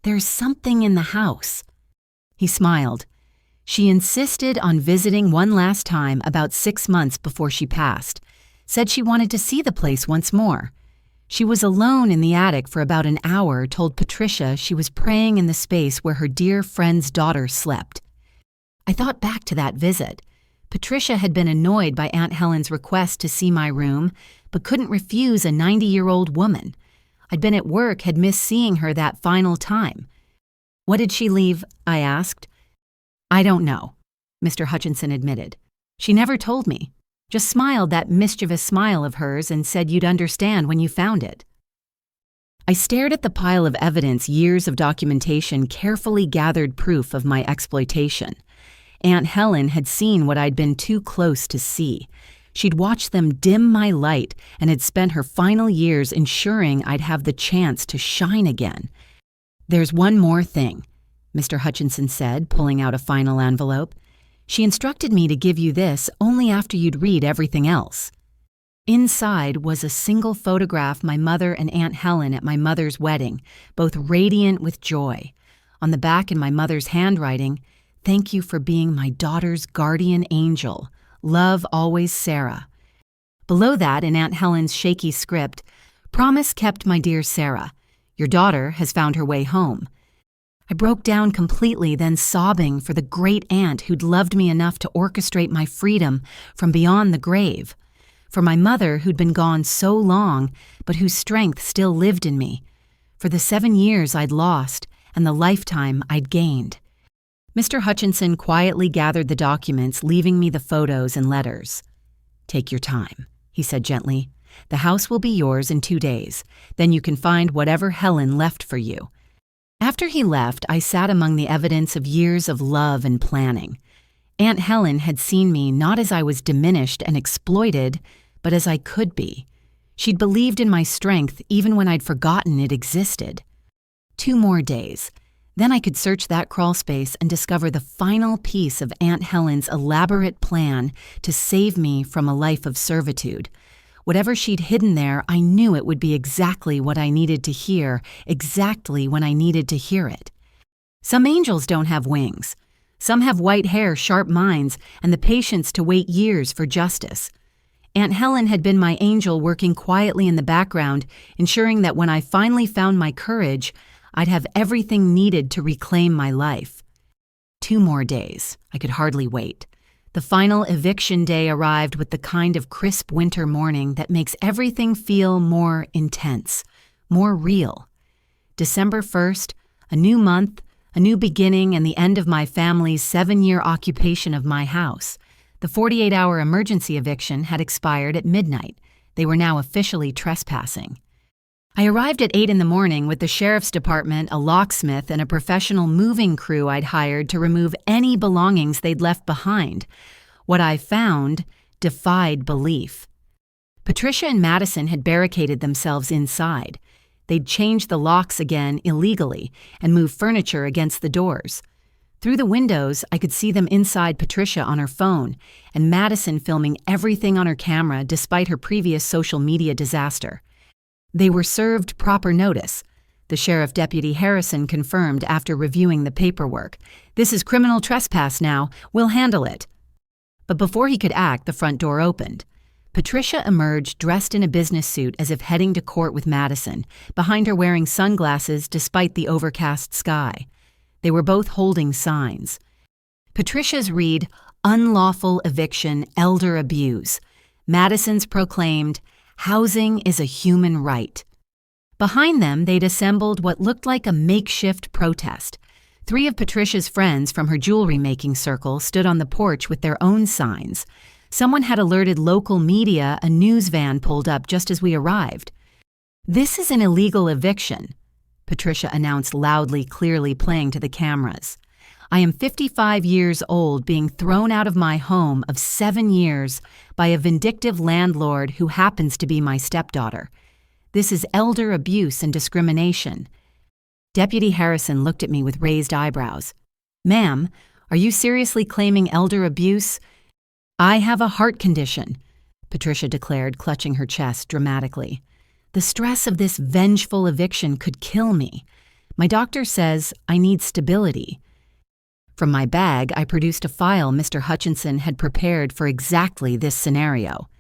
There's something in the house. He smiled. She insisted on visiting one last time about 6 months before she passed. Said she wanted to see the place once more. She was alone in the attic for about an hour, told Patricia she was praying in the space where her dear friend's daughter slept. I thought back to that visit. Patricia had been annoyed by Aunt Helen's request to see my room, but couldn't refuse a 90-year-old woman. I'd been at work, had missed seeing her that final time. What did she leave? I asked. I don't know, Mr. Hutchinson admitted. She never told me. Just smiled that mischievous smile of hers and said you'd understand when you found it. I stared at the pile of evidence, years of documentation, carefully gathered proof of my exploitation. Aunt Helen had seen what I'd been too close to see. She'd watched them dim my light and had spent her final years ensuring I'd have the chance to shine again. There's one more thing, Mr. Hutchinson said, pulling out a final envelope. She instructed me to give you this only after you'd read everything else. Inside was a single photograph my mother and Aunt Helen at my mother's wedding, both radiant with joy. On the back in my mother's handwriting, "Thank you for being my daughter's guardian angel. Love always, Sarah." Below that, in Aunt Helen's shaky script, "Promise kept, my dear Sarah. Your daughter has found her way home." I broke down completely, then sobbing for the great aunt who'd loved me enough to orchestrate my freedom from beyond the grave. For my mother who'd been gone so long, but whose strength still lived in me. For the 7 years I'd lost and the lifetime I'd gained. Mr. Hutchinson quietly gathered the documents, leaving me the photos and letters. "Take your time," he said gently. "The house will be yours in 2 days. Then you can find whatever Helen left for you." After he left, I sat among the evidence of years of love and planning. Aunt Helen had seen me not as I was diminished and exploited, but as I could be. She'd believed in my strength even when I'd forgotten it existed. 2 more days. Then I could search that crawl space and discover the final piece of Aunt Helen's elaborate plan to save me from a life of servitude. Whatever she'd hidden there, I knew it would be exactly what I needed to hear, exactly when I needed to hear it. Some angels don't have wings. Some have white hair, sharp minds, and the patience to wait years for justice. Aunt Helen had been my angel working quietly in the background, ensuring that when I finally found my courage, I'd have everything needed to reclaim my life. 2 more days. I could hardly wait. The final eviction day arrived with the kind of crisp winter morning that makes everything feel more intense, more real. December 1st, a new month, a new beginning, and the end of my family's 7-year occupation of my house. The 48-hour emergency eviction had expired at midnight. They were now officially trespassing. I arrived at 8 in the morning with the sheriff's department, a locksmith, and a professional moving crew I'd hired to remove any belongings they'd left behind. What I found defied belief. Patricia and Madison had barricaded themselves inside. They'd changed the locks again illegally and moved furniture against the doors. Through the windows, I could see them inside Patricia on her phone and Madison filming everything on her camera despite her previous social media disaster. They were served proper notice. The Sheriff Deputy Harrison confirmed after reviewing the paperwork. "This is criminal trespass now. We'll handle it." But before he could act, the front door opened. Patricia emerged dressed in a business suit as if heading to court with Madison, behind her wearing sunglasses despite the overcast sky. They were both holding signs. Patricia's read, "Unlawful eviction, elder abuse." Madison's proclaimed, "Housing is a human right." Behind them, they'd assembled what looked like a makeshift protest. 3 of Patricia's friends from her jewelry-making circle stood on the porch with their own signs. Someone had alerted local media a news van pulled up just as we arrived. "This is an illegal eviction," Patricia announced loudly, clearly playing to the cameras. "I am 55 years old, being thrown out of my home of 7 years by a vindictive landlord who happens to be my stepdaughter. This is elder abuse and discrimination." Deputy Harrison looked at me with raised eyebrows. "Ma'am, are you seriously claiming elder abuse?" "I have a heart condition," Patricia declared, clutching her chest dramatically. "The stress of this vengeful eviction could kill me. My doctor says I need stability." From my bag, I produced a file Mr. Hutchinson had prepared for exactly this scenario.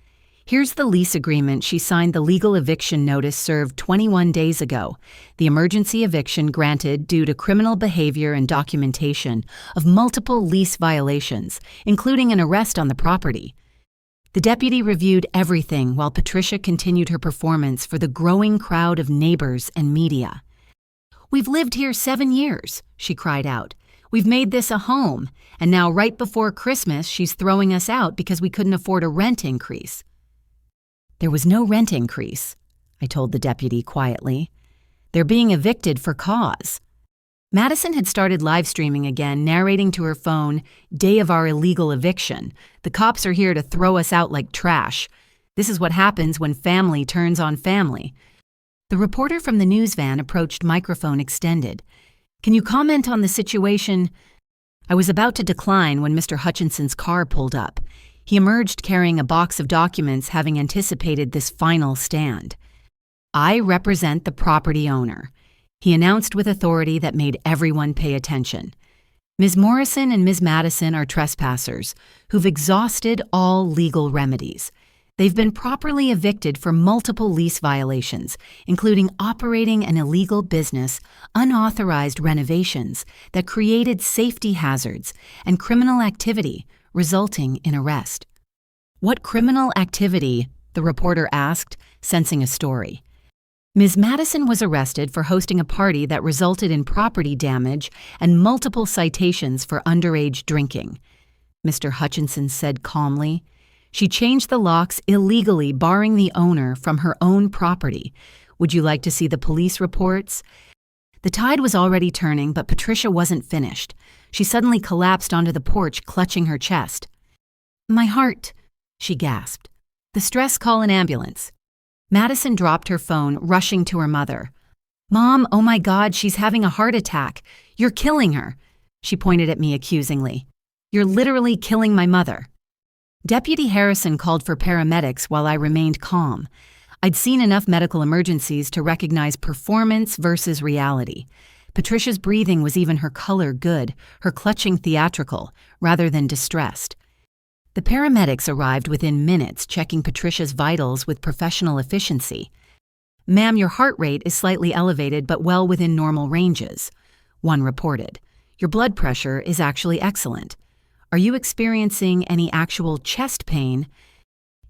"Here's the lease agreement she signed the legal eviction notice served 21 days ago. The emergency eviction granted due to criminal behavior and documentation of multiple lease violations, including an arrest on the property." The deputy reviewed everything while Patricia continued her performance for the growing crowd of neighbors and media. "We've lived here 7 years," she cried out. "We've made this a home, and now right before Christmas she's throwing us out because we couldn't afford a rent increase." "There was no rent increase," I told the deputy quietly. "They're being evicted for cause." Madison had started live streaming again, narrating to her phone, "Day of our illegal eviction. The cops are here to throw us out like trash. This is what happens when family turns on family." The reporter from the news van approached, microphone extended. "Can you comment on the situation?" I was about to decline when Mr. Hutchinson's car pulled up. He emerged carrying a box of documents, having anticipated this final stand. "I represent the property owner," he announced with authority that made everyone pay attention. "Ms. Morrison and Ms. Madison are trespassers who've exhausted all legal remedies. They've been properly evicted for multiple lease violations, including operating an illegal business, unauthorized renovations that created safety hazards, and criminal activity resulting in arrest." "What criminal activity?" the reporter asked, sensing a story. "Ms. Madison was arrested for hosting a party that resulted in property damage and multiple citations for underage drinking," Mr. Hutchinson said calmly. "She changed the locks illegally, barring the owner from her own property. Would you like to see the police reports?" The tide was already turning, but Patricia wasn't finished. She suddenly collapsed onto the porch, clutching her chest. "My heart," she gasped. "The stress, call an ambulance." Madison dropped her phone, rushing to her mother. "Mom, oh my God, she's having a heart attack. You're killing her." She pointed at me accusingly. "You're literally killing my mother." Deputy Harrison called for paramedics while I remained calm. I'd seen enough medical emergencies to recognize performance versus reality. Patricia's breathing was even her color good, her clutching theatrical, rather than distressed. The paramedics arrived within minutes, checking Patricia's vitals with professional efficiency. "Ma'am, your heart rate is slightly elevated but well within normal ranges," one reported. "Your blood pressure is actually excellent. Are you experiencing any actual chest pain?"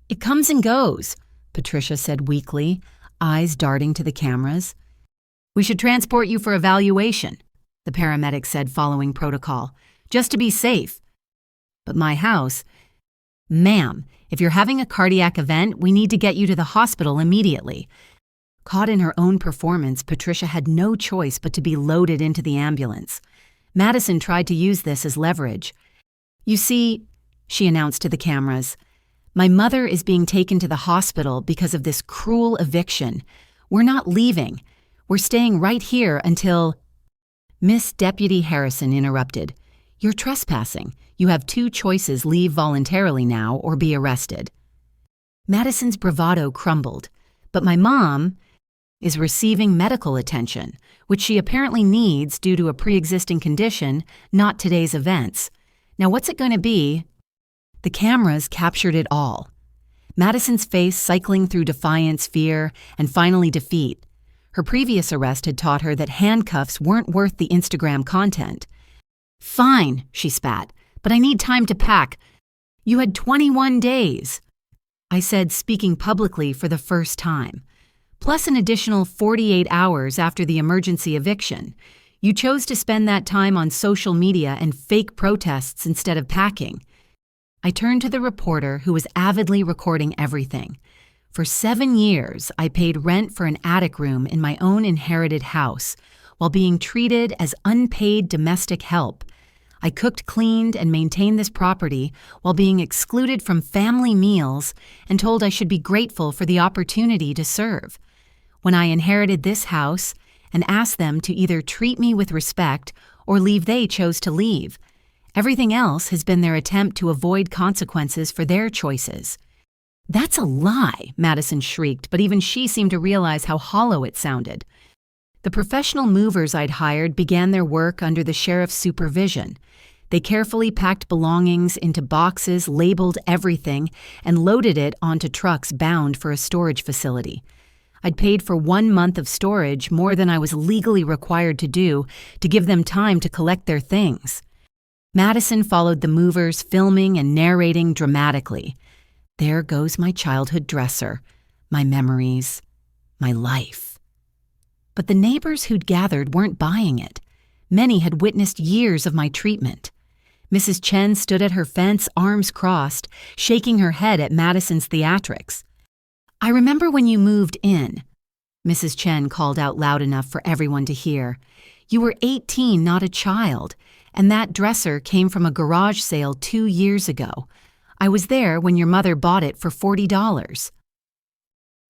"It comes and goes," Patricia said weakly, eyes darting to the cameras. "We should transport you for evaluation," the paramedic said following protocol, "just to be safe." "But my house—" "Ma'am, if you're having a cardiac event, we need to get you to the hospital immediately." Caught in her own performance, Patricia had no choice but to be loaded into the ambulance. Madison tried to use this as leverage. "You see," she announced to the cameras, "my mother is being taken to the hospital because of this cruel eviction. We're not leaving. We're staying right here until—" Miss Deputy Harrison interrupted. "You're trespassing. You have two choices: leave voluntarily now or be arrested." Madison's bravado crumbled, but my mom is receiving medical attention, which she apparently needs due to a pre-existing condition, not today's events. Now what's it going to be? The cameras captured it all. Madison's face cycling through defiance, fear, and finally defeat. Her previous arrest had taught her that handcuffs weren't worth the Instagram content. "Fine," she spat, "but I need time to pack. You had 21 days. I said, speaking publicly for the first time. Plus an additional 48 hours after the emergency eviction. You chose to spend that time on social media and fake protests instead of packing. I turned to the reporter who was avidly recording everything. For 7 years, I paid rent for an attic room in my own inherited house while being treated as unpaid domestic help. I cooked, cleaned, and maintained this property while being excluded from family meals and told I should be grateful for the opportunity to serve. When I inherited this house and asked them to either treat me with respect or leave, they chose to leave. Everything else has been their attempt to avoid consequences for their choices." "That's a lie," Madison shrieked, but even she seemed to realize how hollow it sounded. The professional movers I'd hired began their work under the sheriff's supervision. They carefully packed belongings into boxes, labeled everything, and loaded it onto trucks bound for a storage facility. I'd paid for 1 month of storage, more than I was legally required to do, to give them time to collect their things. Madison followed the movers, filming and narrating dramatically. There goes my childhood dresser, my memories, my life. But the neighbors who'd gathered weren't buying it. Many had witnessed years of my treatment. Mrs. Chen stood at her fence, arms crossed, shaking her head at Madison's theatrics. "I remember when you moved in," Mrs. Chen called out loud enough for everyone to hear. "You were 18, not a child, and that dresser came from a garage sale 2 years ago. I was there when your mother bought it for $40.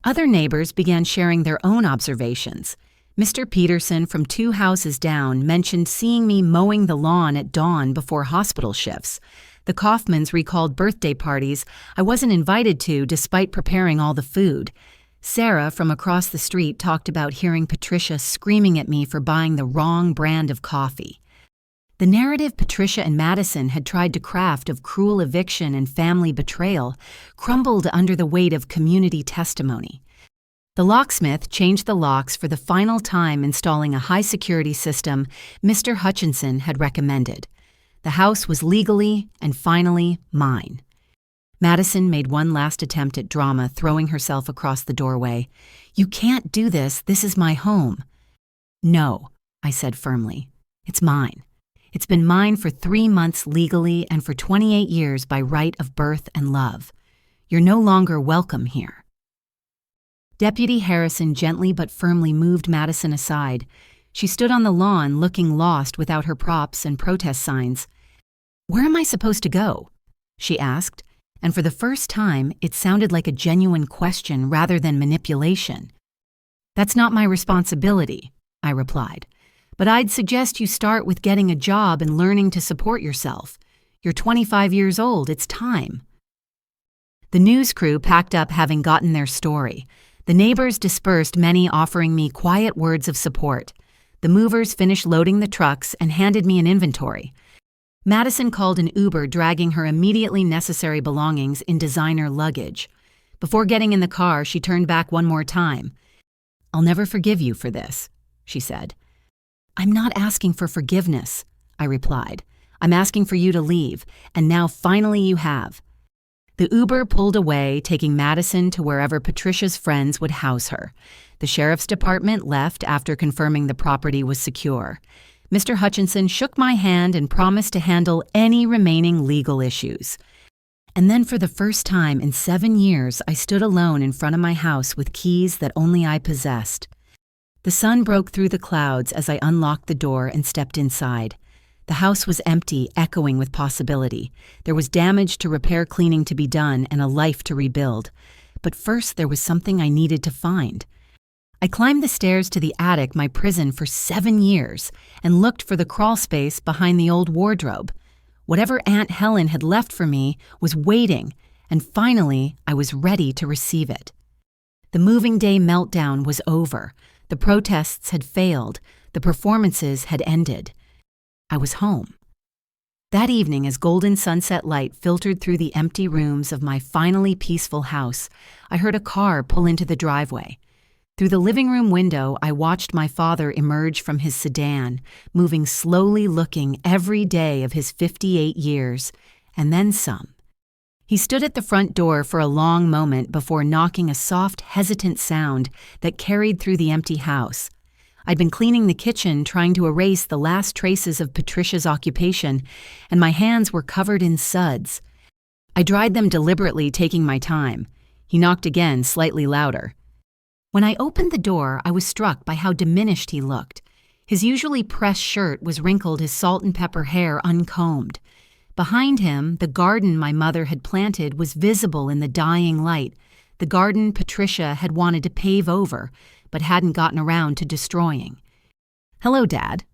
Other neighbors began sharing their own observations. Mr. Peterson from 2 houses down mentioned seeing me mowing the lawn at dawn before hospital shifts. The Kaufmans recalled birthday parties I wasn't invited to despite preparing all the food. Sarah from across the street talked about hearing Patricia screaming at me for buying the wrong brand of coffee. The narrative Patricia and Madison had tried to craft of cruel eviction and family betrayal crumbled under the weight of community testimony. The locksmith changed the locks for the final time, installing a high-security system Mr. Hutchinson had recommended. The house was legally and finally mine. Madison made one last attempt at drama, throwing herself across the doorway. "You can't do this. This is my home." "No," I said firmly. "It's mine. It's been mine for 3 months legally and for 28 years by right of birth and love. You're no longer welcome here." Deputy Harrison gently but firmly moved Madison aside. She stood on the lawn looking lost without her props and protest signs. "Where am I supposed to go?" she asked, and for the first time it sounded like a genuine question rather than manipulation. "That's not my responsibility," I replied. "But I'd suggest you start with getting a job and learning to support yourself. You're 25 years old, it's time." The news crew packed up, having gotten their story. The neighbors dispersed, many offering me quiet words of support. The movers finished loading the trucks and handed me an inventory. Madison called an Uber, dragging her immediately necessary belongings in designer luggage. Before getting in the car, she turned back one more time. "I'll never forgive you for this," she said. "I'm not asking for forgiveness," I replied. "I'm asking for you to leave, and now finally you have." The Uber pulled away, taking Madison to wherever Patricia's friends would house her. The sheriff's department left after confirming the property was secure. Mr. Hutchinson shook my hand and promised to handle any remaining legal issues. And then for the first time in 7 years, I stood alone in front of my house with keys that only I possessed. The sun broke through the clouds as I unlocked the door and stepped inside. The house was empty, echoing with possibility. There was damage to repair, cleaning to be done, and a life to rebuild. But first, there was something I needed to find. I climbed the stairs to the attic, my prison for 7 years, and looked for the crawl space behind the old wardrobe. Whatever Aunt Helen had left for me was waiting, and finally, I was ready to receive it. The moving day meltdown was over. The protests had failed. The performances had ended. I was home. That evening, as golden sunset light filtered through the empty rooms of my finally peaceful house, I heard a car pull into the driveway. Through the living room window, I watched my father emerge from his sedan, moving slowly, looking every day of his 58 years, and then some. He stood at the front door for a long moment before knocking a soft, hesitant sound that carried through the empty house. I'd been cleaning the kitchen, trying to erase the last traces of Patricia's occupation, and my hands were covered in suds. I dried them deliberately, taking my time. He knocked again, slightly louder. When I opened the door, I was struck by how diminished he looked. His usually pressed shirt was wrinkled, his salt and pepper hair uncombed. Behind him, the garden my mother had planted was visible in the dying light, the garden Patricia had wanted to pave over, but hadn't gotten around to destroying. "Hello, Dad."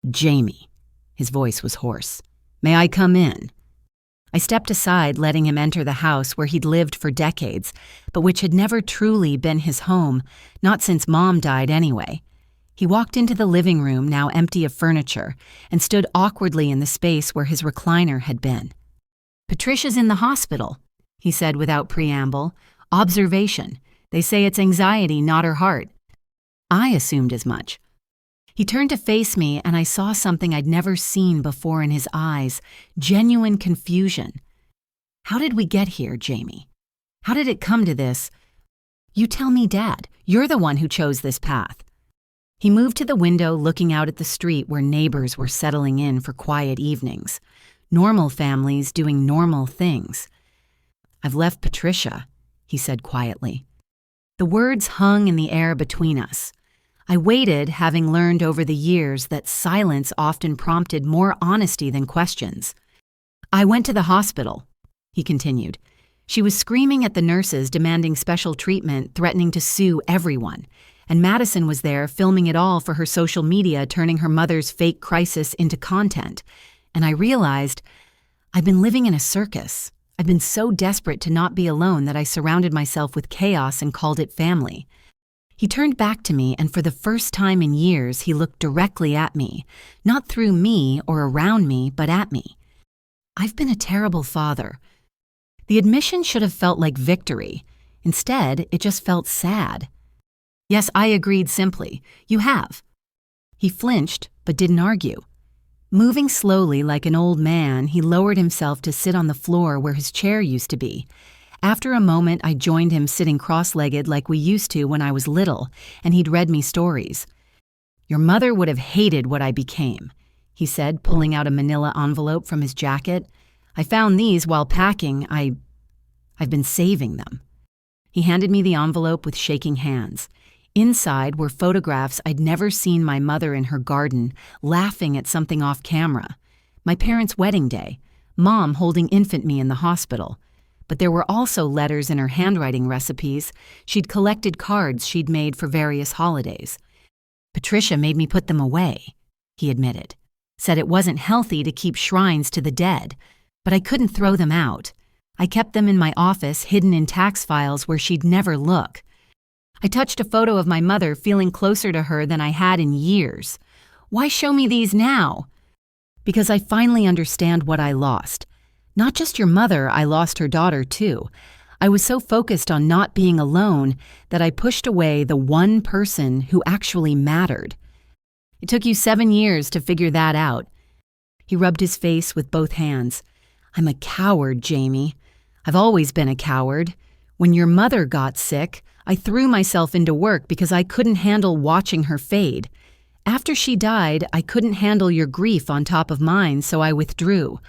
"Jamie." His voice was hoarse. "May I come in?" I stepped aside, letting him enter the house where he'd lived for decades, but which had never truly been his home, not since Mom died anyway. He walked into the living room, now empty of furniture, and stood awkwardly in the space where his recliner had been. "Patricia's in the hospital," he said without preamble. "Observation. They say it's anxiety, not her heart." I assumed as much. He turned to face me, and I saw something I'd never seen before in his eyes, genuine confusion. "How did we get here, Jamie? How did it come to this?" "You tell me, Dad. You're the one who chose this path." He moved to the window, looking out at the street where neighbors were settling in for quiet evenings. Normal families doing normal things. "I've left Patricia," he said quietly. The words hung in the air between us. I waited, having learned over the years that silence often prompted more honesty than questions. "I went to the hospital," he continued. "She was screaming at the nurses, demanding special treatment, threatening to sue everyone. And Madison was there, filming it all for her social media, turning her mother's fake crisis into content. And I realized I've been living in a circus. I've been so desperate to not be alone that I surrounded myself with chaos and called it family." He turned back to me, and for the first time in years, he looked directly at me, not through me or around me, but at me. "I've been a terrible father." The admission should have felt like victory. Instead, it just felt sad. "Yes," I agreed simply. "You have." He flinched, but didn't argue. Moving slowly like an old man, he lowered himself to sit on the floor where his chair used to be. After a moment, I joined him, sitting cross-legged like we used to when I was little, and he'd read me stories. "Your mother would have hated what I became," he said, pulling out a manila envelope from his jacket. "I found these while packing. I've been saving them." He handed me the envelope with shaking hands. Inside were photographs I'd never seen my mother in her garden, laughing at something off camera. My parents' wedding day, Mom holding infant me in the hospital. But there were also letters in her handwriting recipes. She'd collected cards she'd made for various holidays. "Patricia made me put them away," he admitted. "Said it wasn't healthy to keep shrines to the dead. But I couldn't throw them out. I kept them in my office, hidden in tax files where she'd never look. I touched a photo of my mother, feeling closer to her than I had in years. Why show me these now? Because I finally understand what I lost. Not just your mother, I lost her daughter too. I was so focused on not being alone that I pushed away the one person who actually mattered. It took you 7 years to figure that out." He rubbed his face with both hands. "I'm a coward, Jamie. I've always been a coward. When your mother got sick, I threw myself into work because I couldn't handle watching her fade. After she died, I couldn't handle your grief on top of mine, so I withdrew.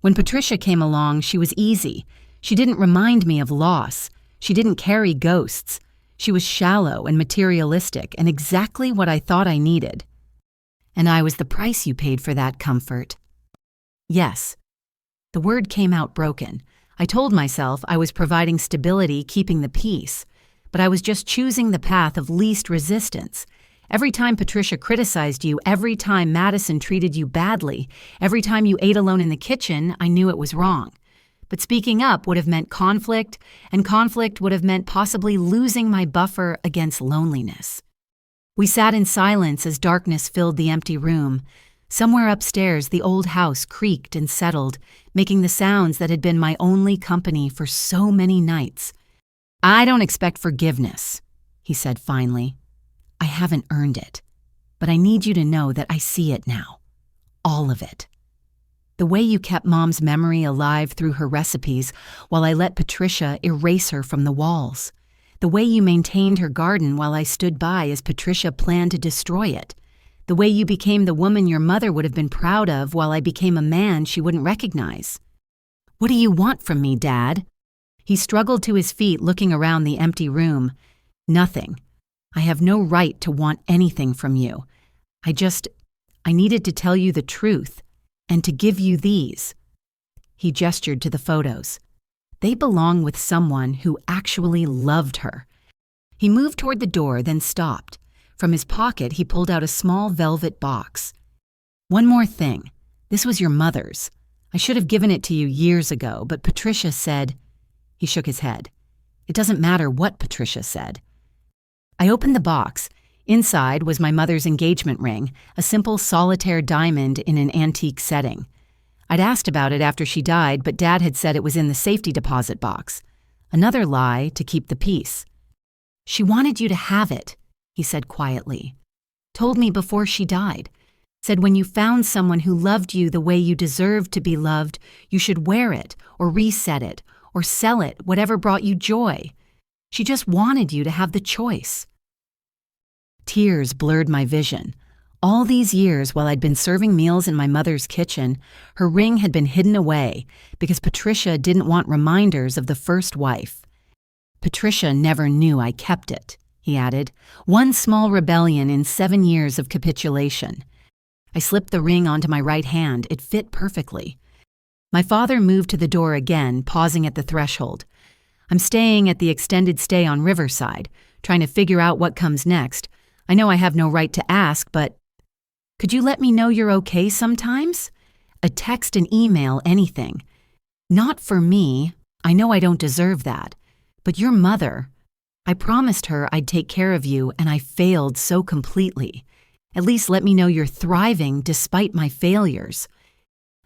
When Patricia came along, she was easy. She didn't remind me of loss. She didn't carry ghosts. She was shallow and materialistic and exactly what I thought I needed. And I was the price you paid for that comfort. Yes. The word came out broken. I told myself I was providing stability, keeping the peace, but I was just choosing the path of least resistance. Every time Patricia criticized you, every time Madison treated you badly, every time you ate alone in the kitchen, I knew it was wrong. But speaking up would have meant conflict, and conflict would have meant possibly losing my buffer against loneliness. We sat in silence as darkness filled the empty room. Somewhere upstairs, the old house creaked and settled, making the sounds that had been my only company for so many nights. "I don't expect forgiveness," he said finally. "I haven't earned it, but I need you to know that I see it now. All of it. The way you kept Mom's memory alive through her recipes while I let Patricia erase her from the walls. The way you maintained her garden while I stood by as Patricia planned to destroy it. The way you became the woman your mother would have been proud of while I became a man she wouldn't recognize. What do you want from me, Dad?" He struggled to his feet, looking around the empty room. "Nothing. I have no right to want anything from you. I needed to tell you the truth, and to give you these." He gestured to the photos. They belong with someone who actually loved her. He moved toward the door, then stopped. From his pocket, he pulled out a small velvet box. "One more thing. This was your mother's. I should have given it to you years ago, but Patricia said—" He shook his head. "It doesn't matter what Patricia said." I opened the box. Inside was my mother's engagement ring, a simple solitaire diamond in an antique setting. I'd asked about it after she died, but Dad had said it was in the safety deposit box. Another lie to keep the peace. "She wanted you to have it," he said quietly. "Told me before she died. Said when you found someone who loved you the way you deserved to be loved, you should wear it, or reset it, or sell it, whatever brought you joy. She just wanted you to have the choice." Tears blurred my vision. All these years while I'd been serving meals in my mother's kitchen, her ring had been hidden away because Patricia didn't want reminders of the first wife. "Patricia never knew I kept it," he added. "One small rebellion in 7 years of capitulation." I slipped the ring onto my right hand. It fit perfectly. My father moved to the door again, pausing at the threshold. "I'm staying at the extended stay on Riverside, trying to figure out what comes next. I know I have no right to ask, but could you let me know you're okay sometimes? A text, an email, anything. Not for me. I know I don't deserve that. But your mother. I promised her I'd take care of you, and I failed so completely. At least let me know you're thriving despite my failures."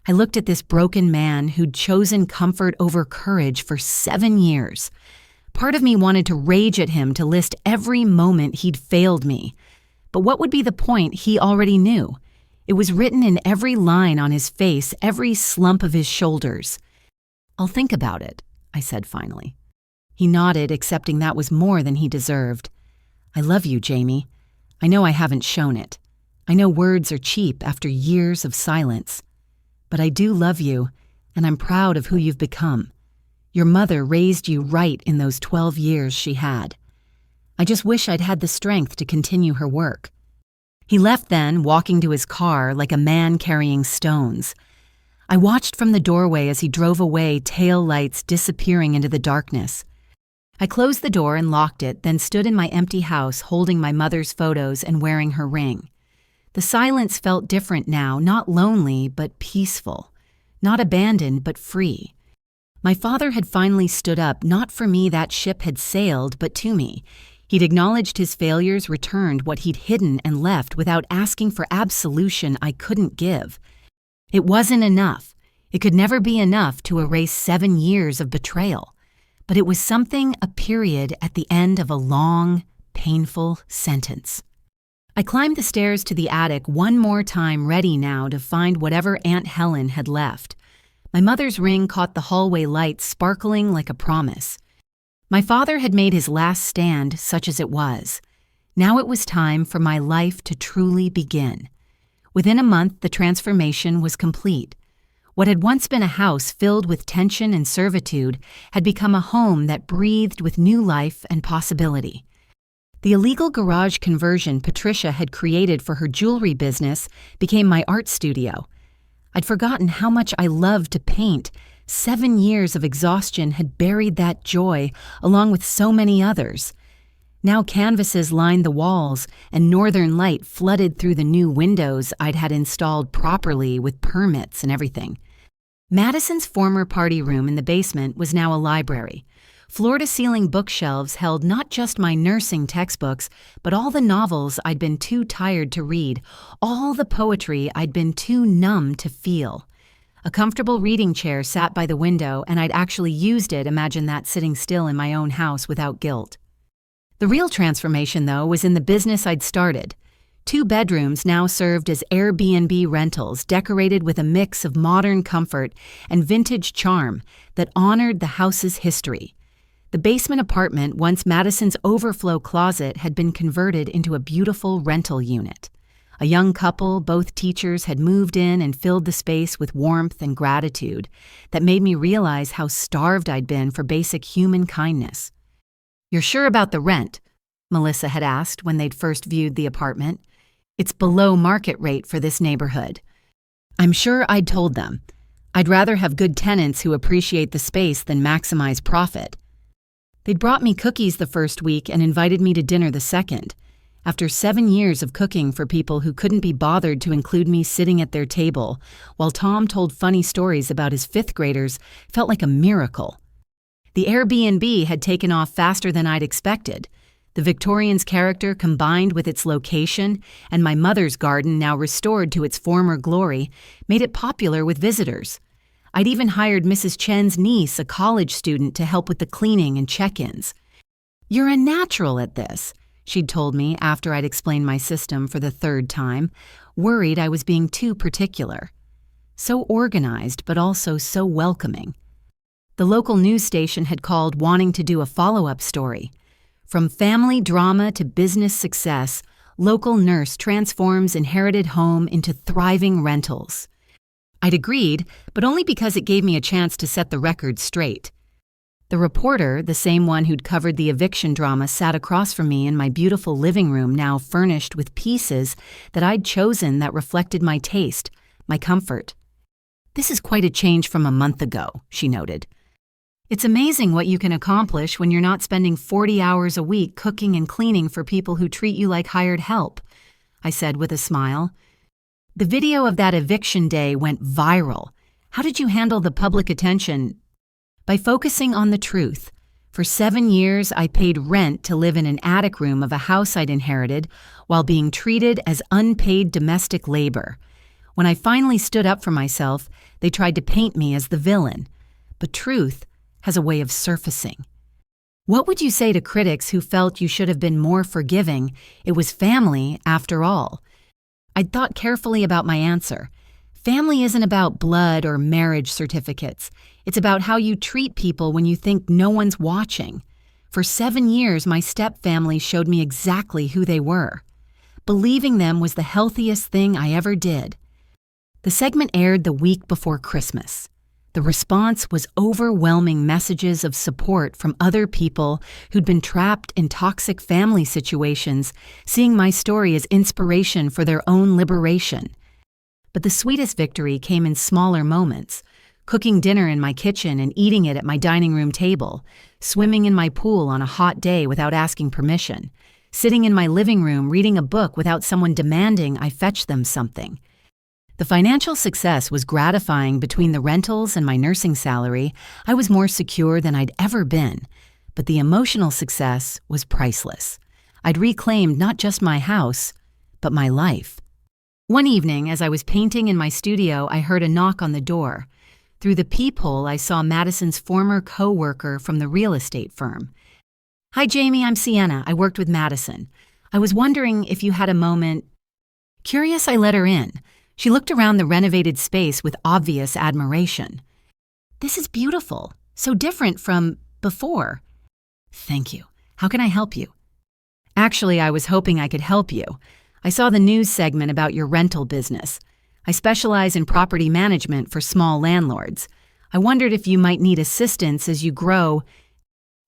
I looked at this broken man who'd chosen comfort over courage for 7 years. Part of me wanted to rage at him to list every moment he'd failed me. But what would be the point he already knew? It was written in every line on his face, every slump of his shoulders. "I'll think about it," I said finally. He nodded, accepting that was more than he deserved. "I love you, Jamie. I know I haven't shown it. I know words are cheap after years of silence. But I do love you, and I'm proud of who you've become. Your mother raised you right in those 12 years she had. I just wish I'd had the strength to continue her work." He left then, walking to his car like a man carrying stones. I watched from the doorway as he drove away, tail lights disappearing into the darkness. I closed the door and locked it, then stood in my empty house holding my mother's photos and wearing her ring. The silence felt different now, not lonely, but peaceful. Not abandoned, but free. My father had finally stood up. Not for me, that ship had sailed, but to me. He'd acknowledged his failures, returned what he'd hidden and left without asking for absolution I couldn't give. It wasn't enough. It could never be enough to erase 7 years of betrayal. But it was something, a period at the end of a long, painful sentence. I climbed the stairs to the attic one more time, ready now to find whatever Aunt Helen had left. My mother's ring caught the hallway light, sparkling like a promise. My father had made his last stand, such as it was. Now it was time for my life to truly begin. Within a month, the transformation was complete. What had once been a house filled with tension and servitude had become a home that breathed with new life and possibility. The illegal garage conversion Patricia had created for her jewelry business became my art studio. I'd forgotten how much I loved to paint. 7 years of exhaustion had buried that joy, along with so many others. Now canvases lined the walls, and northern light flooded through the new windows I'd had installed properly with permits and everything. Madison's former party room in the basement was now a library. Floor-to-ceiling bookshelves held not just my nursing textbooks, but all the novels I'd been too tired to read, all the poetry I'd been too numb to feel. A comfortable reading chair sat by the window, and I'd actually used it, imagine that, sitting still in my own house without guilt. The real transformation, though, was in the business I'd started. 2 bedrooms now served as Airbnb rentals, decorated with a mix of modern comfort and vintage charm that honored the house's history. The basement apartment, once Madison's overflow closet, had been converted into a beautiful rental unit. A young couple, both teachers, had moved in and filled the space with warmth and gratitude that made me realize how starved I'd been for basic human kindness. "You're sure about the rent?" Melissa had asked when they'd first viewed the apartment. "It's below market rate for this neighborhood." I'm sure I'd told them. I'd rather have good tenants who appreciate the space than maximize profit. They'd brought me cookies the first week and invited me to dinner the second. After 7 years of cooking for people who couldn't be bothered to include me sitting at their table, while Tom told funny stories about his 5th graders, felt like a miracle. The Airbnb had taken off faster than I'd expected. The Victorian's character, combined with its location and my mother's garden now restored to its former glory, made it popular with visitors. I'd even hired Mrs. Chen's niece, a college student, to help with the cleaning and check-ins. "You're a natural at this," she'd told me after I'd explained my system for the 3rd time, worried I was being too particular. So organized, but also so welcoming. The local news station had called wanting to do a follow-up story. From family drama to business success, local nurse transforms inherited home into thriving rentals. I'd agreed, but only because it gave me a chance to set the record straight. The reporter, the same one who'd covered the eviction drama, sat across from me in my beautiful living room, now furnished with pieces that I'd chosen that reflected my taste, my comfort. "This is quite a change from a month ago," she noted. "It's amazing what you can accomplish when you're not spending 40 hours a week cooking and cleaning for people who treat you like hired help," I said with a smile. "The video of that eviction day went viral. How did you handle the public attention?" "By focusing on the truth. For 7 years, I paid rent to live in an attic room of a house I'd inherited while being treated as unpaid domestic labor. When I finally stood up for myself, they tried to paint me as the villain. But truth has a way of surfacing. What would you say to critics who felt you should have been more forgiving? It was family, after all." I'd thought carefully about my answer. Family isn't about blood or marriage certificates. It's about how you treat people when you think no one's watching. For 7 years, my step-family showed me exactly who they were. Believing them was the healthiest thing I ever did. The segment aired the week before Christmas. The response was overwhelming messages of support from other people who'd been trapped in toxic family situations, seeing my story as inspiration for their own liberation. But the sweetest victory came in smaller moments: cooking dinner in my kitchen and eating it at my dining room table, swimming in my pool on a hot day without asking permission, sitting in my living room reading a book without someone demanding I fetch them something. The financial success was gratifying. Between the rentals and my nursing salary, I was more secure than I'd ever been. But the emotional success was priceless. I'd reclaimed not just my house, but my life. One evening, as I was painting in my studio, I heard a knock on the door. Through the peephole, I saw Madison's former co-worker from the real estate firm. "Hi, Jamie, I'm Sienna. I worked with Madison. I was wondering if you had a moment." Curious, I let her in. She looked around the renovated space with obvious admiration. "This is beautiful. So different from before." "Thank you. How can I help you?" "Actually, I was hoping I could help you. I saw the news segment about your rental business. I specialize in property management for small landlords. I wondered if you might need assistance as you grow.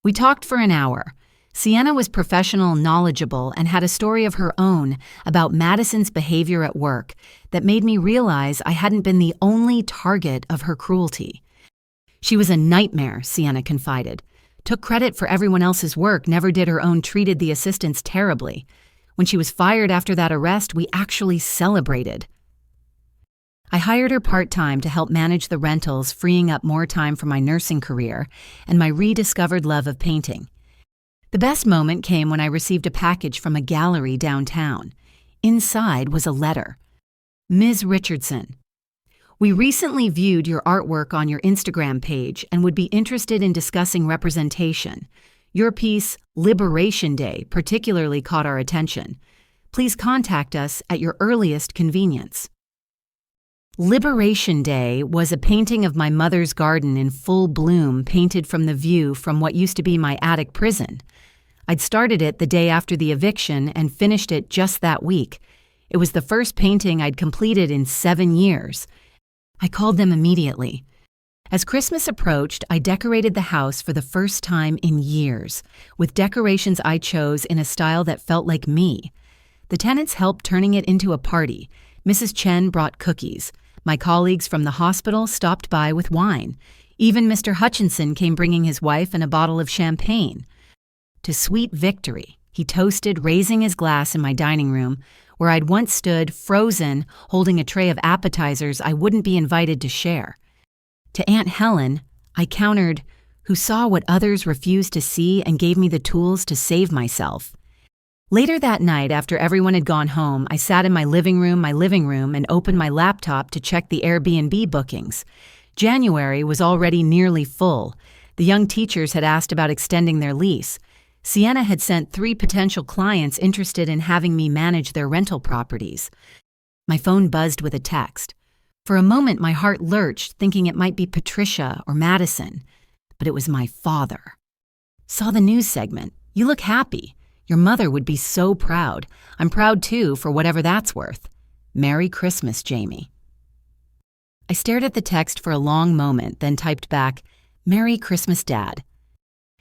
We talked for an hour. Sienna was professional, knowledgeable, and had a story of her own about Madison's behavior at work that made me realize I hadn't been the only target of her cruelty. She was a nightmare, Sienna confided. Took credit for everyone else's work, never did her own, treated the assistants terribly. When she was fired after that arrest, we actually celebrated. I hired her part-time to help manage the rentals, freeing up more time for my nursing career and my rediscovered love of painting. The best moment came when I received a package from a gallery downtown. Inside was a letter. Ms. Richardson, we recently viewed your artwork on your Instagram page and would be interested in discussing representation. Your piece, Liberation Day, particularly caught our attention. Please contact us at your earliest convenience. Liberation Day was a painting of my mother's garden in full bloom, painted from the view from what used to be my attic prison. I'd started it the day after the eviction and finished it just that week. It was the first painting I'd completed in 7 years. I called them immediately. As Christmas approached, I decorated the house for the first time in years, with decorations I chose in a style that felt like me. The tenants helped turning it into a party. Mrs. Chen brought cookies. My colleagues from the hospital stopped by with wine. Even Mr. Hutchinson came bringing his wife and a bottle of champagne. To sweet victory, he toasted, raising his glass in my dining room, where I'd once stood, frozen, holding a tray of appetizers I wouldn't be invited to share. To Aunt Helen, I countered, who saw what others refused to see and gave me the tools to save myself. Later that night, after everyone had gone home, I sat in my living room, and opened my laptop to check the Airbnb bookings. January was already nearly full. The young teachers had asked about extending their lease. Sienna had sent 3 potential clients interested in having me manage their rental properties. My phone buzzed with a text. For a moment, my heart lurched, thinking it might be Patricia or Madison. But it was my father. Saw the news segment. You look happy. Your mother would be so proud. I'm proud too, for whatever that's worth. Merry Christmas, Jamie. I stared at the text for a long moment, then typed back, Merry Christmas, Dad.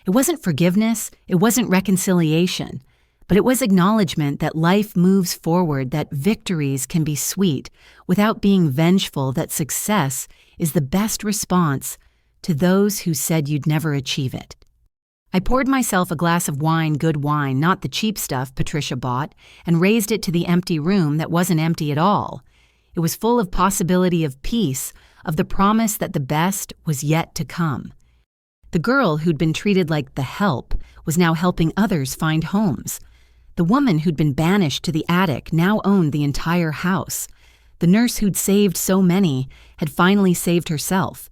It wasn't forgiveness, it wasn't reconciliation, but it was acknowledgement that life moves forward, that victories can be sweet without being vengeful, that success is the best response to those who said you'd never achieve it. I poured myself a glass of wine, good wine, not the cheap stuff Patricia bought, and raised it to the empty room that wasn't empty at all. It was full of possibility of peace, of the promise that the best was yet to come. The girl who'd been treated like the help was now helping others find homes. The woman who'd been banished to the attic now owned the entire house. The nurse who'd saved so many had finally saved herself.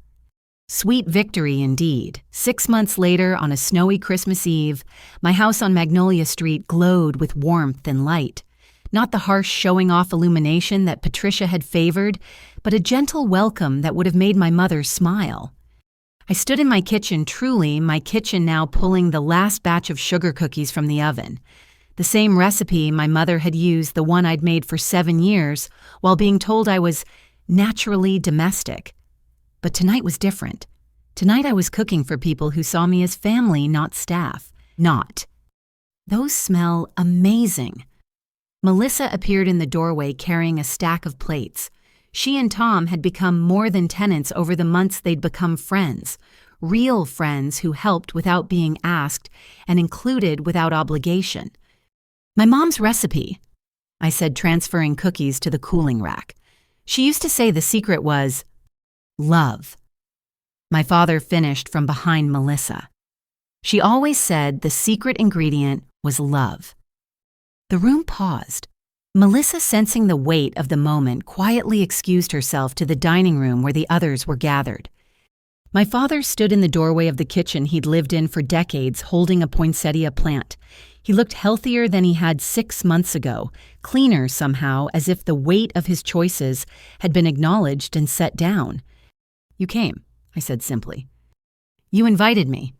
Sweet victory indeed. 6 months later, on a snowy Christmas Eve, my house on Magnolia Street glowed with warmth and light. Not the harsh showing-off illumination that Patricia had favored, but a gentle welcome that would have made my mother smile. I stood in my kitchen, truly my kitchen now, pulling the last batch of sugar cookies from the oven. The same recipe my mother had used, the one I'd made for 7 years, while being told I was naturally domestic. But tonight was different. Tonight I was cooking for people who saw me as family, not staff. Not. Those smell amazing. Melissa appeared in the doorway carrying a stack of plates. She and Tom had become more than tenants over the months they'd become friends. Real friends who helped without being asked and included without obligation. My mom's recipe, I said, transferring cookies to the cooling rack. She used to say the secret was love. My father finished from behind Melissa. She always said the secret ingredient was love. The room paused. Melissa, sensing the weight of the moment, quietly excused herself to the dining room where the others were gathered. My father stood in the doorway of the kitchen he'd lived in for decades, holding a poinsettia plant. He looked healthier than he had 6 months ago, cleaner somehow, as if the weight of his choices had been acknowledged and set down. You came, I said simply. You invited me.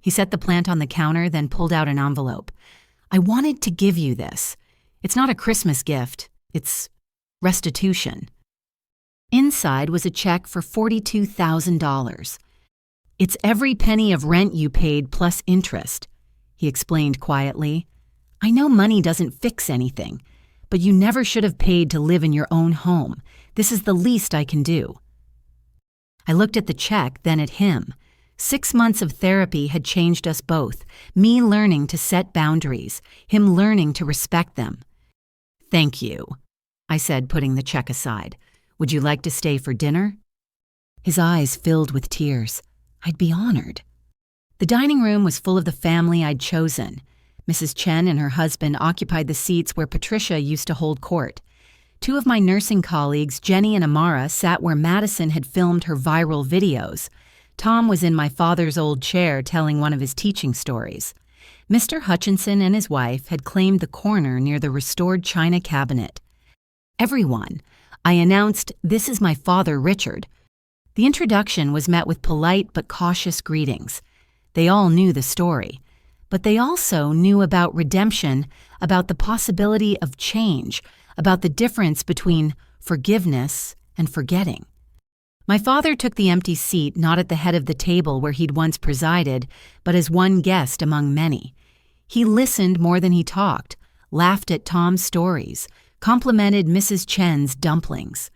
He set the plant on the counter, then pulled out an envelope. I wanted to give you this. It's not a Christmas gift. It's restitution. Inside was a check for $42,000. "It's every penny of rent you paid plus interest," he explained quietly. "I know money doesn't fix anything, but you never should have paid to live in your own home. This is the least I can do." I looked at the check, then at him. 6 months of therapy had changed us both, me learning to set boundaries, him learning to respect them. "Thank you," I said, putting the check aside. "Would you like to stay for dinner?" His eyes filled with tears. I'd be honored. The dining room was full of the family I'd chosen. Mrs. Chen and her husband occupied the seats where Patricia used to hold court. 2 of my nursing colleagues, Jenny and Amara, sat where Madison had filmed her viral videos. Tom was in my father's old chair telling one of his teaching stories. Mr. Hutchinson and his wife had claimed the corner near the restored china cabinet. "Everyone," I announced, "this is my father, Richard." The introduction was met with polite but cautious greetings. They all knew the story, but they also knew about redemption, about the possibility of change, about the difference between forgiveness and forgetting. My father took the empty seat not at the head of the table where he'd once presided, but as one guest among many. He listened more than he talked, laughed at Tom's stories, complimented Mrs. Chen's dumplings.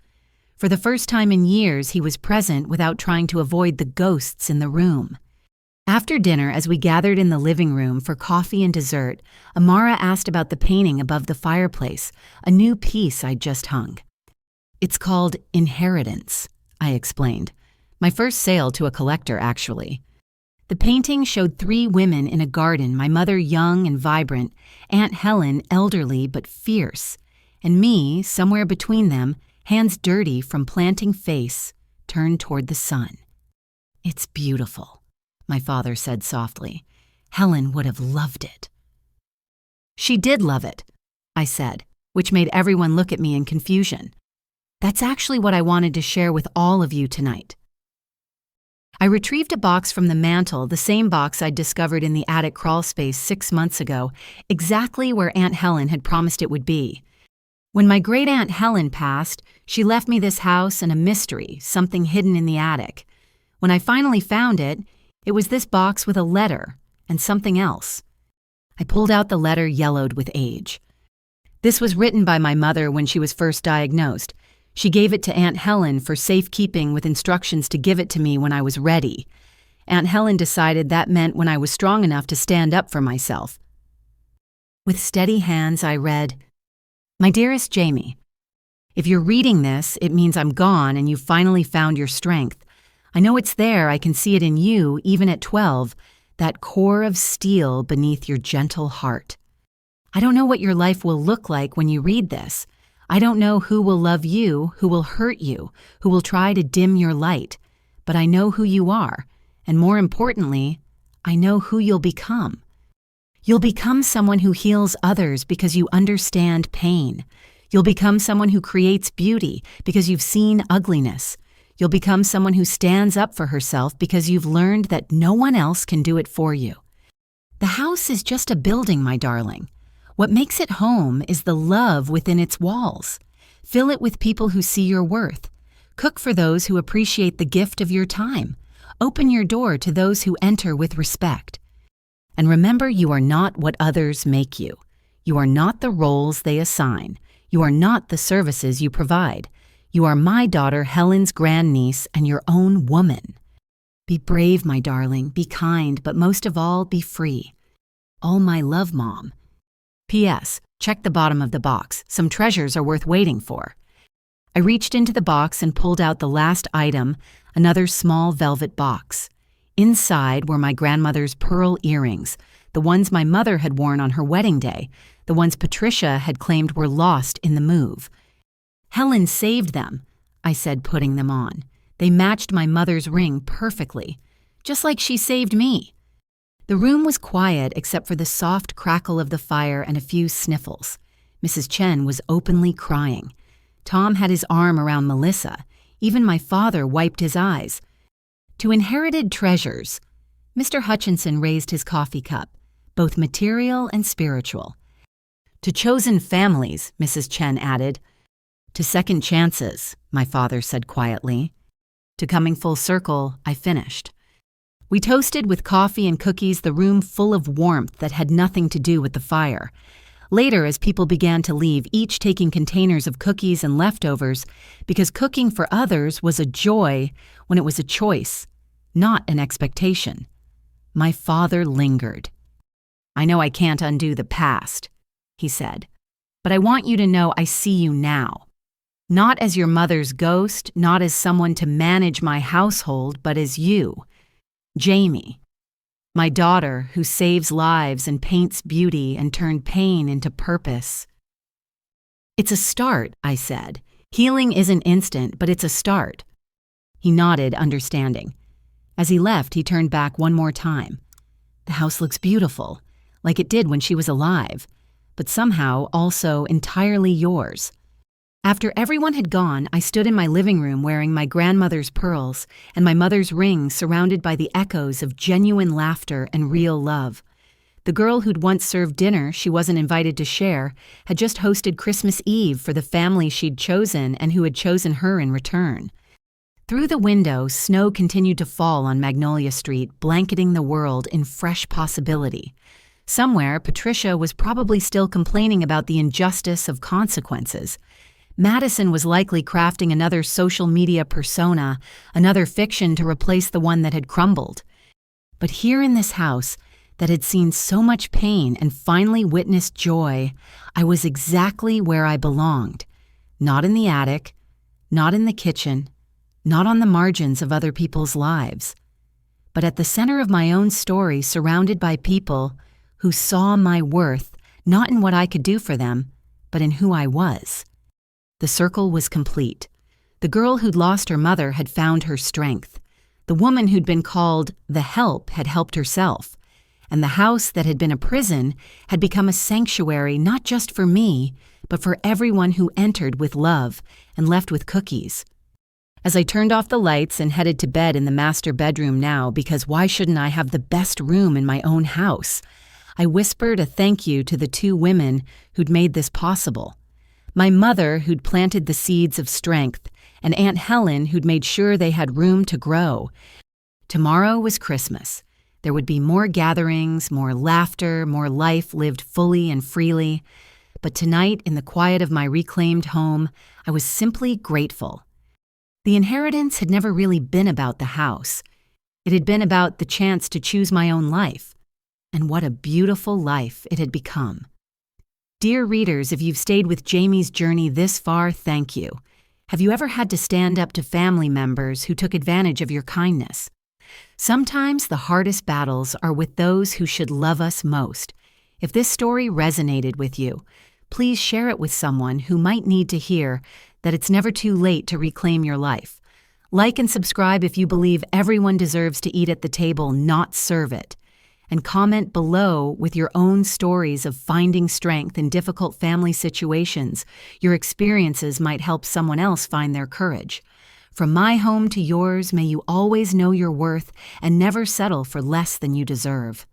For the first time in years, he was present without trying to avoid the ghosts in the room. After dinner, as we gathered in the living room for coffee and dessert, Amara asked about the painting above the fireplace, a new piece I'd just hung. "It's called Inheritance," I explained. "My first sale to a collector, actually." The painting showed 3 women in a garden, my mother young and vibrant, Aunt Helen elderly but fierce, and me, somewhere between them, hands dirty from planting face, turned toward the sun. "It's beautiful," my father said softly. "Helen would have loved it." "She did love it," I said, which made everyone look at me in confusion. That's actually what I wanted to share with all of you tonight. I retrieved a box from the mantel, the same box I'd discovered in the attic crawlspace 6 months ago, exactly where Aunt Helen had promised it would be. When my great-aunt Helen passed, she left me this house and a mystery, something hidden in the attic. When I finally found it, it was this box with a letter and something else. I pulled out the letter, yellowed with age. This was written by my mother when she was first diagnosed. She gave it to Aunt Helen for safekeeping with instructions to give it to me when I was ready. Aunt Helen decided that meant when I was strong enough to stand up for myself. With steady hands, I read, "My dearest Jamie, if you're reading this, it means I'm gone and you've finally found your strength. I know it's there, I can see it in you, even at 12, that core of steel beneath your gentle heart. I don't know what your life will look like when you read this. I don't know who will love you, who will hurt you, who will try to dim your light, but I know who you are, and more importantly, I know who you'll become. You'll become someone who heals others because you understand pain. You'll become someone who creates beauty because you've seen ugliness. You'll become someone who stands up for herself because you've learned that no one else can do it for you. The house is just a building, my darling. What makes it home is the love within its walls. Fill it with people who see your worth. Cook for those who appreciate the gift of your time. Open your door to those who enter with respect. And remember, you are not what others make you. You are not the roles they assign. You are not the services you provide. You are my daughter Helen's grandniece and your own woman. Be brave, my darling. Be kind, but most of all, be free. All my love, Mom. P.S. Check the bottom of the box. Some treasures are worth waiting for. I reached into the box and pulled out the last item, another small velvet box. Inside were my grandmother's pearl earrings, the ones my mother had worn on her wedding day, the ones Patricia had claimed were lost in the move. Helen saved them, I said, putting them on. They matched my mother's ring perfectly, just like she saved me. The room was quiet except for the soft crackle of the fire and a few sniffles. Mrs. Chen was openly crying. Tom had his arm around Melissa. Even my father wiped his eyes. To inherited treasures, Mr. Hutchinson raised his coffee cup, both material and spiritual. To chosen families, Mrs. Chen added. To second chances, my father said quietly. To coming full circle, I finished. We toasted with coffee and cookies, the room full of warmth that had nothing to do with the fire. Later, as people began to leave, each taking containers of cookies and leftovers, because cooking for others was a joy when it was a choice, not an expectation. My father lingered. I know I can't undo the past, he said, but I want you to know I see you now. Not as your mother's ghost, not as someone to manage my household, but as you, Jamie, my daughter who saves lives and paints beauty and turned pain into purpose. It's a start, I said. Healing isn't instant, but it's a start. He nodded, understanding. As he left, he turned back one more time. The house looks beautiful, like it did when she was alive, but somehow also entirely yours. After everyone had gone, I stood in my living room wearing my grandmother's pearls and my mother's ring, surrounded by the echoes of genuine laughter and real love. The girl who'd once served dinner she wasn't invited to share had just hosted Christmas Eve for the family she'd chosen and who had chosen her in return. Through the window, snow continued to fall on Magnolia Street, blanketing the world in fresh possibility. Somewhere, Patricia was probably still complaining about the injustice of consequences. Madison was likely crafting another social media persona, another fiction to replace the one that had crumbled. But here in this house, that had seen so much pain and finally witnessed joy, I was exactly where I belonged. Not in the attic, not in the kitchen, not on the margins of other people's lives, but at the center of my own story, surrounded by people who saw my worth not in what I could do for them, but in who I was. The circle was complete. The girl who'd lost her mother had found her strength. The woman who'd been called the help had helped herself. And the house that had been a prison had become a sanctuary not just for me, but for everyone who entered with love and left with cookies. As I turned off the lights and headed to bed in the master bedroom now, because why shouldn't I have the best room in my own house, I whispered a thank you to the two women who'd made this possible. My mother, who'd planted the seeds of strength, and Aunt Helen, who'd made sure they had room to grow. Tomorrow was Christmas. There would be more gatherings, more laughter, more life lived fully and freely. But tonight, in the quiet of my reclaimed home, I was simply grateful. The inheritance had never really been about the house. It had been about the chance to choose my own life. And what a beautiful life it had become. Dear readers, if you've stayed with Jamie's journey this far, thank you. Have you ever had to stand up to family members who took advantage of your kindness? Sometimes the hardest battles are with those who should love us most. If this story resonated with you, please share it with someone who might need to hear that it's never too late to reclaim your life. Like and subscribe if you believe everyone deserves to eat at the table, not serve it. And comment below with your own stories of finding strength in difficult family situations. Your experiences might help someone else find their courage. From my home to yours, may you always know your worth and never settle for less than you deserve.